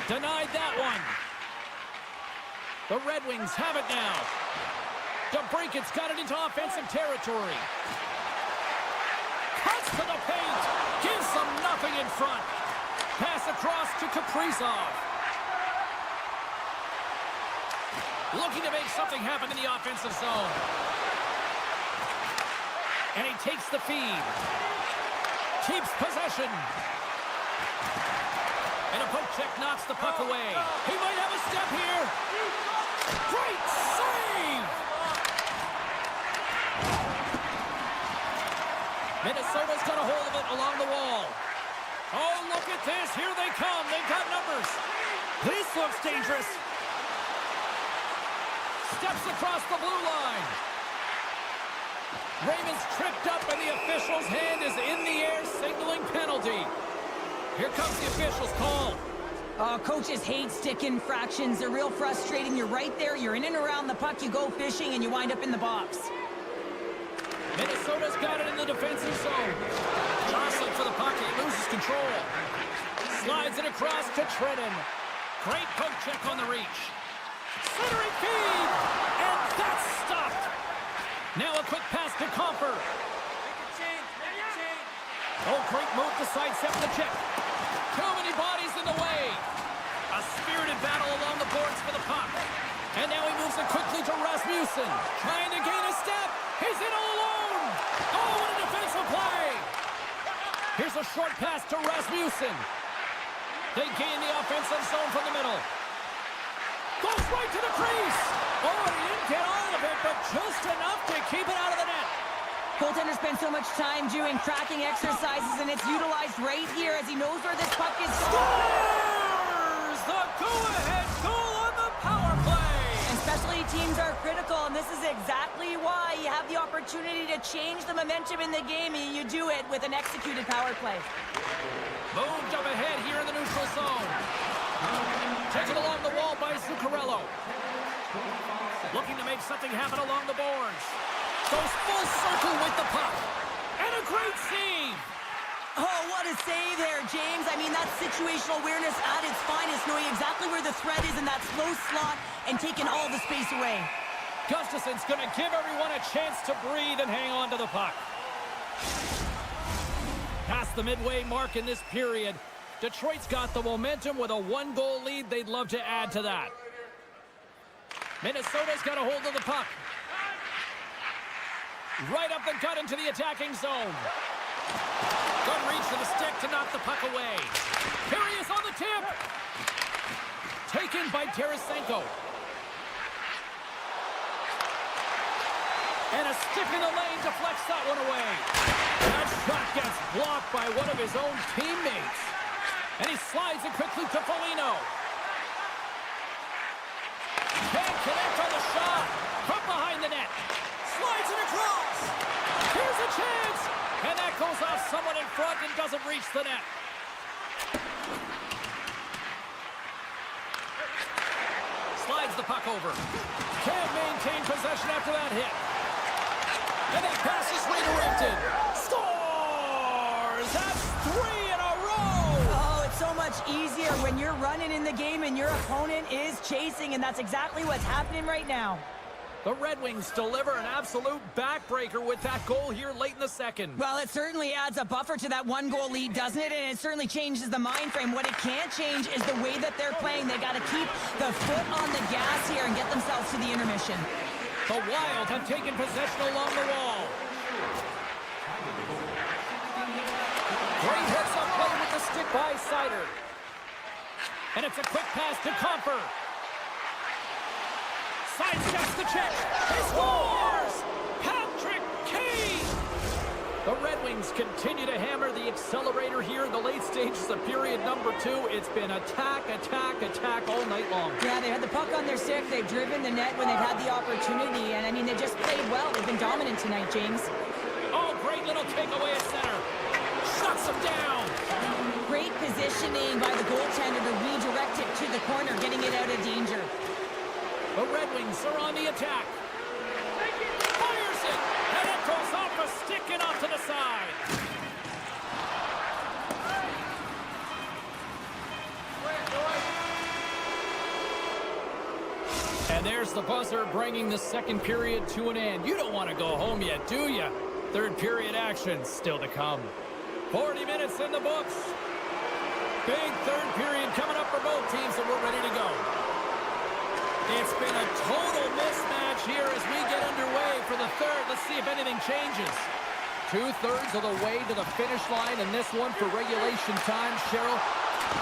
Denied that one. The Red Wings have it now. DeBrinket's got it into offensive territory. Cuts to the paint. Gives them nothing in front. Pass across to Kaprizov. Looking to make something happen in the offensive zone. And he takes the feed. Keeps possession. And a poke check knocks the puck away. He might have a step here. Great save! Minnesota's got a hold of it along the wall. Oh, look at this. Here they come. They've got numbers. This looks dangerous. Steps across the blue line. Raymond's tripped up, and the official's hand is in the air, signaling penalty. Here comes the official's call. Coaches hate stick infractions. They're real frustrating. You're right there. You're in and around the puck. You go fishing, and you wind up in the box. Minnesota's got it in the defensive zone. Jostling for the puck. He loses control. Slides it across to Trenton. Great poke check on the reach. Centering feed! And that's stopped. Now a quick pass to Comfer. Oh, great move to sidestep the check. Too many bodies in the way. A spirited battle along the boards for the puck. And now he moves it quickly to Rasmussen. Trying to gain a step. He's in all alone. Oh, what a defensive play. Here's a short pass to Rasmussen. They gain the offensive zone from the middle. Goes right to the crease. Oh, he didn't get all of it, but just enough to keep it out of the net. Goaltender spends so much time doing tracking exercises, and it's utilized right here as he knows where this puck is. Scores the go-ahead goal on the power play. And specialty teams are critical, and this is exactly why you have the opportunity to change the momentum in the game, and you do it with an executed power play. Moved up ahead here in the neutral zone. Taken along the wall by Zuccarello. Looking to make something happen along the boards. Goes full circle with the puck. And a great save. Oh, what a save there, James. I mean, that's situational awareness at its finest, knowing exactly where the threat is in that slow slot and taking all the space away. Gustafson's going to give everyone a chance to breathe and hang on to the puck. Past the midway mark in this period, Detroit's got the momentum with a 1-goal lead. They'd love to add to that. Minnesota's got a hold of the puck. Right up the gut into the attacking zone. Good reach to the stick to knock the puck away. Here he is on the tip. Taken by Tarasenko. And a stick in the lane deflects that one away. That shot gets blocked by one of his own teammates. And he slides it quickly to Foligno. Can't connect on the shot. From behind the net. Slides it across. Here's a chance. And that goes off someone in front and doesn't reach the net. Slides the puck over. Can't maintain possession after that hit. And that pass is redirected. Scores! That's 3 in a row! Oh, it's so much easier when you're running in the game and your opponent is chasing, and that's exactly what's happening right now. The Red Wings deliver an absolute backbreaker with that goal here late in the second. Well, it certainly adds a buffer to that 1-goal lead, doesn't it? And it certainly changes the mind frame. What it can't change is the way that they're playing. They got to keep the foot on the gas here and get themselves to the intermission. The Wild have taken possession along the wall. Great heads-up play with the stick by Seider. And it's a quick pass to Comper. Sidesteps the check. He scores! Patrick Kane! The Red Wings continue to hammer the accelerator here in the late stages of period number 2. It's been attack, attack, attack all night long. Yeah, they had the puck on their stick. They've driven the net when they've had the opportunity. And, I mean, they just played well. They've been dominant tonight, James. Oh, great little takeaway at center. Shuts him down. Great positioning by the goaltender to redirect it to the corner, getting it out of danger. The Red Wings are on the attack. Fires it, and it goes off a stick and off to the side. And there's the buzzer bringing the second period to an end. You don't want to go home yet, do you? Third period action still to come. 40 minutes in the books. Big third period coming up for both teams, and we're ready to go. It's been a total mismatch here as we get underway for the third. Let's see if anything changes. 2/3 of the way to the finish line, and this one for regulation time. Cheryl,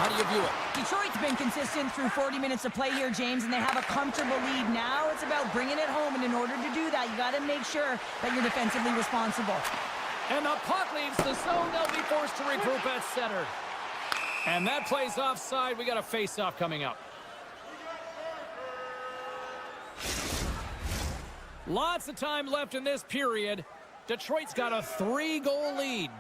how do you view it? Detroit's been consistent through 40 minutes of play here, James, and they have a comfortable lead. Now it's about bringing it home, and in order to do that, you got to make sure that you're defensively responsible. And the puck leaves the zone. They'll be forced to regroup at center. And that plays offside. We got a face-off coming up. Lots of time left in this period. Detroit's got a 3-goal lead.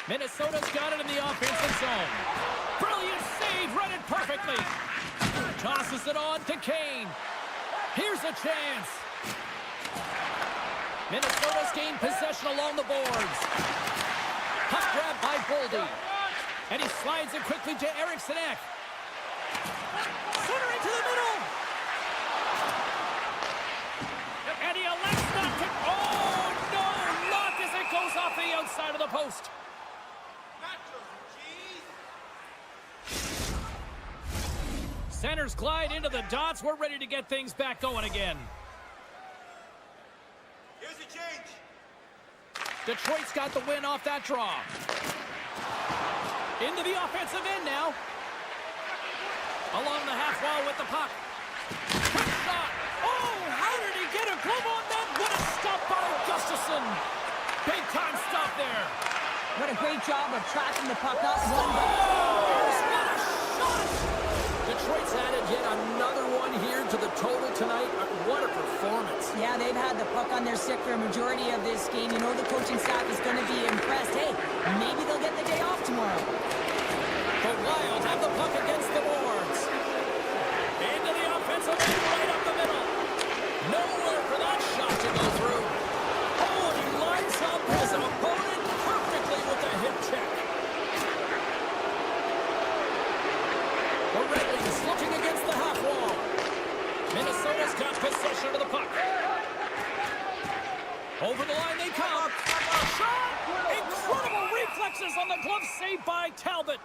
Minnesota's got it in the offensive zone. Brilliant save, run it perfectly. Tosses it on to Kane. Here's a chance. Minnesota's gained possession along the boards. Puck grab by Boldy. And he slides it quickly to Eriksson Ek. Centering to the middle. And he elects not to... Oh, no! Lock as it goes off the outside of the post. Centers glide into the dots. We're ready to get things back going again. Here's a change. Detroit's got the win off that draw. Into the offensive end now. Along the half wall with the puck. Quick shot. Oh, how did he get a glove on that? What a stop by Gustafson. Big time stop there. What a great job of tracking the puck, not one, but... What a shot! Detroit's added yet another one here to the total tonight. What a performance. Yeah, they've had the puck on their stick for a majority of this game. You know the coaching staff is going to be impressed. Hey, maybe they'll get the day off tomorrow. The Wild have the puck against the boards. Gets a man right up the middle. Nowhere for that shot to go through. Oh, and he lines up his opponent perfectly with a hip check. The Red Wings looking against the half wall. Minnesota's got possession of the puck. Over the line they come. Shot! Incredible reflexes on the glove save by Talbot.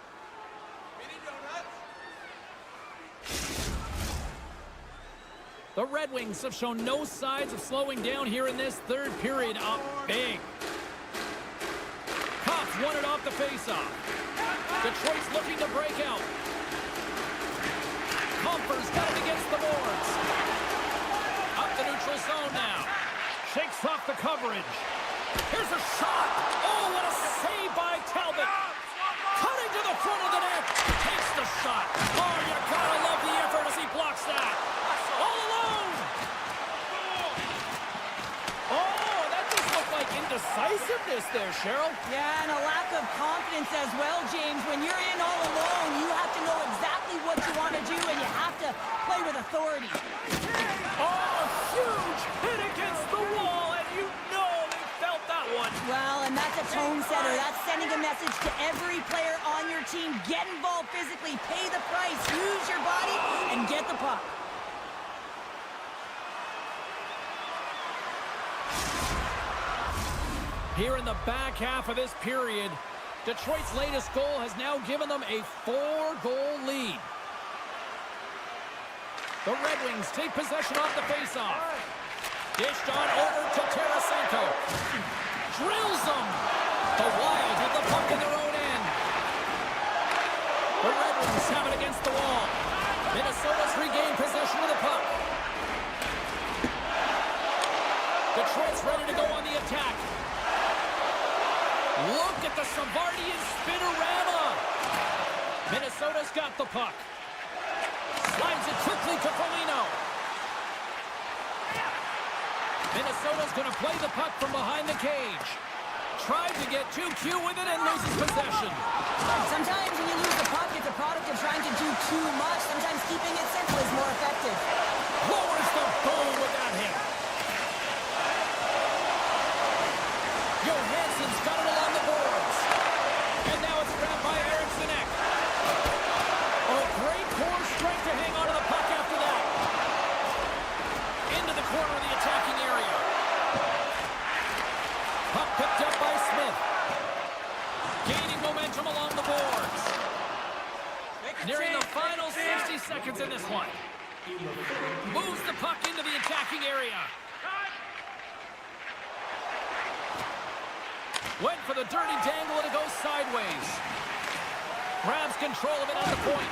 The Red Wings have shown no signs of slowing down here in this third period. Up big. Cops won it off the faceoff. Detroit's looking to break out. Comfer's got it against the boards. Up the neutral zone now. Shakes off the coverage. Here's a shot. Oh, what a save by Talbot. Cutting to the front of the net. Takes the shot. Oh, you gotta love the effort as he blocks that. All alone. Oh, that just looked like indecisiveness there, Cheryl. Yeah, and a lack of confidence as well, James. When you're in all alone, you have to know exactly what you want to do, and you have to play with authority. Oh, huge hit against the wall, and you know they felt that one. Well, and that's a tone setter. That's sending a message to every player on your team. Get involved physically, pay the price, use your body, and get the puck. Here in the back half of this period, Detroit's latest goal has now given them a 4-goal lead. The Red Wings take possession off the faceoff. Dished on over to Tarasenko. Drills them. The Wild have the puck in their own end. The Red Wings have it against the wall. Minnesota's regained possession of the puck. Detroit's ready to go on the attack. Look at the Savardian spinorama. Minnesota's got the puck. Slides it quickly to Foligno. Minnesota's going to play the puck from behind the cage. Tried to get too cute with it and loses possession. Sometimes when you lose the puck, it's a product of trying to do too much. Sometimes keeping it simple is more effective. Lowers the goal with that hit. Johansson's got it along the boards. And now it's grabbed by Eriksson Ek. Oh, great core strength to hang on to the puck after that. Into the corner of the attacking area. Puck picked up by Smith. Gaining momentum along the boards. Nearing the final 60 seconds in this one. Moves the puck into the attacking area. Went for the dirty dangle and it goes sideways. Grabs control of it at the point.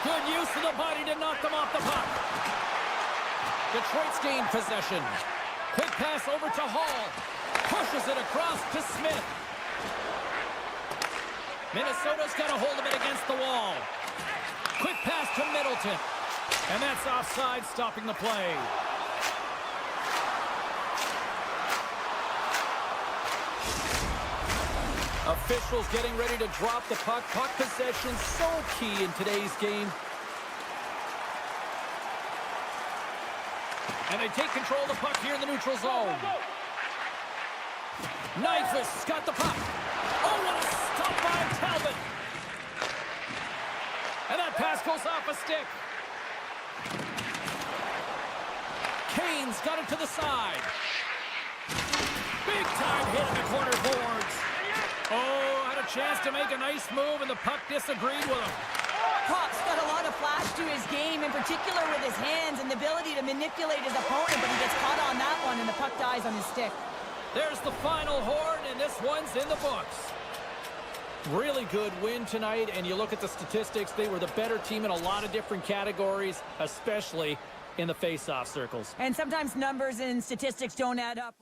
Good use of the body to knock them off the puck. Detroit's gained possession. Quick pass over to Hall. Pushes it across to Smith. Minnesota's got a hold of it against the wall. Quick pass to Middleton. And that's offside, stopping the play. Officials getting ready to drop the puck. Puck possession so key in today's game. And they take control of the puck here in the neutral zone. Nyquist's got the puck. Oh, what a stop by Talbot. And that pass goes off a stick. Kane's got it to the side. Big time hit in the corner boards. Oh, had a chance to make a nice move, and the puck disagreed with him. Pop's got a lot of flash to his game, in particular with his hands and the ability to manipulate his opponent, but he gets caught on that one, and the puck dies on his stick. There's the final horn, and this one's in the books. Really good win tonight, and you look at the statistics, they were the better team in a lot of different categories, especially in the face-off circles. And sometimes numbers and statistics don't add up.